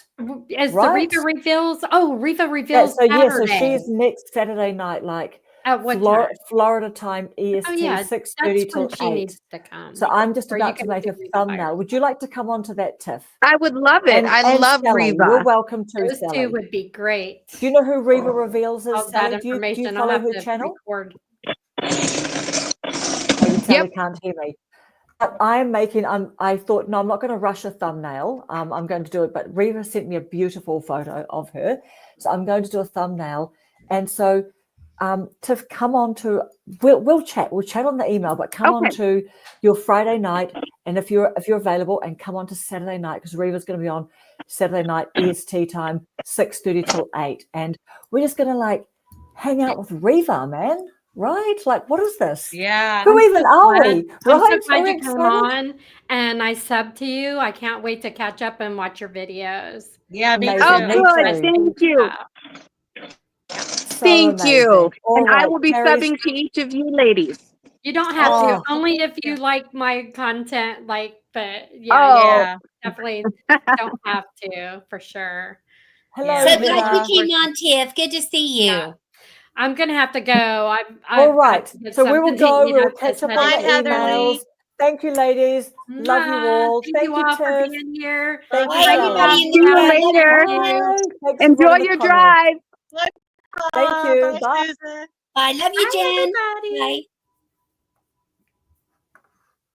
Is the Reva Reveals? Oh, Reva Reveals Yeah, Saturday. so she's next Saturday night, like at what time? Florida time, EST, 6:30 till 8. Needs to come. So I'm just about to make a thumbnail. Would you like to come on to that, Tiff? I would love it. I love Sally, Reva. you're welcome to. Those Sally. two would be great. Do you know who Reva Reveals is? All Sally? that Do you information. follow I'll have her to channel? record. Maybe Sally can't hear me. But I thought, no, I'm not going to rush a thumbnail. I'm going to do it. But Reva sent me a beautiful photo of her. So I'm going to do a thumbnail. And so Tiff, come on to, we'll chat. We'll chat on the email, but come on to your Friday night. And if you're available, and come on to Saturday night, because Reva's going to be on Saturday night, EST time, 6:30 till 8. And we're just going to like hang out with Reva, man. Right? Like, what is this? Yeah. Who even are we? I'm Right? so glad you come on, and I sub to you. I can't wait to catch up and watch your videos. Yeah, me Amazing. too. Oh, good. Thank you. Thank you. And I will be subbing to each of you ladies. You don't have to. Only if you like my content. But definitely don't have to, for sure. Hello. So glad you came on, Tiff. Good to see you. Yeah. I'm gonna have to go. All right. So we will go. We will catch up on Bye, the emails. Thank you, ladies. Love you all. Thank you all for Tiff. being here. Thank Bye, everybody. See you later. Enjoy your drive. Thank you. Bye, Bye. Susan. Bye. Love you, Bye, Jen. everybody. Bye.